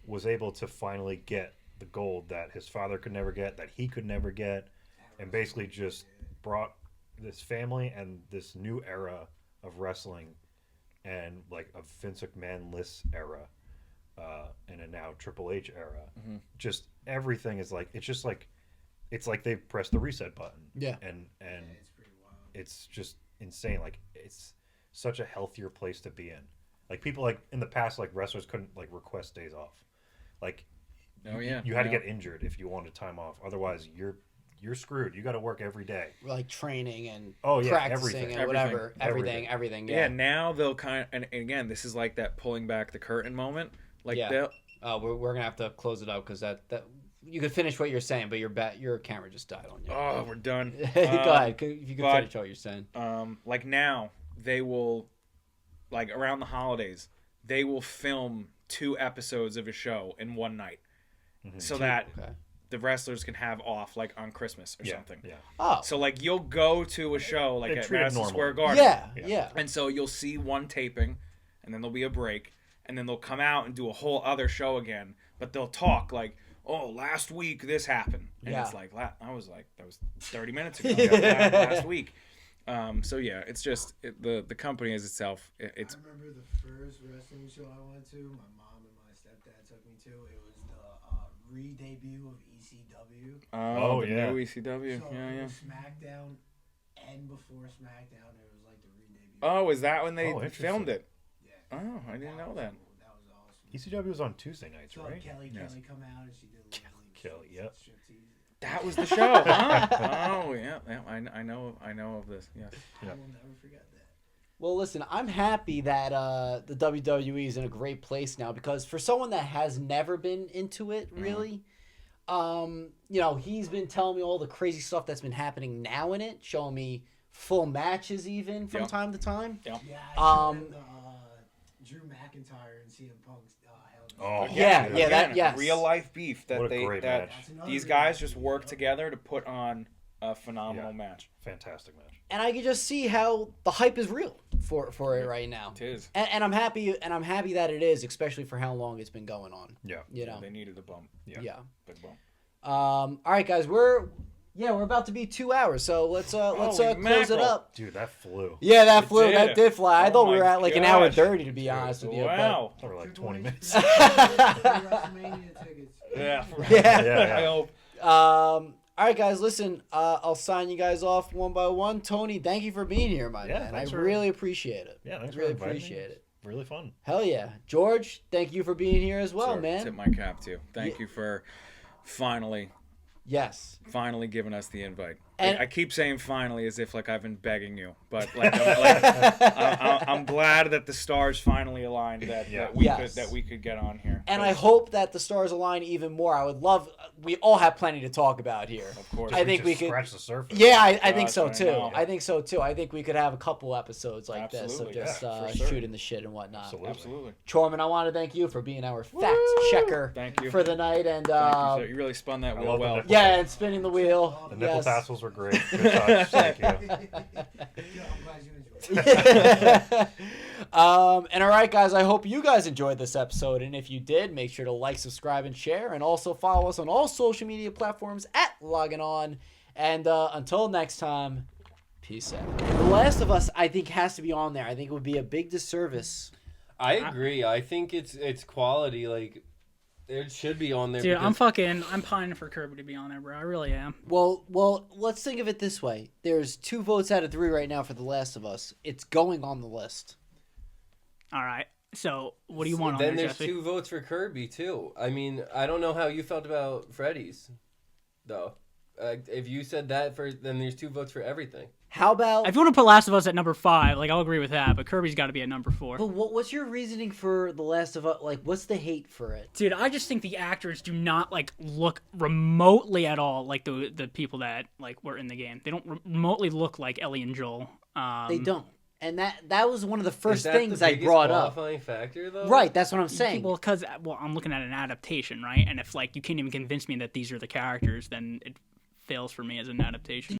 was able to finally get the gold that his father could never get, that he could never get, and basically just brought this family and this new era of wrestling and like a Vince McMahon-less era and a now Triple H era. Mm-hmm. Just everything is like, it's like they've pressed the reset button. Yeah. And it's pretty wild. It's just insane. Like, it's such a healthier place to be in. Like, people, like, in the past, like, wrestlers couldn't, like, request days off. Like, you had to get injured if you wanted time off. Otherwise, you're screwed. You got to work every day. Like training and everything. practicing and whatever. Everything. Yeah. Yeah, now they'll kind of, and again, this is like that pulling back the curtain moment. Like, we're going to have to close it up because that you could finish what you're saying, but your camera just died on you. Oh, we're done. Go ahead. If you could finish what you're saying. Like now, they will, like around the holidays, they will film 2 episodes of a show in one night. Mm-hmm. So that the wrestlers can have off, like on Christmas or something. Yeah. Oh. So like you'll go to a show like at Madison Square Garden. Yeah. And so you'll see one taping, and then there'll be a break, and then they'll come out and do a whole other show again. But they'll talk like, oh, last week this happened. And it's like, I was like, that was 30 minutes ago, last week. So yeah, it's just the company as itself. I remember the first wrestling show I went to. My mom and my stepdad took me to. It was the re-debut of ECW. New ECW. So yeah. SmackDown and before SmackDown, it was like the re-debut. Oh, is that when they filmed it? Yeah. Oh, I didn't know that. That was awesome. ECW was on Tuesday nights, right? Kelly come out and she did a little Kelly, yep. That was the show, huh? Oh, yeah. I know of this. Yes. I will never forget that. Well, listen, I'm happy that the WWE is in a great place now because for someone that has never been into it, really, he's been telling me all the crazy stuff that's been happening now in it, showing me full matches even from time to time. Yep. Yeah, I showed him Drew McIntyre and CM Punk's real life beef that match. These guys just work together to put on a phenomenal match. Fantastic match. And I can just see how the hype is real for it right now. It is. And I'm happy that it is, especially for how long it's been going on. Yeah. They needed a bump. Yeah. Big bump. All right, guys, we're about to be 2 hours, so let's close it up. Dude, that flew. Yeah, that flew. Did. That did fly. I thought we were at like an hour gosh. 30 to be honest with you. Wow. Or like 20 minutes. WrestleMania tickets. Yeah. Yeah. I hope. All right, guys, listen. I'll sign you guys off one by one. Tony, thank you for being here, my man. I really appreciate it. Yeah, thanks really for inviting appreciate me. it. Really fun. Hell yeah, George. Thank you for being here as well, Sir, man. Tip my cap to you. Thank you for finally giving us the invite. And I keep saying finally as if like I've been begging you, but like, I'm glad that the stars finally aligned that we could get on here. And I hope that the stars align even more. I would love. We all have plenty to talk about here. Of course, I think we could scratch the surface. Yeah, I think so Gosh, too. I know. I think so too. I think we could have a couple episodes like Absolutely, this of just for sure. shooting the shit and whatnot. Absolutely. Chorman, I want to thank you for being our fact checker Thank you. for the night, and Thank you, sir. You really spun that wheel love the well. nipple. yeah, and spinning the wheel. The nipple Yes. tassels were great. Good touch. Thank you. Yeah, I'm glad you enjoyed it. And all right, guys, I hope you guys enjoyed this episode. And if you did, make sure to like, subscribe, and share. And also follow us on all social media platforms at Loggin On. And until next time, peace out. The Last of Us, I think, has to be on there. I think it would be a big disservice. I agree. I think it's quality. Like, it should be on there. Dude, because I'm pining for Kirby to be on there, bro. I really am. Well, let's think of it this way. There's 2 votes out of 3 right now for The Last of Us. It's going on the list. All right. So, what do you want on Then there, there's Jesse? 2 votes for Kirby too. I mean, I don't know how you felt about Freddy's, though. If you said that then there's 2 votes for everything. How about... If you want to put Last of Us at number 5, like, I'll agree with that, but Kirby's got to be at number 4. But what's your reasoning for The Last of Us? Like, what's the hate for it? Dude, I just think the actors do not, like, look remotely at all like the people that, like, were in the game. They don't remotely look like Ellie and Joel. They don't. And that was one of the first Is that things the I biggest brought up. qualifying factor, though? Right, that's what I'm saying. Well, because I'm looking at an adaptation, right? And if, like, you can't even convince me that these are the characters, then it fails for me as an adaptation.